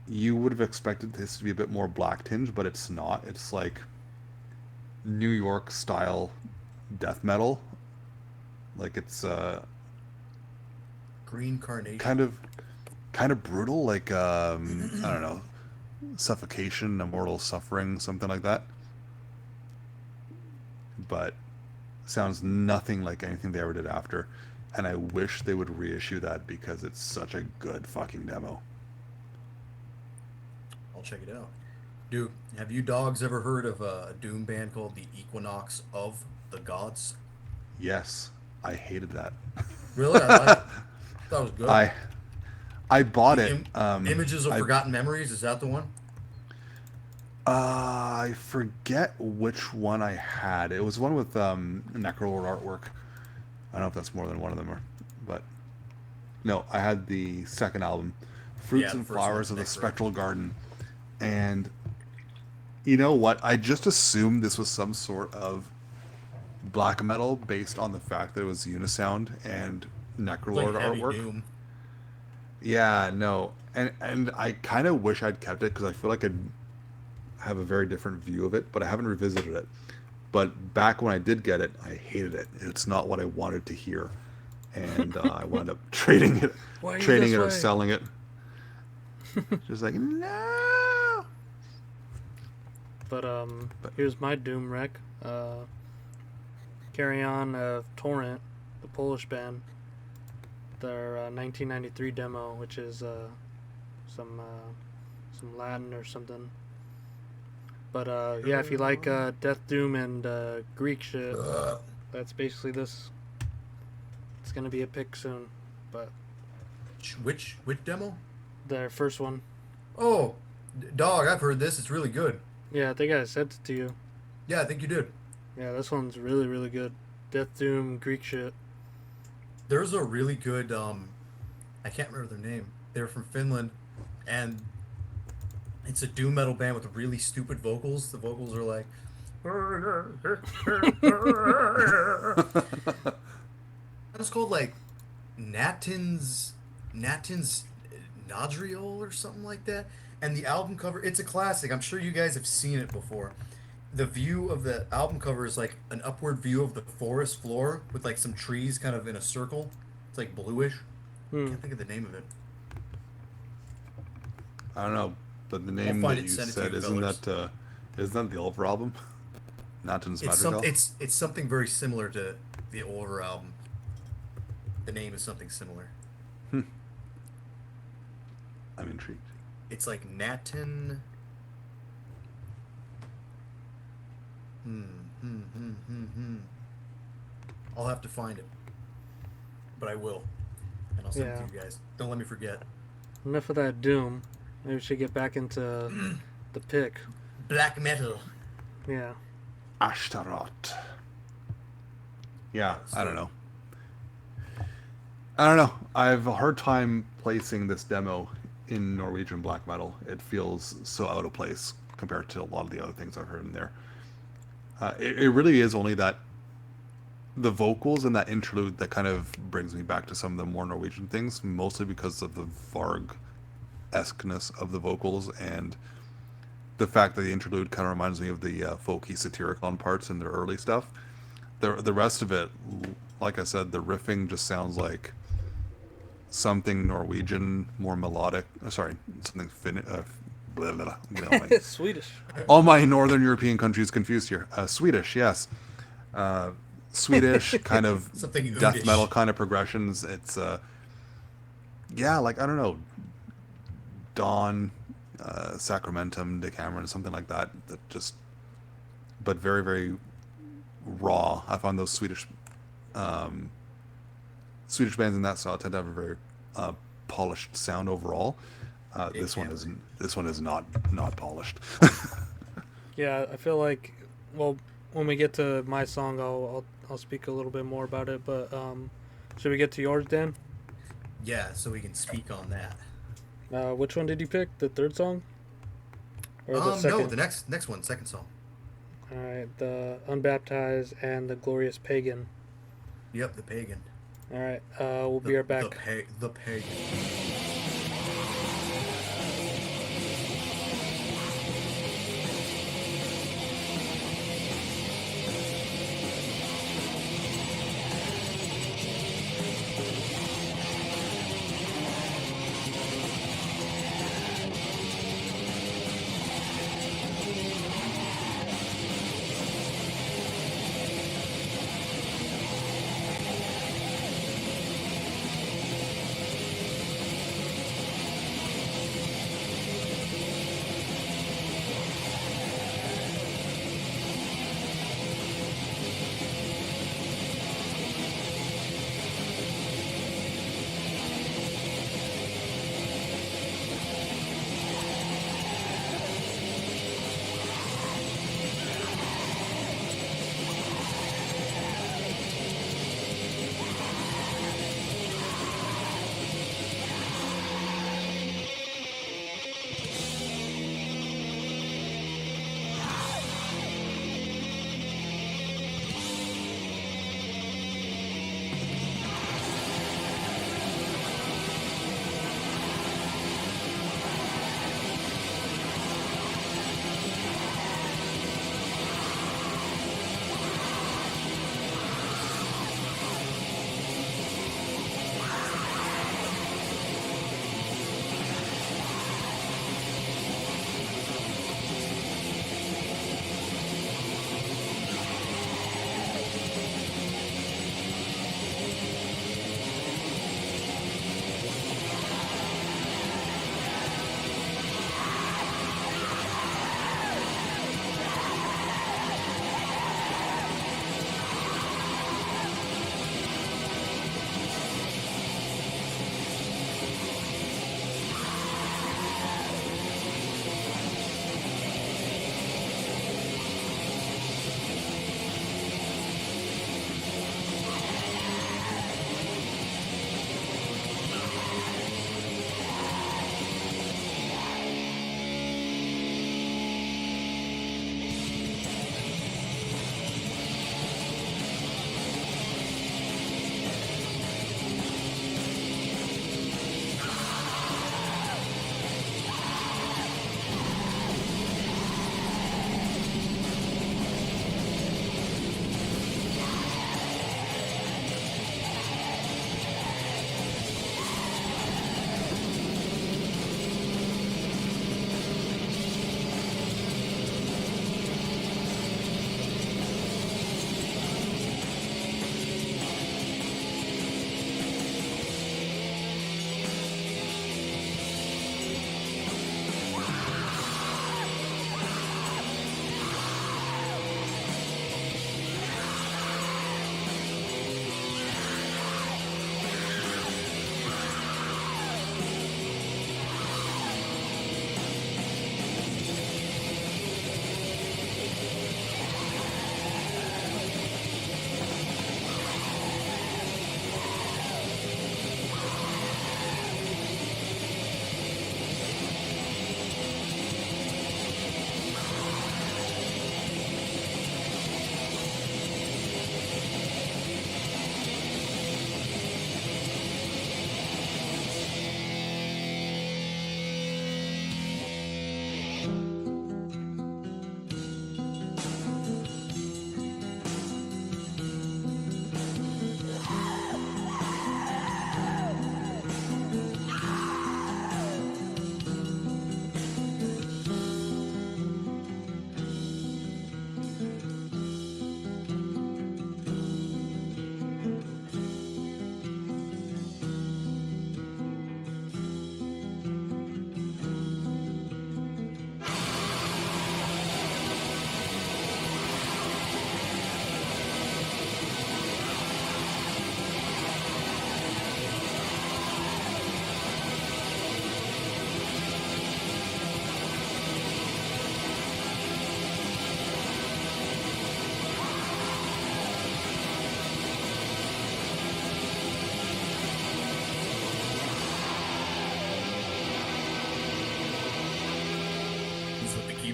You would have expected this to be a bit more black tinge, but it's not. It's like New York style death metal. Like it's Green Carnation. kind of brutal, like I don't know, Suffocation, Immortal Suffering, something like that. But sounds nothing like anything they ever did after. And I wish they would reissue that because it's such a good fucking demo. I'll check it out. Dude, have you dogs ever heard of a Doom band called the Equinox of the Gods? Yes, I hated that. Really? I thought it was good. I bought it. Images of Forgotten Memories, is that the one? I forget which one I had. It was one with Necrolord artwork. I don't know if that's more than one of them, but no, I had the second album, Fruits and Flowers of the Spectral Garden, and you know what? I just assumed this was some sort of black metal based on the fact that it was Unisound and Necrolord artwork. Doom. Yeah, no, and I kind of wish I'd kept it because I feel like I'd have a very different view of it, but I haven't revisited it. But back when I did get it, I hated it. It's not what I wanted to hear, and I wound up trading it or selling it. Just like no. But here's my Doom rec. Carry On Torrent, the Polish band. Their 1993 demo, which is some Latin or something. But yeah, if you like Death Doom and Greek shit, that's basically this. It's gonna be a pick soon, but which demo? Their first one. Oh, dog! I've heard this. It's really good. Yeah, I think I sent it to you. Yeah, I think you did. Yeah, this one's really, really good. Death Doom, Greek shit. There's a really good, I can't remember their name. They're from Finland, and it's a doom metal band with really stupid vocals. The vocals are like... It's called, like, Natin's Nadriol or something like that. And the album cover, it's a classic. I'm sure you guys have seen it before. The view of the album cover is like an upward view of the forest floor with like some trees kind of in a circle. It's like bluish. I can't think of the name of it. I don't know, but the name that you said isn't that the Oliver album? Natin's Madrigal? It's something very similar to the Oliver album. The name is something similar. I'm intrigued. It's like Natin. I'll have to find it, but I will, and I'll send it to you guys. Don't let me forget. Enough of that Doom. Maybe we should get back into the pick. Black metal. Yeah. Astaroth. Yeah, I don't know. I have a hard time placing this demo in Norwegian black metal. It feels so out of place compared to a lot of the other things I've heard in there. It really is only that the vocals and that interlude that kind of brings me back to some of the more Norwegian things, mostly because of the Varg-esqueness of the vocals and the fact that the interlude kind of reminds me of the folky Satyricon parts in their early stuff. The rest of it, like I said, the riffing just sounds like something Norwegian, more melodic. Something Finnish. Swedish. All my Northern European countries confused here. Swedish, yes. Swedish kind of death metal kind of progressions. It's like I don't know, Dawn, Sacramentum, Decameron, something like that. That just, but very very raw. I found those Swedish bands in that style tend to have a very polished sound overall. This one is not polished. Yeah, I feel like, well, when we get to my song, I'll speak a little bit more about it. But should we get to yours, Dan? Yeah, so we can speak on that. Which one did you pick? The third song? Or the second? No, the next one, second song. All right, the Unbaptized and the Glorious Pagan. Yep, the Pagan. All right, we'll be right back. The Pagan.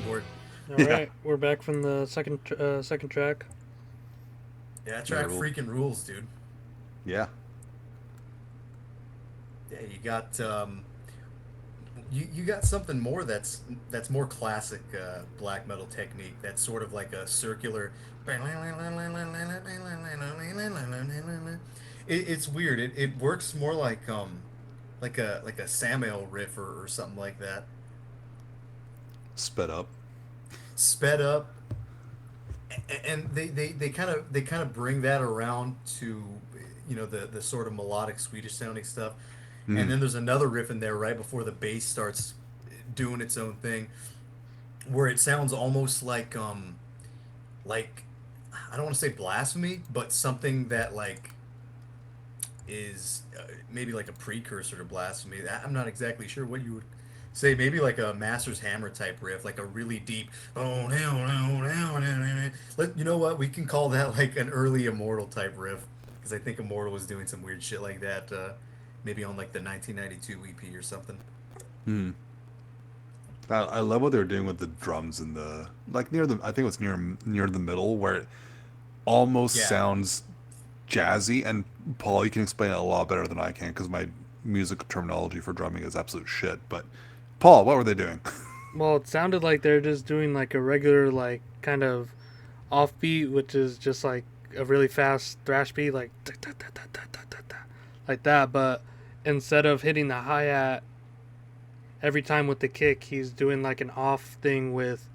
keyboard. All right, we're back from the second track. Yeah, that track freaking rules, dude. Yeah. Yeah, you got you got something more that's more classic black metal technique. That's sort of like a circular. It's weird. It works more like a Samael riff or something like that. Sped up. Sped up, and they kind of bring that around to the sort of melodic Swedish sounding stuff. And then there's another riff in there right before the bass starts doing its own thing, where it sounds almost like I don't want to say blasphemy, but something that like is maybe like a precursor to blasphemy. I'm not exactly sure what you would say. Maybe like a Master's Hammer type riff, like a really deep. Oh no. You know what? We can call that like an early Immortal type riff, because I think Immortal was doing some weird shit like that. Maybe on like the 1992 EP or something. I love what they were doing with the drums and the like near the. I think it was near the middle where it almost sounds jazzy. And Paul, you can explain it a lot better than I can because my music terminology for drumming is absolute shit. But Paul, what were they doing? Well, it sounded like they're just doing like a regular like kind of offbeat, which is just like a really fast thrash beat, like like that. But instead of hitting the hi-hat every time with the kick, he's doing like an off thing with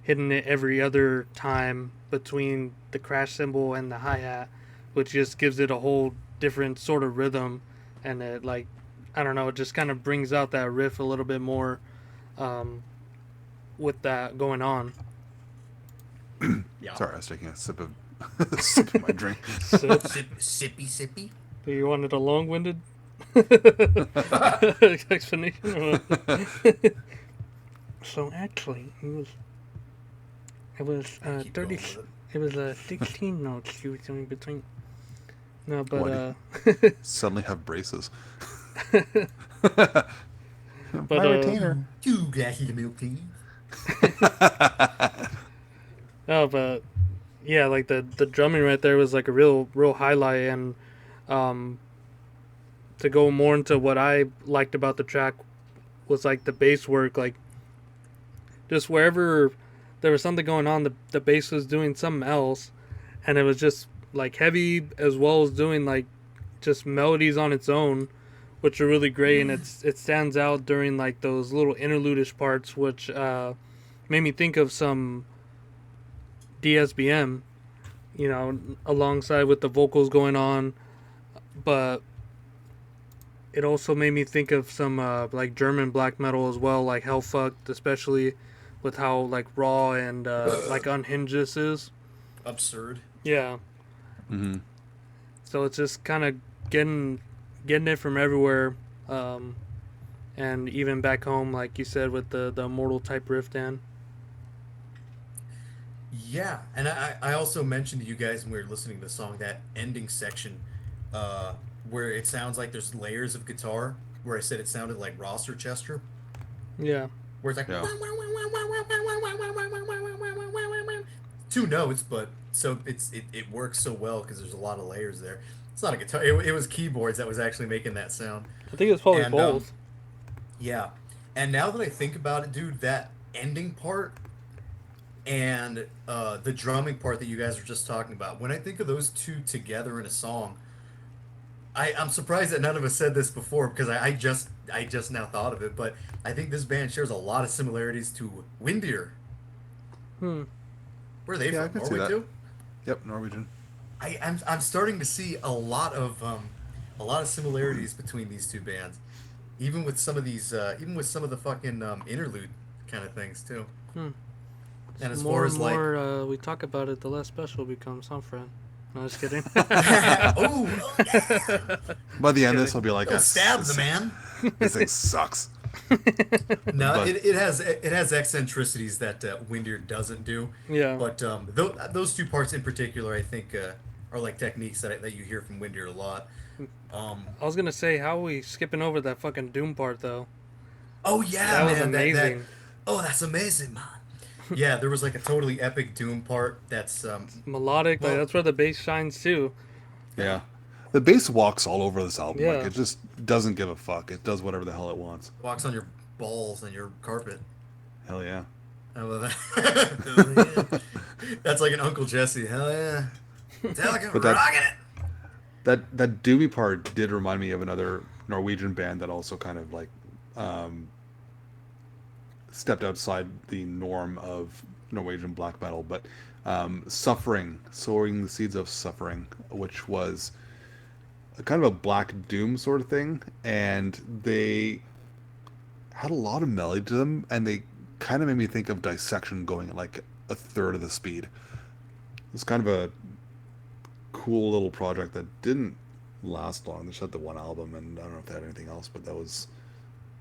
hitting it every other time between the crash cymbal and the hi-hat, which just gives it a whole different sort of rhythm. And it, like, I don't know, it just kind of brings out that riff a little bit more with that going on. Yeah. Sorry, I was taking a sip of my drink. Sippy. Do you wanted a long-winded explanation? So actually, it was 30. It was 16 notes she was doing between. No, but Suddenly have braces. but My retainer. 2 glasses of milk, please. No, but yeah, like the drumming right there was like a real highlight. And to go more into what I liked about the track was like the bass work. Like just wherever there was something going on, the bass was doing something else, and it was just like heavy as well as doing like just melodies on its own, which are really great. And it stands out during like those little interlude-ish parts, which made me think of some DSBM, alongside with the vocals going on. But it also made me think of some like German black metal as well, like Hellfucked, especially with how like raw and like unhinged this is. Absurd. Yeah. Mm-hmm. So it's just kind of getting it from everywhere, and even back home, like you said, with the Immortal type riff, Dan. Yeah, and I also mentioned to you guys when we were listening to the song, that ending section where it sounds like there's layers of guitar, where I said it sounded like Ross or Chester. Yeah. Where it's like Yeah. 2 notes, but so it works so well because there's a lot of layers there. It's not a guitar. It was keyboards that was actually making that sound. I think it's probably And, both. Yeah. And now that I think about it, dude, that ending part and the drumming part that you guys were just talking about, when I think of those two together in a song, I'm surprised that none of us said this before, because I just now thought of it, but I think this band shares a lot of similarities to Windir. Hmm. Where are they Yeah, I from? can see Norway that. too? Yep, Norwegian. I'm starting to see a lot of similarities between these two bands, even with some of the fucking interlude kind of things too. And as More far and as like, more we talk about it, the less special it becomes, huh, friend? No, just kidding. oh yeah, By the end of this, I'll be like, go stab the man. This thing sucks. No, But- it has eccentricities that Windir doesn't do. Yeah. But those two parts in particular, I think, are like techniques that you hear from Windir a lot. I was gonna say, how are we skipping over that fucking Doom part though? Oh yeah, That was man, amazing. oh, that's amazing, man. Yeah, there was like a totally epic doom part that's Melodic, like well, that's where the bass shines too. Yeah. The bass walks all over this album. Like, Yeah. it just doesn't give a fuck. It does whatever the hell it wants. walks on your balls and your carpet. Hell yeah. I love that. Hell yeah. That's like an Uncle Jesse. Hell yeah. Metallica But that- rocking it. That doomy part did remind me of another Norwegian band that also kind of like stepped outside the norm of Norwegian black metal, but Suffering, Sowing the Seeds of Suffering, which was a kind of a black doom sort of thing, and they had a lot of melody to them, and they kind of made me think of Dissection going at like a third of the speed. It's kind of a cool little project that didn't last long. They just had the one album, and I don't know if they had anything else, but that was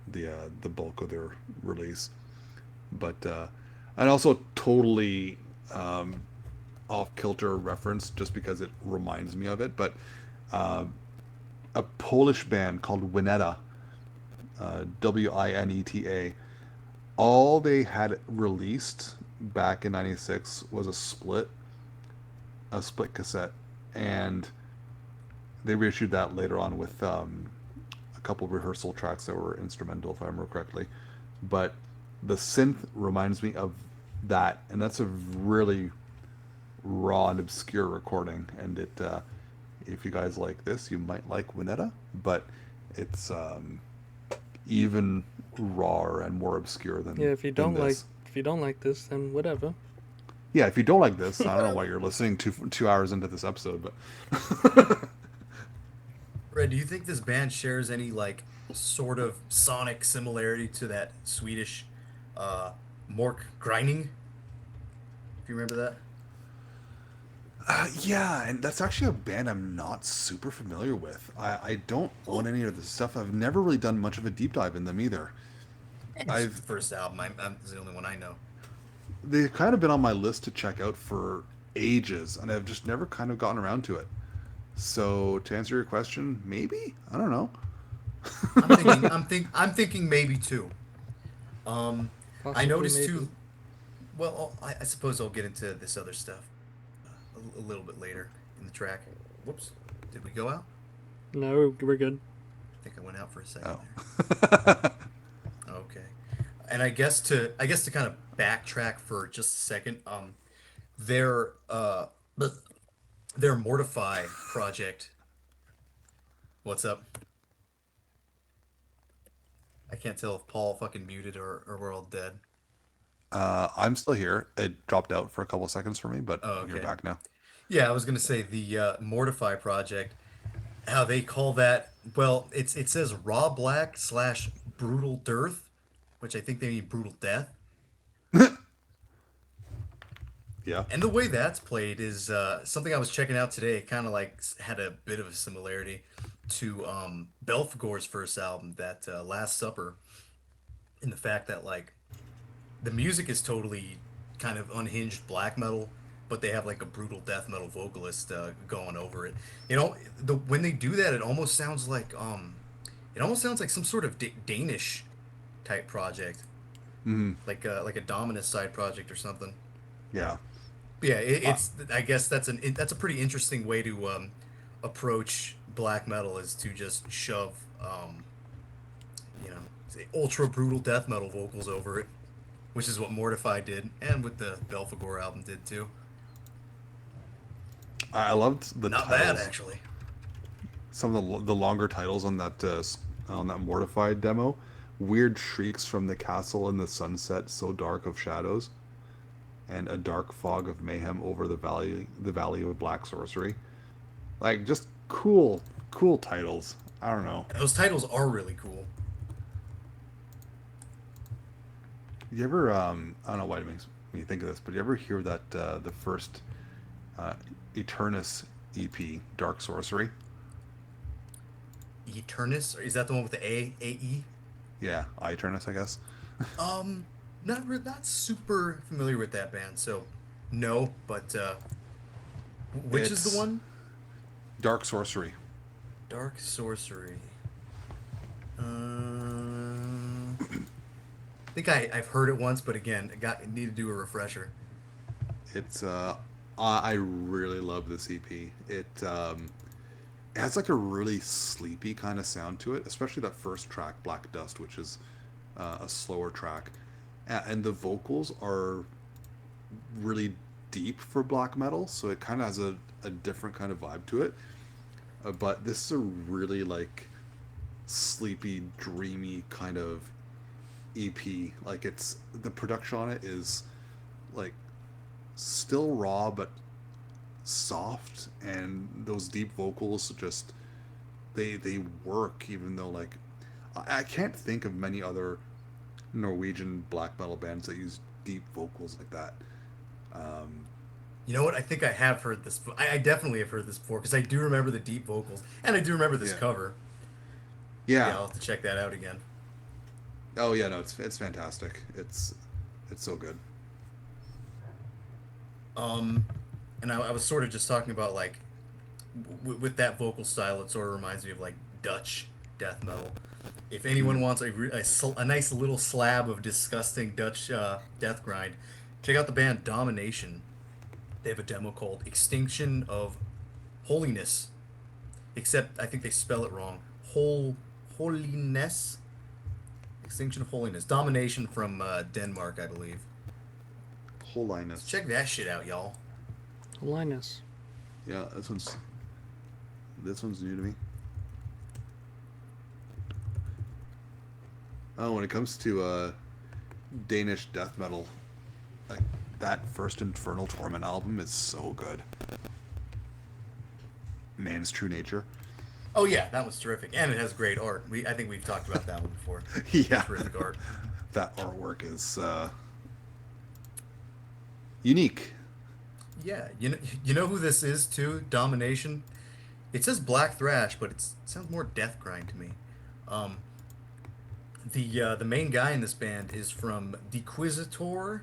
the bulk of their release. But and also totally off kilter reference, just because it reminds me of it. But a Polish band called Wineta, Wineta. All they had released back in '96 was a split cassette, and they reissued that later on with a couple of rehearsal tracks that were instrumental, if I remember correctly. But the synth reminds me of that, and that's a really raw and obscure recording. And it, if you guys like this, you might like Wineta, but it's even rawer and more obscure than Yeah, if you don't like this. this, then whatever. Yeah, if you don't like this, I don't know why you're listening to 2 hours into this episode, but Red, do you think this band shares any like sort of sonic similarity to that Swedish Mork Grinding? If you remember that? yeah, and that's actually a band I'm not super familiar with. I don't own any of this stuff. I've never really done much of a deep dive in them either. It's the I've first album. It's the only one I know. They've kind of been on my list to check out for ages, and I've just never kind of gotten around to it. So to answer your question, maybe, I don't know. I'm thinking maybe two. I Possibly, noticed maybe. too. Well, I suppose I'll get into this other stuff a little bit later in the track. Whoops, did we go out? No, we're good. I think I went out for a second Oh. there. Okay, and I guess to kind of backtrack for just a second, their Mortify project. What's up? I can't tell if Paul fucking muted or we're all dead. I'm still here. It dropped out for a couple of seconds for me, but Oh, you're okay. back now. Yeah, I was gonna say the Mortify project. How they call that? Well, it says raw black / brutal dearth, which I think they mean brutal death. Yeah. And the way that's played is something I was checking out today. Kind of like had a bit of a similarity to Belphegor's first album, that Last Supper, in the fact that like the music is totally kind of unhinged black metal, but they have like a brutal death metal vocalist going over it. You know, when they do that, it almost sounds like some sort of Danish type project, Mm, like a Dominus side project or something. yeah. Yeah, it's. I guess that's a pretty interesting way to approach black metal, is to just shove, say ultra brutal death metal vocals over it, which is what Mortify did, and what the Belphegor album did too. I loved the Not titles. bad actually. Some of the longer titles on that Mortified demo. Weird shrieks from the castle in the sunset, so dark of shadows, and a dark fog of mayhem over the valley of black sorcery. Like, just cool titles. I don't know. Those titles are really cool. You ever I don't know why it makes me think of this, but you ever hear that the first Eternus EP, Dark Sorcery? Eternus, is that the one with the A-E? Yeah, Eternus, I guess. Not super familiar with that band, so no. But which is It's the one? Dark Sorcery. Dark Sorcery. think I've heard it once, but again, need to do a refresher. It's I really love this EP. It has like a really sleepy kind of sound to it, especially that first track, Black Dust, which is a slower track, and the vocals are really deep for black metal, so it kind of has a different kind of vibe to it. But this is a really like sleepy, dreamy kind of EP. Like it's the production on it is like still raw but soft, and those deep vocals just they work, even though like I can't think of many other Norwegian black metal bands that use deep vocals like that. Um, You know what? I think I have heard this. I definitely have heard this before because I do remember the deep vocals and I do remember this yeah, cover. Yeah, yeah. I'll have to check that out again. Oh yeah, no, it's fantastic. It's so good. Um, and I was sort of just talking about like with that vocal style, it sort of reminds me of like Dutch death metal. If anyone Mm. wants a nice little slab of disgusting Dutch death grind, check out the band Domination. They have a demo called Extinction of Holiness. Except I think they spell it wrong. Holiness? Extinction of Holiness. Domination from Denmark, I believe. Holiness. Check that shit out, y'all. Linus. Yeah, this one's new to me. Oh, when it comes to Danish death metal, like that first Infernal Torment album is so good. Man's True Nature. Oh yeah, that was terrific, and it has great art. I think we've talked about that one before. Yeah, Terrific art. that artwork is unique. Yeah, you know who this is too? Domination. It says Black Thrash, but it sounds more Death Grind to me. Um, the main guy in this band is from Dequisitor,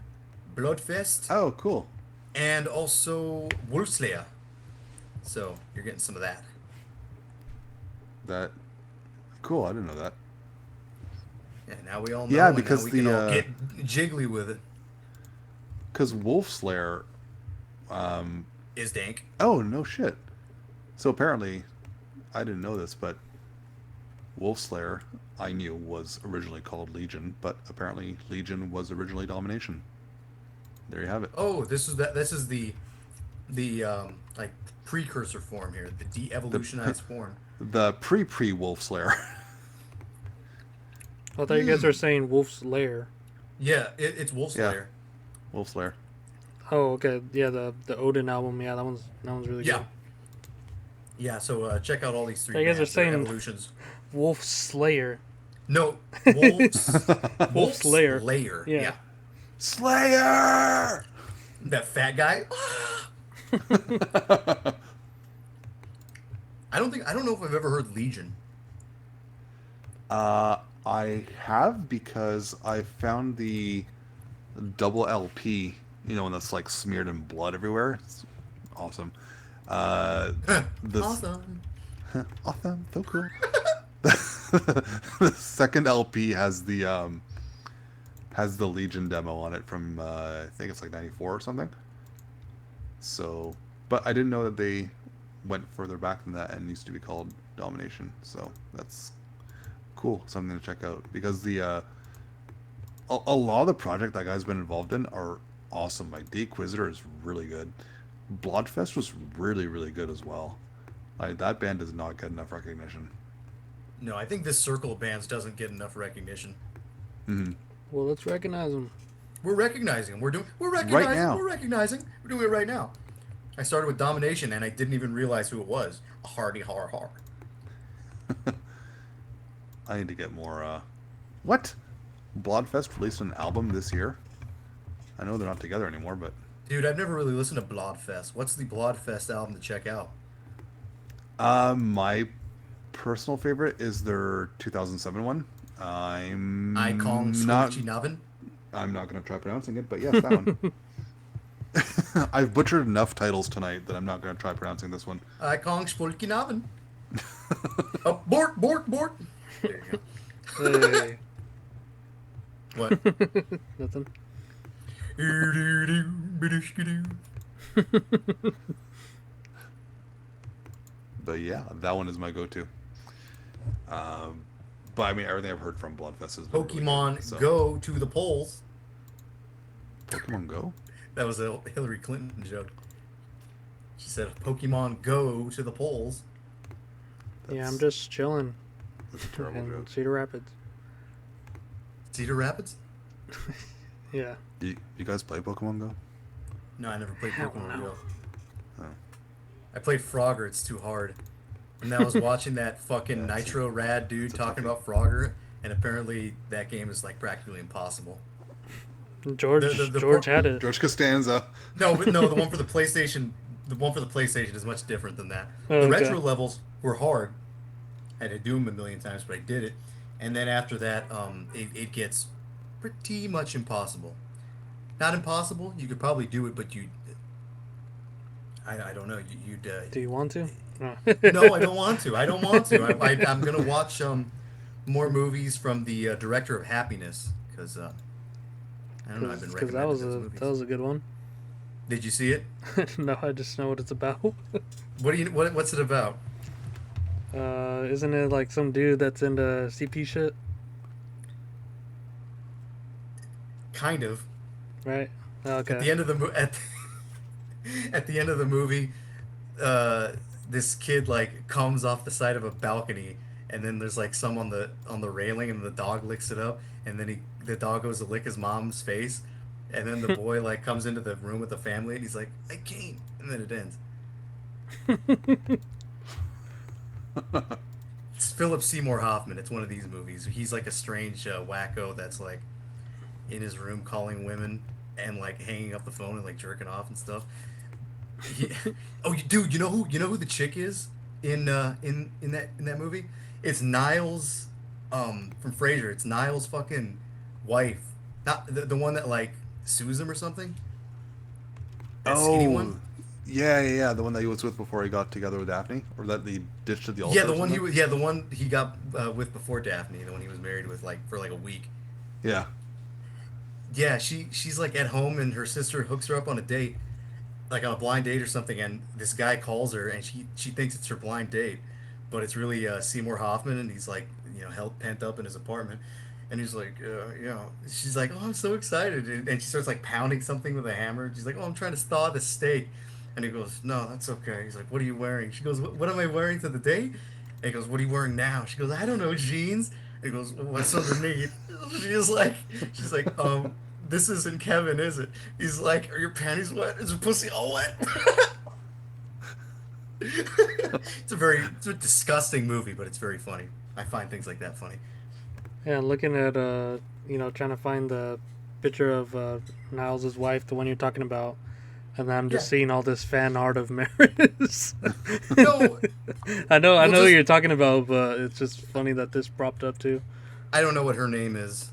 Bloodfest, Oh, cool. and also Wolfslayer. So you're getting some of that. That cool. I didn't know that. Yeah, now we all know. Yeah, and now because we can all the get jiggly with it. because Wolf Slayer. Is dank. Oh no shit. So apparently, I didn't know this, but Wolf Slayer I knew was originally called Legion, but apparently Legion was originally Domination. There you have it. Oh, this is that. This is the like precursor form here, the de-evolutionized form. The pre Wolf Slayer. I thought you guys were saying Wolf's Lair. Yeah, it's Wolfslayer. Wolf Slayer. Oh, okay. Yeah, the Odin album. Yeah, that one's really Yeah. good. Yeah, so check out all these three You guys are bands, their saying- evolutions. Wolf Slayer. No, Wolf's Slayer. Layer. Yeah. Yeah. Slayer. That fat guy. I don't know if I've ever heard Legion. I have, because I found the double LP, you know, when that's like smeared in blood everywhere. It's awesome. This, Awesome. awesome, so cool. The second LP has the Legion demo on it from I think it's like '94 or something. So, but I didn't know that they went further back than that and used to be called Domination. So that's cool, something to check out, because the a lot of the project that guy's been involved in are awesome. Like the Inquisitor is really good. Bloodfest was really good as well. Like that band does not get enough recognition. No, I think this circle of bands doesn't get enough recognition. Mm-hmm. Well, let's recognize them. We're recognizing them. We're recognizing. now. We're recognizing. We're doing it right now. I started with Domination and I didn't even realize who it was. Hardy har har. I need to get more. What? Bloodfest released an album this year? I know they're not together anymore, but Dude, I've never really listened to Bloodfest. What's the Bloodfest album to check out? my personal favorite is their 2007 one. Ikong not. Navin. I'm not going to try pronouncing it, but yes, that one. I've butchered enough titles tonight that I'm not going to try pronouncing this one. Ikong Navin. Oh, Bort. There you go. Hey. What? Nothing. But yeah, that one is my go-to. But I mean, everything I've heard from Bloodfest has been really Pokemon good, so. Go to the polls. Pokemon Go? That was a Hillary Clinton joke. She said, "Pokemon Go to the polls." Yeah, I'm just chilling That's a terrible in joke. Cedar Rapids. Cedar Rapids? Yeah. You guys play Pokemon Go? No, I never played Hell Pokemon no. Go. Oh. I played Frogger. It's too hard. And then I was watching that fucking Yeah, it's a- Nitro Rad dude it's a talking toughie. about Frogger, and apparently that game is like practically impossible. George The George had it. George Costanza. No, but no, the one for the PlayStation, is much different than that. Oh, The okay. retro levels were hard. I had to do them a million times, but I did it. And then after that, it gets pretty much impossible. Not impossible. You could probably do it, but I don't know. You'd. Do you want to? No. No, I don't want to. I don't want to. I'm gonna watch more movies from the director of Happiness because I don't know. I've been Because recommended that was those a movies. that was a good one. Did you see it? No, I just know what it's about. What's it about? Isn't it like some dude that's into CP shit, Kind of. right? Okay. At the end of the at the end of the movie, this kid like comes off the side of a balcony, and then there's like some on the railing, and the dog licks it up, and then the dog goes to lick his mom's face, and then the boy like comes into the room with the family, and he's like, "I came," and then it ends. It's Philip Seymour Hoffman. It's one of these movies. He's like a strange wacko that's like in his room calling women and like hanging up the phone and like jerking off and stuff. He, oh, dude, you know who the chick is in that movie? It's Niles from Frasier. It's Niles' fucking wife, not the one that like sues him or something. That skinny one. Yeah. The one that he was with before he got together with Daphne, or that he ditched at the altar. Yeah, the or one he something? was. Yeah, the one he got with before Daphne. The one he was married with like for like a week. Yeah. Yeah, she's like at home and her sister hooks her up on a date, like on a blind date or something, and this guy calls her and she thinks it's her blind date, but it's really Seymour Hoffman, and he's like held pent up in his apartment, and he's like she's like, oh, I'm so excited, and she starts like pounding something with a hammer. She's like, oh, I'm trying to thaw the steak, and he goes, no, that's okay. He's like, what are you wearing? She goes, what am I wearing to the date? And he goes, what are you wearing now? She goes, I don't know, jeans. He goes, well, what's underneath? She's like, this isn't Kevin, is it? He's like, are your panties wet? Is your pussy all wet? It's a disgusting movie, but it's very funny. I find things like that funny. Yeah, looking at trying to find the picture of Niles' wife, the one you're talking about, and then I'm just seeing all this fan art of Maris. No, I know Well, what just- you're talking about, but it's just funny that this propped up too. I don't know what her name is.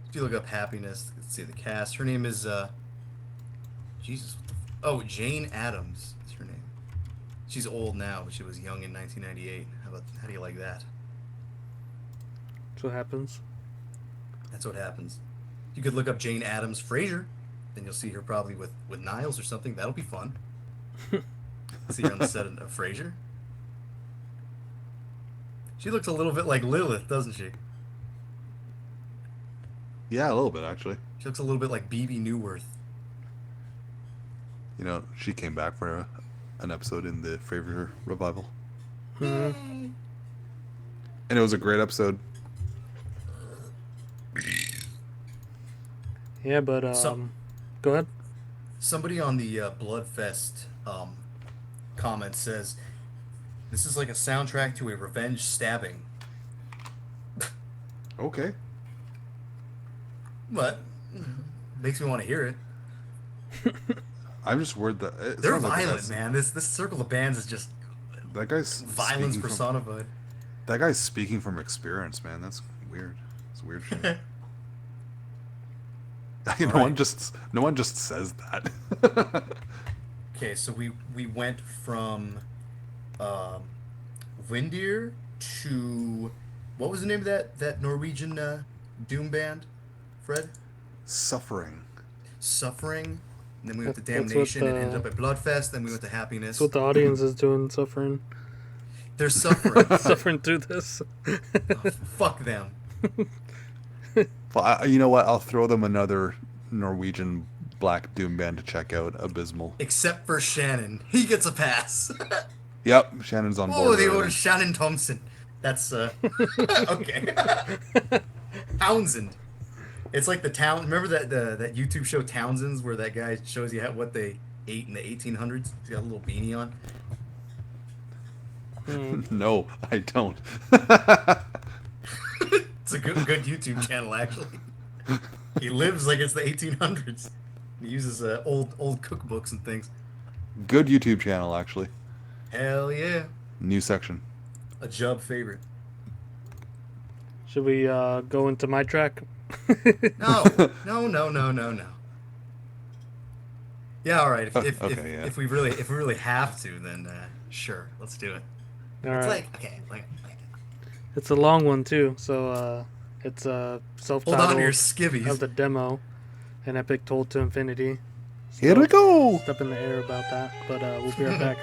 If you look up Happiness, let's see the cast. Her name is Jesus. Jane Addams is her name. She's old now, but she was young in 1998. How do you like that? That's what happens. That's what happens. You could look up Jane Addams Frasier, then you'll see her probably with Niles or something. That'll be fun. See her on the set of Frasier. She looks a little bit like Lilith, doesn't she? Yeah, a little bit actually. She looks a little bit like BB Newworth. She came back for an episode in the Frasier revival, Mhm. and it was a great episode. Yeah, but So- go ahead. Somebody on the Bloodfest comment says this is like a soundtrack to a revenge stabbing. Okay. But makes me want to hear it. I'm just worried that They're sounds like violent, man. This circle of bands is just That guy's violence speaking personified. that guy's speaking from experience, man. That's weird. It's weird shit. No one just says that. Okay, so we went from Windir to what was the name of that Norwegian doom band Fred? Suffering. Suffering. And then we went to That's what Damnation and the- ended up at Bloodfest. Then we went to Happiness. That's what the audience is doing, suffering. They're suffering. Suffering through this. Oh, fuck them. Well, you know what? I'll throw them another Norwegian black doom band to check out. Abysmal. Except for Shannon. He gets a pass. Yep, Shannon's on board. Oh, they with ordered everything. Shannon Thompson. That's, okay. Townsend. It's like the town. Remember that YouTube show Townsend's where that guy shows you what they ate in the 1800s? He's got a little beanie on. No, I don't. It's a good YouTube channel, actually. He lives like it's the 1800s. He uses old cookbooks and things. Good YouTube channel, actually. Hell yeah. New section. A Jub favorite. Should we go into my track? No. Yeah, all right. If we really have to, then sure, let's do it. All It's right. like It's a long one too, so it's hold self-titled on to your of skivvies. the demo, an epic told to infinity. Here we go. Step in the air about that, but we'll be right back.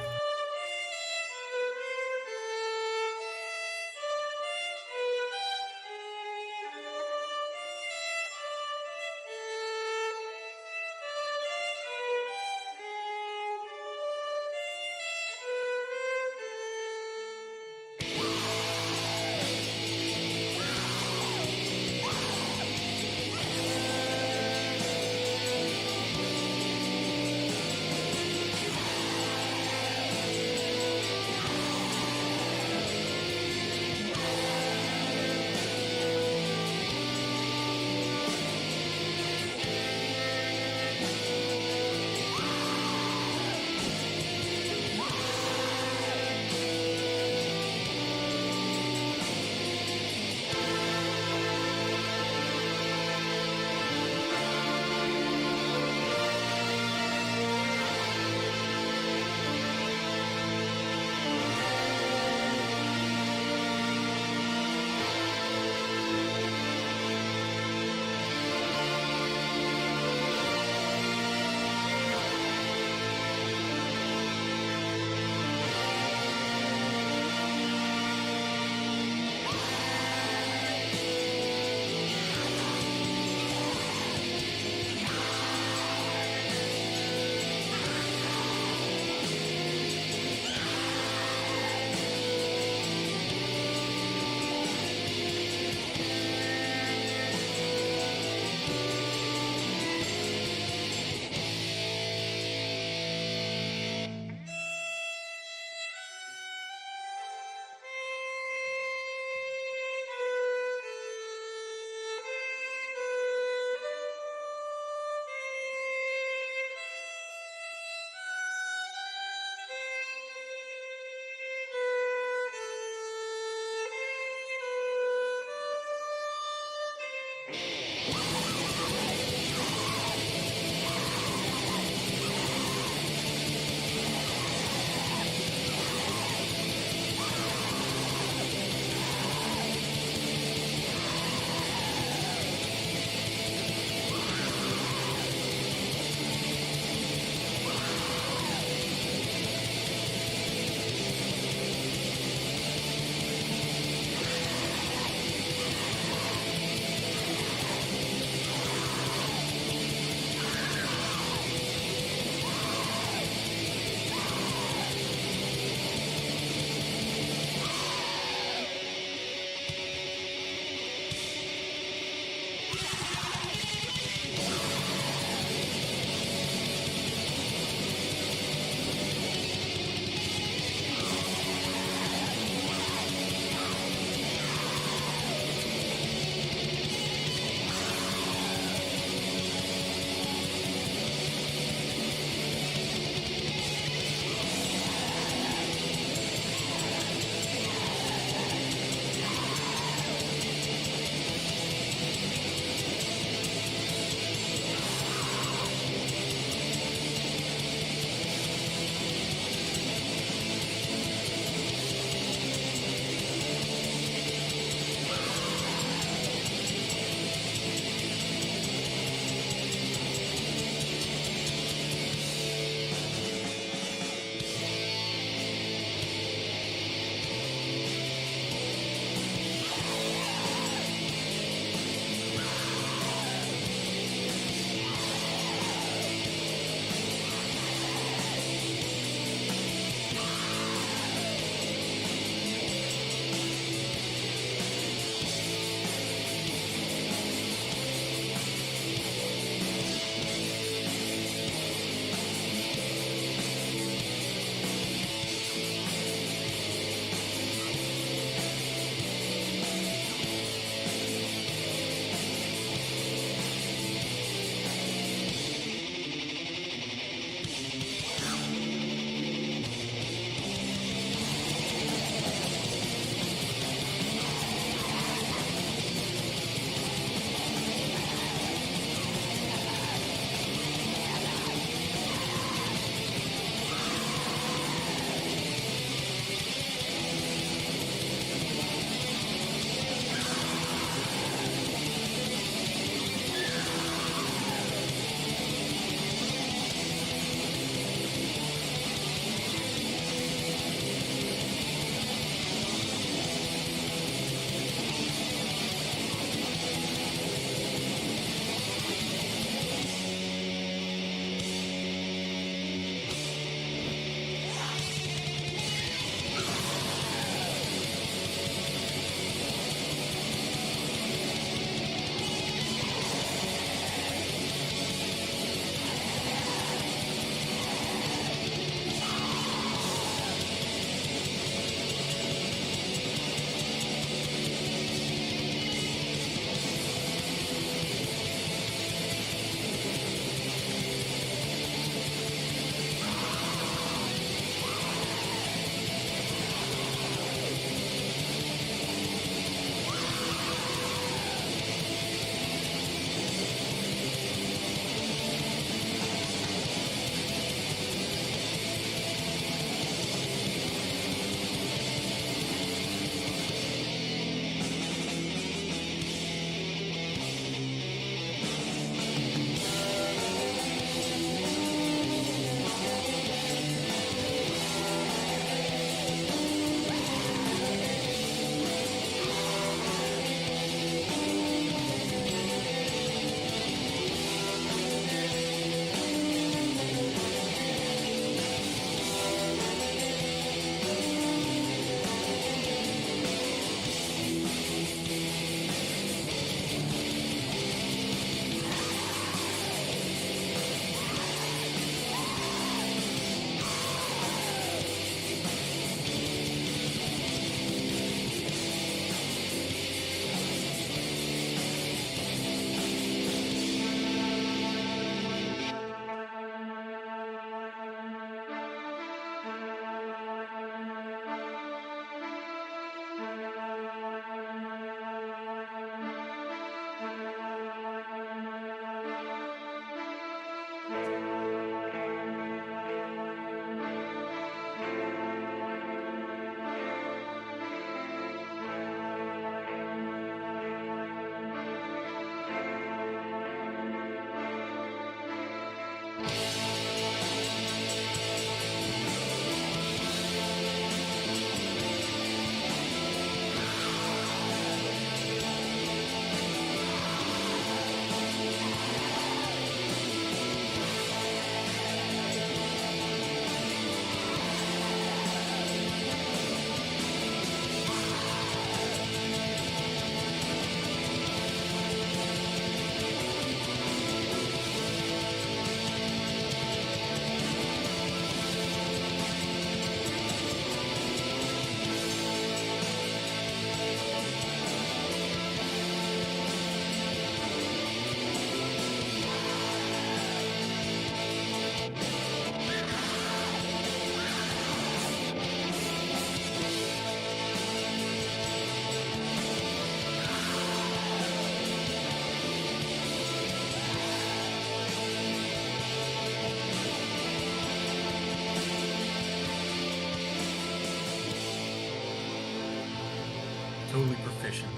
totally proficient,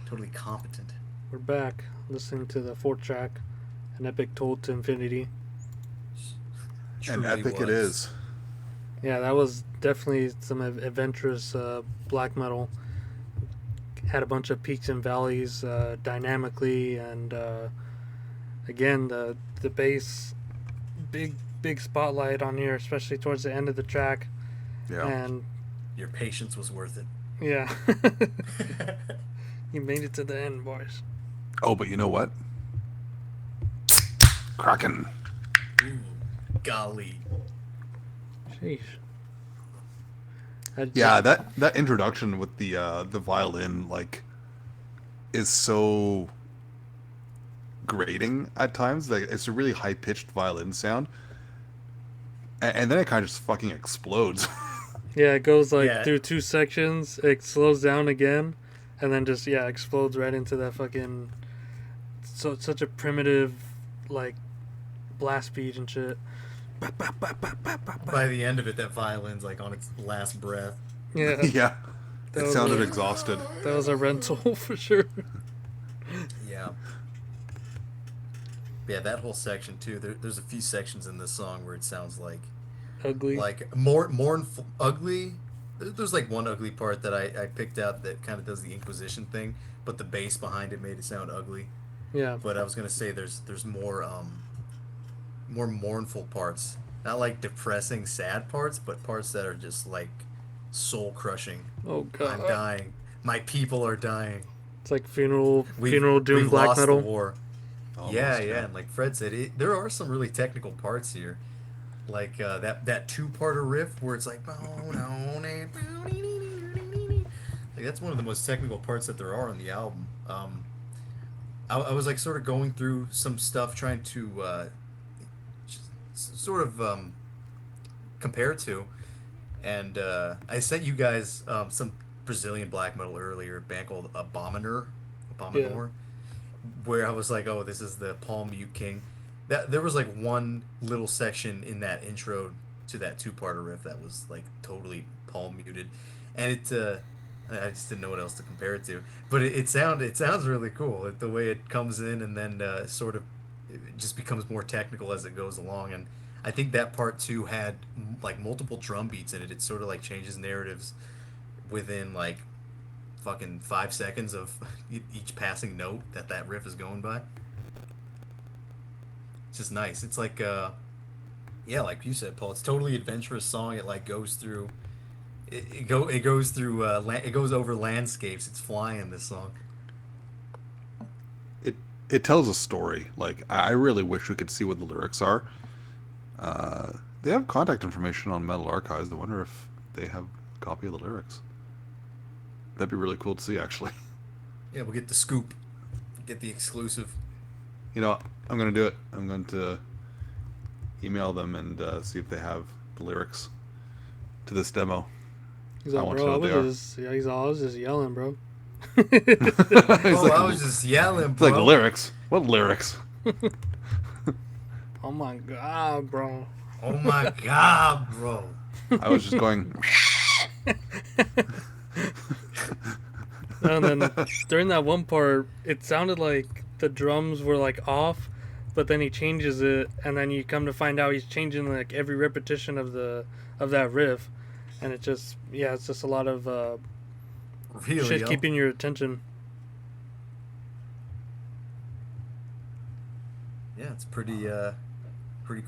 totally competent. We're back listening to the fourth track, An Epic Told to Infinity. And Truly epic it was. is. Yeah, that was definitely some adventurous black metal. Had a bunch of peaks and valleys dynamically, and again the bass, big spotlight on here, especially towards the end of the track. Yeah. And Your patience was worth it. yeah, you made it to the end, boys. Oh, but you know what? Kraken. Ooh, golly. Sheesh. Yeah, that introduction with the violin like is so grating at times. Like it's a really high pitched violin sound, and then it kind of just fucking explodes. Yeah, it goes like Yeah. through two sections, it slows down again, and then just explodes right into that fucking such a primitive like blast beat and shit. By the end of it, that violin's like on its last breath. Yeah, Yeah, That it was sounded a- exhausted. that was a rental for sure. Yeah. Yeah, that whole section too. There's a few sections in this song where it sounds like Ugly. more mournful, ugly. There's like one ugly part that I picked out that kind of does the Inquisition thing, but the bass behind it made it sound ugly. Yeah, But I was gonna say there's more mournful parts, not like depressing, sad parts, but parts that are just like soul crushing. oh god, I'm dying. My people are dying. it's like funeral We've doom we've black lost metal. the war. Almost, Yeah. And like Fred said, there are some really technical parts here, like that two-parter riff where it's like, like that's one of the most technical parts that there are on the album. I was like sort of going through some stuff trying to sort of compare to, and I sent you guys some Brazilian black metal earlier, a band called Abominor, where I was like, oh, this is the Palm Mute King. That there was like one little section in that intro to that two-parter riff that was like totally palm muted, and I just didn't know what else to compare it to. But it sounds really cool, the way it comes in and then sort of it just becomes more technical as it goes along. And I think that part two had like multiple drum beats in it. It sort of like changes narratives within like fucking 5 seconds of each passing note that riff is going by. It's just nice. It's like yeah, like you said, Paul, it's totally adventurous song. It like goes through it goes through it goes over landscapes. It's flying, this song. It tells a story. Like I really wish we could see what the lyrics are. They have contact information on Metal Archives. I wonder if they have a copy of the lyrics. That'd be really cool to see, actually. Yeah, we'll get the scoop, get the exclusive. You know, I'm going to do it. I'm going to email them and see if they have the lyrics to this demo. He's I like, want to bro, know what they are. I was just yelling, bro. I was just yelling, It's like bro. lyrics. What lyrics? Oh my god, bro. Oh my god, bro. I was just going. And then during that one part, it sounded like the drums were like off, but then he changes it, and then you come to find out he's changing like every repetition of that riff, and it just it's just a lot of Really, shit yo. keeping your attention. Yeah, it's pretty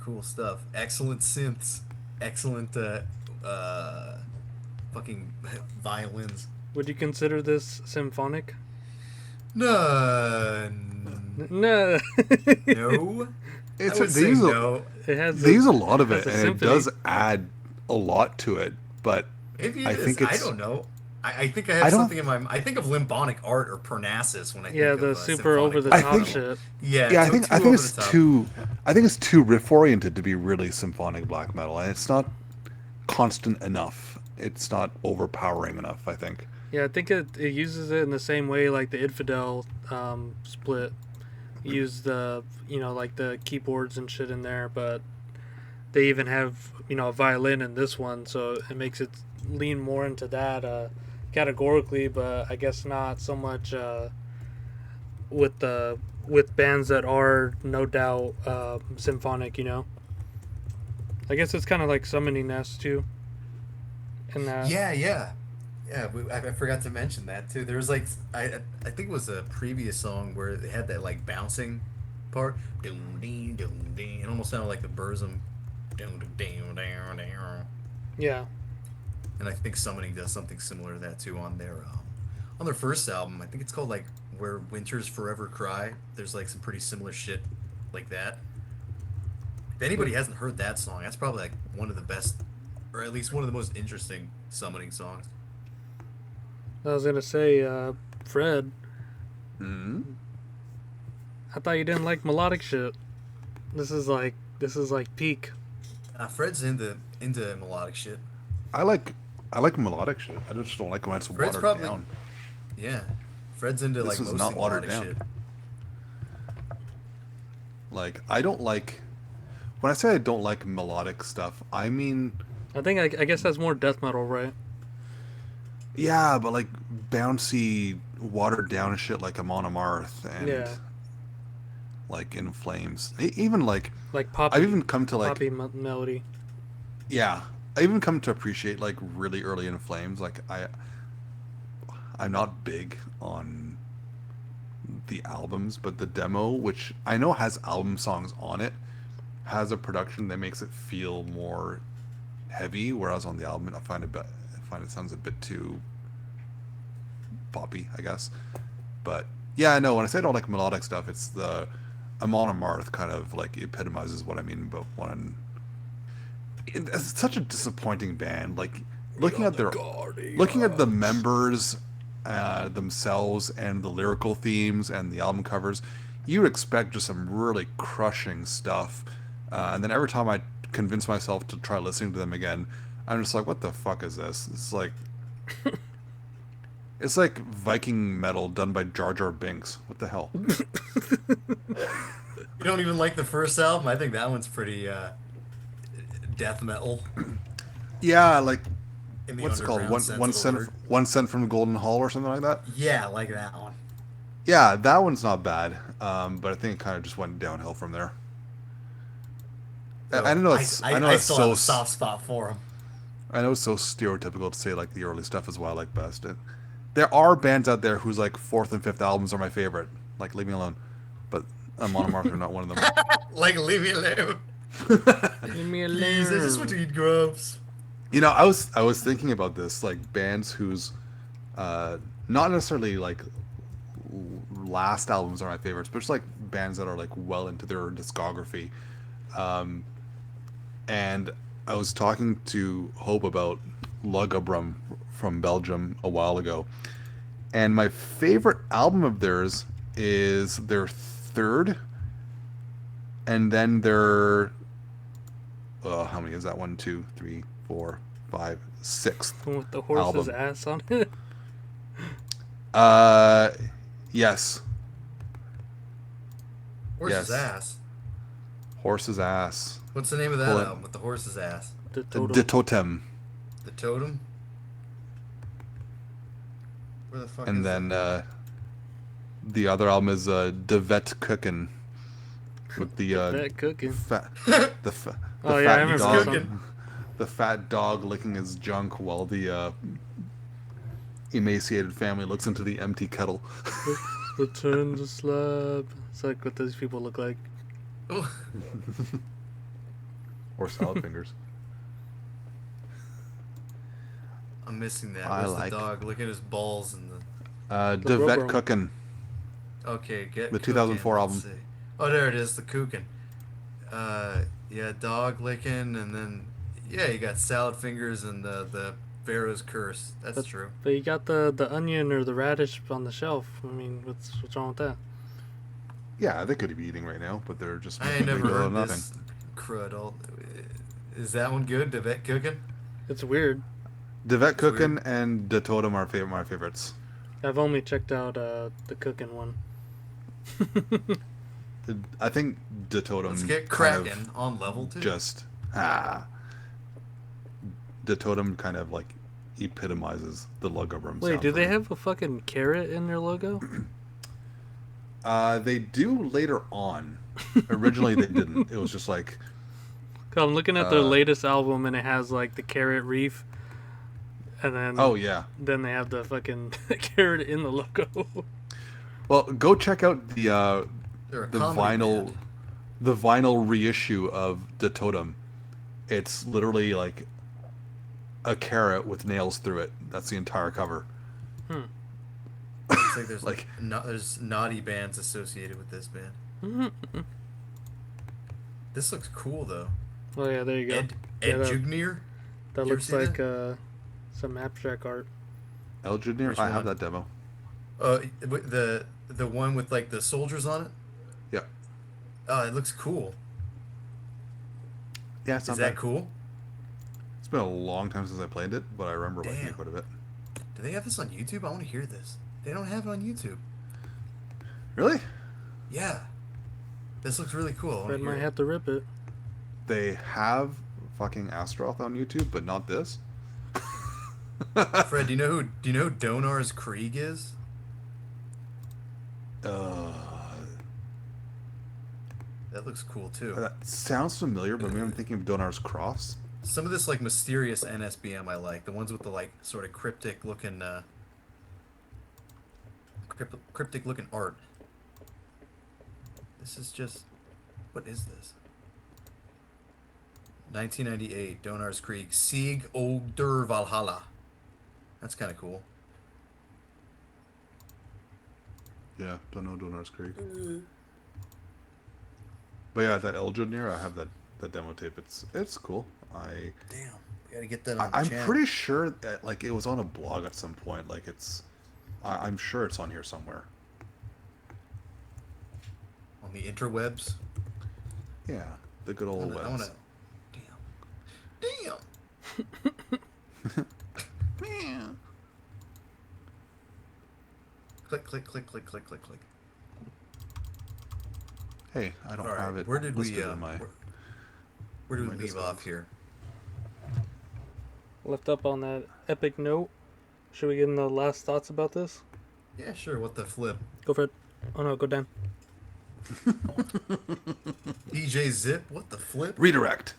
cool stuff. Excellent synths. Excellent fucking violins. Would you consider this symphonic? No. No. No. It's I would say no. It has they use a lot of has it, a and symphony. it does add a lot to it. But Maybe I it is. think I it's- don't know. I think I I have don't- something in my. I think of Limphonic Art or Parnassus when I Yeah, think the of super symphonic over the black top think- shit. Yeah, yeah, I so think too I think over it's the top. too. I think it's too riff oriented to be really symphonic black metal, and it's not constant enough. It's not overpowering enough. I think. Yeah, I think it uses it in the same way like the Infidel split used the like the keyboards and shit in there, but they even have a violin in this one, so it makes it lean more into that categorically, but I guess not so much with bands that are no doubt symphonic. I guess it's kind of like Summoning Nest too. And I forgot to mention that too. There was like I think it was a previous song where they had that like bouncing part. Doom ding doom ding. It almost sounded like the Burzum. Doom doom ding down down. yeah. And I think Summoning does something similar to that too on their first album. I think it's called like Where Winters Forever Cry. There's like some pretty similar shit like that. If anybody hasn't heard that song, that's probably like one of the best, or at least one of the most interesting Summoning songs. I was gonna say, Fred. Hmm. I thought you didn't like melodic shit. This is like peak. Fred's into melodic shit. I like melodic shit. I just don't like when it's Fred's watered probably- down. Yeah, Fred's into This like is mostly not watered melodic down. shit. Like, I don't like. When I say I don't like melodic stuff, I mean, I think I guess that's more death metal, right? yeah, but like bouncy, watered down shit like Amon Amarth and Yeah. like In Flames. Even like Like poppy. I've even come to like poppy melody. yeah, I even come to appreciate like really early In Flames. Like I'm not big on the albums, but the demo, which I know has album songs on it, has a production that makes it feel more heavy. Whereas on the album, I find it sounds a bit too poppy, I guess. But yeah, I know when I say I don't like melodic stuff, it's the Amon Amarth kind of like epitomizes what I mean about one. It's such a disappointing band. Like looking at the members themselves and the lyrical themes and the album covers, you expect just some really crushing stuff. And then every time I convince myself to try listening to them again, I'm just like, what the fuck is this? It's like it's like Viking metal done by Jar Jar Binks. What the hell? You don't even like the first album? I think that one's pretty death metal. Yeah, like In the what's it called? underground sense One of the cent, word. 1 cent from the Golden Hall or something like that. Yeah, like that one. Yeah, that one's not bad. But I think it kind of just went downhill from there. I don't know. I know I it's still so have a soft spot for him. I know it's so stereotypical to say like the early stuff is what I like best. There are bands out there whose like fourth and fifth albums are my favorite. Like Leave Me Alone, but Amon Amarth are not one of them. Like, leave me alone. Leave me Please, I just want to eat grubs. You know, I was thinking about this, like bands whose not necessarily like last albums are my favorites, but just like bands that are like well into their discography. And I was talking to Hope about Lugabrum from Belgium a while ago, and my favorite album of theirs is their third, and then their how many is that? 1, 2, 3, 4, 5, sixth. With the horse's album. ass on it. Yes. Horse's Yes. ass. Horse's ass. What's the name of that Pull it. album with the horse's ass? The The totem. De Totem. The Totem? Where the fuck And is then it? the other album is De Vet Cookin' with the That cooking. the fat Oh, yeah, I remember dog, that song. the fat dog licking his junk while the emaciated family looks into the empty kettle. Return the slab. It's like what those people look like. Or salad fingers. I'm missing that. I Where's like- the dog? Look at his balls and the... De Vet Rubber. Cookin'. Okay, get The cooking, 2004 let's album. see. Oh, there it is, the cooking. Yeah, dog licking, and then yeah, you got salad fingers and the Pharaoh's curse. That's But- true. But you got the onion or the radish on the shelf. I mean, what's wrong with that? Yeah, they could be eating right now, but they're just I ain't never regular heard nothing. this crud. Is that one good? The vet cooking? It's weird. De Vet It's Cookin' and De Totem are my favorites. I've only checked out the cooking one. I think De Totem Let's get kind cracking of on level 2. just De Totem kind of like epitomizes the logo room. Wait, sound do for they me. have a fucking carrot in their logo? They do later on. Originally, they didn't. It was just like, 'Cause I'm looking at their latest album and it has like the carrot reef, and then oh yeah. then they have the fucking carrot in the logo. Well, go check out the They're a the comedy vinyl, band. the vinyl reissue of the Totem. It's literally like a carrot with nails through it. That's the entire cover. It's like there's Like- there's naughty bands associated with this band. This looks cool though. Oh yeah, there you go. Ed Yeah, that- Jugnier. That You ever looks see like some abstract art. El Junior, Which I have one? that demo. The one with like the soldiers on it. Yeah. Oh, it looks cool. Yeah, it's Is not that bad. cool? It's been a long time since I played it, but I remember liking Damn. it quite a bit. Do they have this on YouTube? I want to hear this. They don't have it on YouTube. Really? Yeah. This looks really cool. I wanna Fred hear might it. have to rip it. They have fucking Astaroth on YouTube, but not this. Fred, do you know who Donar's Krieg is? That looks cool too. That sounds familiar, but maybe I'm thinking of Donar's Cross. Some of this like mysterious NSBM I like. The ones with the like sort of cryptic looking cryptic looking art. This is just what is this? 1998, Donar's Krieg, Sieg Oder Valhalla. That's kind of cool. Yeah, don't know Donar's Creek. But yeah, that El Junior, I have that demo tape. It's cool. Damn, we gotta get that on the I'm channel. pretty sure that like it was on a blog at some point. Like I'm sure it's on here somewhere. On the interwebs. Yeah, the good old I webs. wanna. Damn. Click, click, click, click, click, click, click. Hey, I don't All right, have it where did we listed in my. where did my we leave Discord. off here? Left up on that epic note. Should we get in the last thoughts about this? Yeah, sure. What the flip? Go Fred. Oh no, go down. DJ Zip. What the flip? Redirect.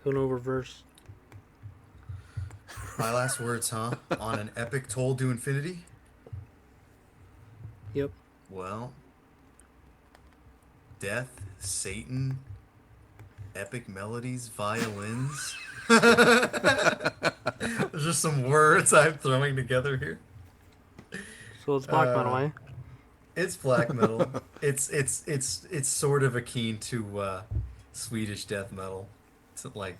Go no reverse. My last words, huh? On an epic toll to infinity. Yep. Well, death, Satan, epic melodies, violins. There's just some words I'm throwing together here. So it's black metal, eh? It's black metal. It's sort of akin to Swedish death metal. It's like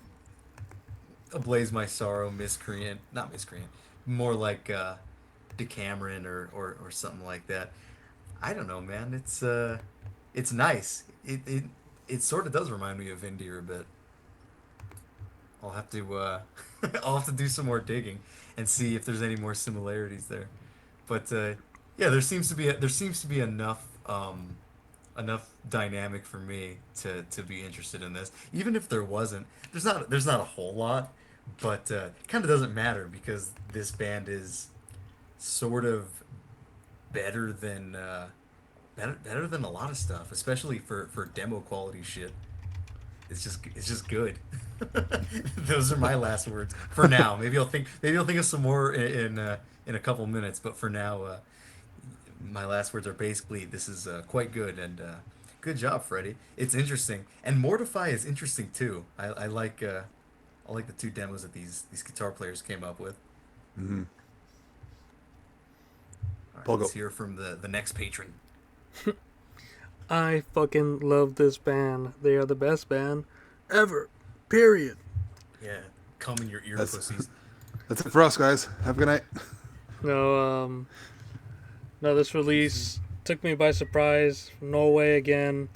Ablaze My Sorrow, Miscreant, not Miscreant, more like Decameron or something like that. I don't know, man. It's nice. It sort of does remind me of Indir a bit. I'll have to I'll have to do some more digging and see if there's any more similarities there. But yeah, there seems to be enough enough dynamic for me to be interested in this. Even if there wasn't, there's not a whole lot, but it kind of doesn't matter because this band is sort of better than better than a lot of stuff, especially for demo quality shit. It's just good. Those are my last words for now. Maybe I'll think of some more in a couple minutes, but for now, my last words are basically this is quite good and good job, Freddie. It's interesting, and Mortify is interesting too. I like the two demos that these guitar players came up with. Mm-hmm. All right, Pogo. let's hear from the next patron. I fucking love this band. They are the best band ever. Period. Yeah, come in your ear, That's- pussies. That's it for us, guys. Have a good night. No, this release took me by surprise. Norway again.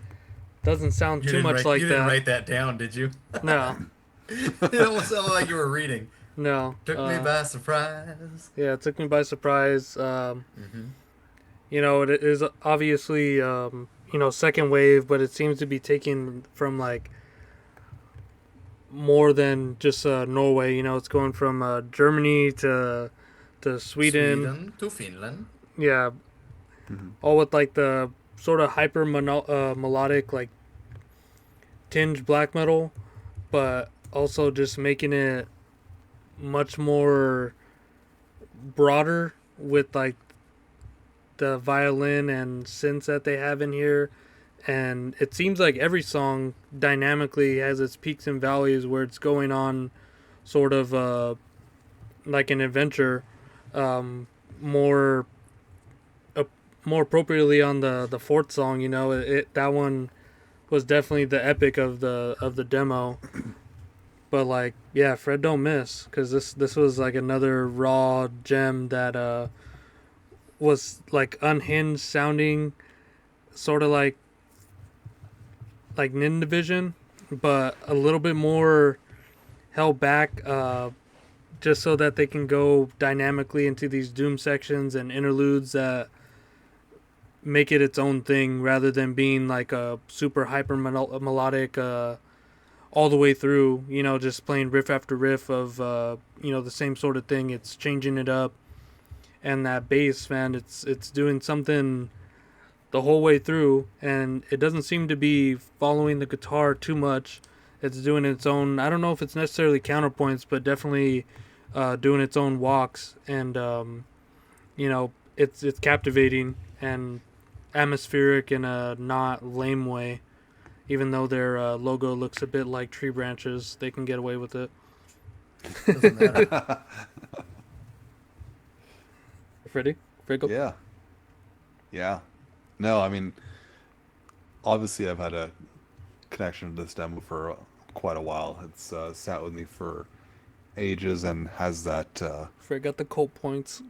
Doesn't sound too much like you didn't that. write that down, did you? No, It almost sounded like you were reading. no. Took me by surprise. Yeah, it took me by surprise. You know, it is obviously, second wave, but it seems to be taken from, like, more than just Norway. You know, it's going from Germany to Sweden. Sweden to Finland. Yeah, all with like the sort of hyper melodic like tinge black metal, but also just making it much more broader with like the violin and synths that they have in here. And it seems like every song dynamically has its peaks and valleys where it's going on sort of like an adventure, more more appropriately on the fourth song. You know, that one was definitely the epic of the demo. But like, yeah, Fred don't miss, because this was like another raw gem that was like unhinged sounding, sort of like Nin Division, but a little bit more held back, just so that they can go dynamically into these doom sections and interludes that make it its own thing, rather than being like a super hyper melodic all the way through, you know, just playing riff after riff of you know, the same sort of thing. It's changing it up, and that bass, man, it's doing something the whole way through, and it doesn't seem to be following the guitar too much. It's doing its own, I don't know if it's necessarily counterpoints, but definitely doing its own walks, and you know, it's captivating and atmospheric in a not lame way. Even though their logo looks a bit like tree branches, they can get away with it. Doesn't matter. Freddie? Fred, go. Yeah. Yeah. No, I mean, obviously I've had a connection to this demo for quite a while. It's sat with me for ages and has that, Fred got the cult points.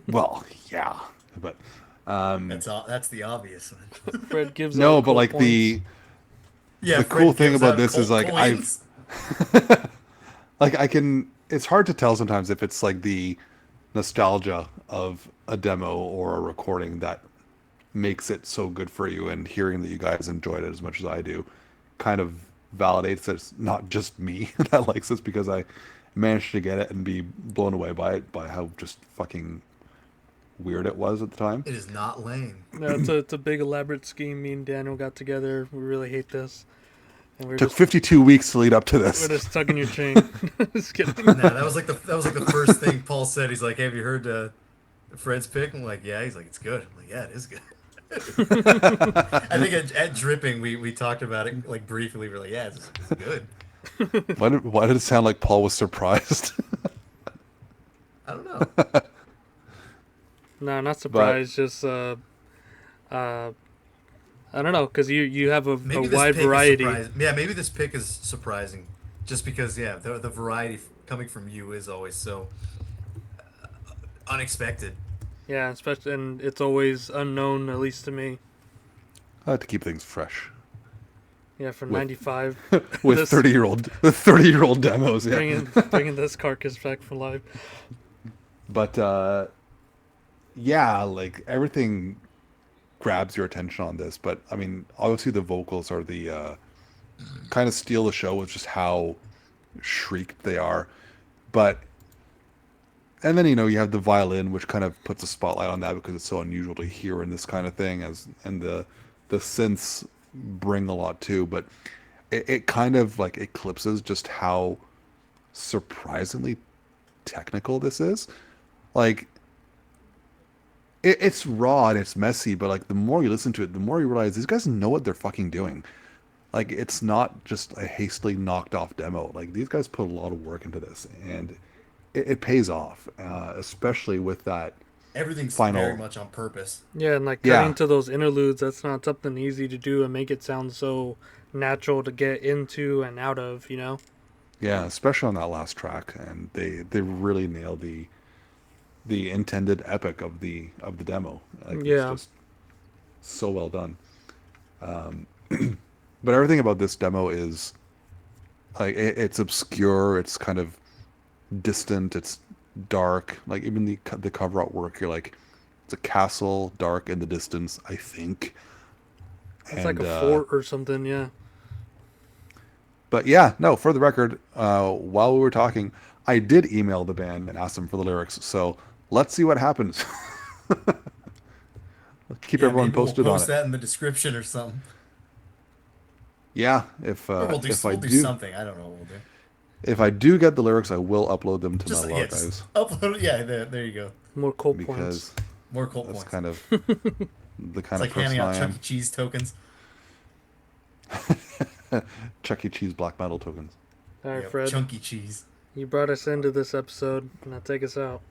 well, yeah, but That's the obvious one. Fred gives no, out but cult like points. the Yeah, cool Fred thing gives about out this is cult like points. like I can, it's hard to tell sometimes if it's like the nostalgia of a demo or a recording that makes it so good for you, and hearing that you guys enjoyed it as much as I do kind of validates that it's not just me that likes this, because I managed to get it and be blown away by it, by how just fucking weird it was at the time. It is not lame. No, it's a big elaborate scheme. Me and Daniel got together. We really hate this, and we're Took just 52 weeks to lead up to we're this. just tugging your chain. Just kidding. Nah, that was like the first thing Paul said. He's like, "Hey, have you heard Fred's pick?" I'm like, "Yeah." He's like, "It's good." I'm like, "Yeah, it is good." I think at Dripping we talked about it like briefly. We're like, "Yeah, it's good." Why did it sound like Paul was surprised? I don't know. No, not surprised. Just I don't know, because you have a Maybe this wide pick is variety. Yeah, maybe this pick is surprising, just because the variety coming from you is always so unexpected. Yeah, especially, and it's always unknown, at least to me. I like to keep things fresh Yeah, for 95. with This- 30-year-old demos. Yeah, bringing this carcass back for life. but yeah, like everything grabs your attention on this. But I mean, obviously the vocals are the kind of steal the show with just how shrieked they are. But and then, you know, you have the violin, which kind of puts a spotlight on that because it's so unusual to hear in this kind of thing, and the synths bring a lot too. But it kind of like eclipses just how surprisingly technical this is. Like it's raw and it's messy, but like the more you listen to it, the more you realize these guys know what they're fucking doing. Like it's not just a hastily knocked off demo. Like these guys put a lot of work into this, and it pays off, especially with that Everything's final. very much on purpose. Yeah, and like Yeah. cutting to those interludes, that's not something easy to do and make it sound so natural to get into and out of, you know? Yeah, especially on that last track, and they really nail the intended epic of the demo. Like, Yeah. it's just so well done. But everything about this demo is like it's obscure. It's kind of distant. It's dark. Like even the cover artwork, you're like, it's a castle, dark in the distance, I think. It's like a And, fort or something, yeah. But yeah, no, for the record, while we were talking, I did email the band and ask them for the lyrics. So let's see what happens. Keep everyone maybe posted we'll on post it. that in the description or something. Yeah, if Or we'll do, if I we'll do do something. I don't know what we'll do. if I do get the lyrics, I will upload them to Just Metal yeah, Archives just upload it. Yeah, there you go. More cult points. because More cult that's points. kind of the It's kind like of person handing out I Chuck am. E. Cheese tokens. Chuck E. Cheese black metal tokens. All right, Yep, Fred. Chunky cheese. You brought us into this episode. Now take us out.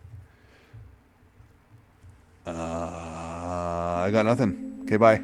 I got nothing. Okay, bye.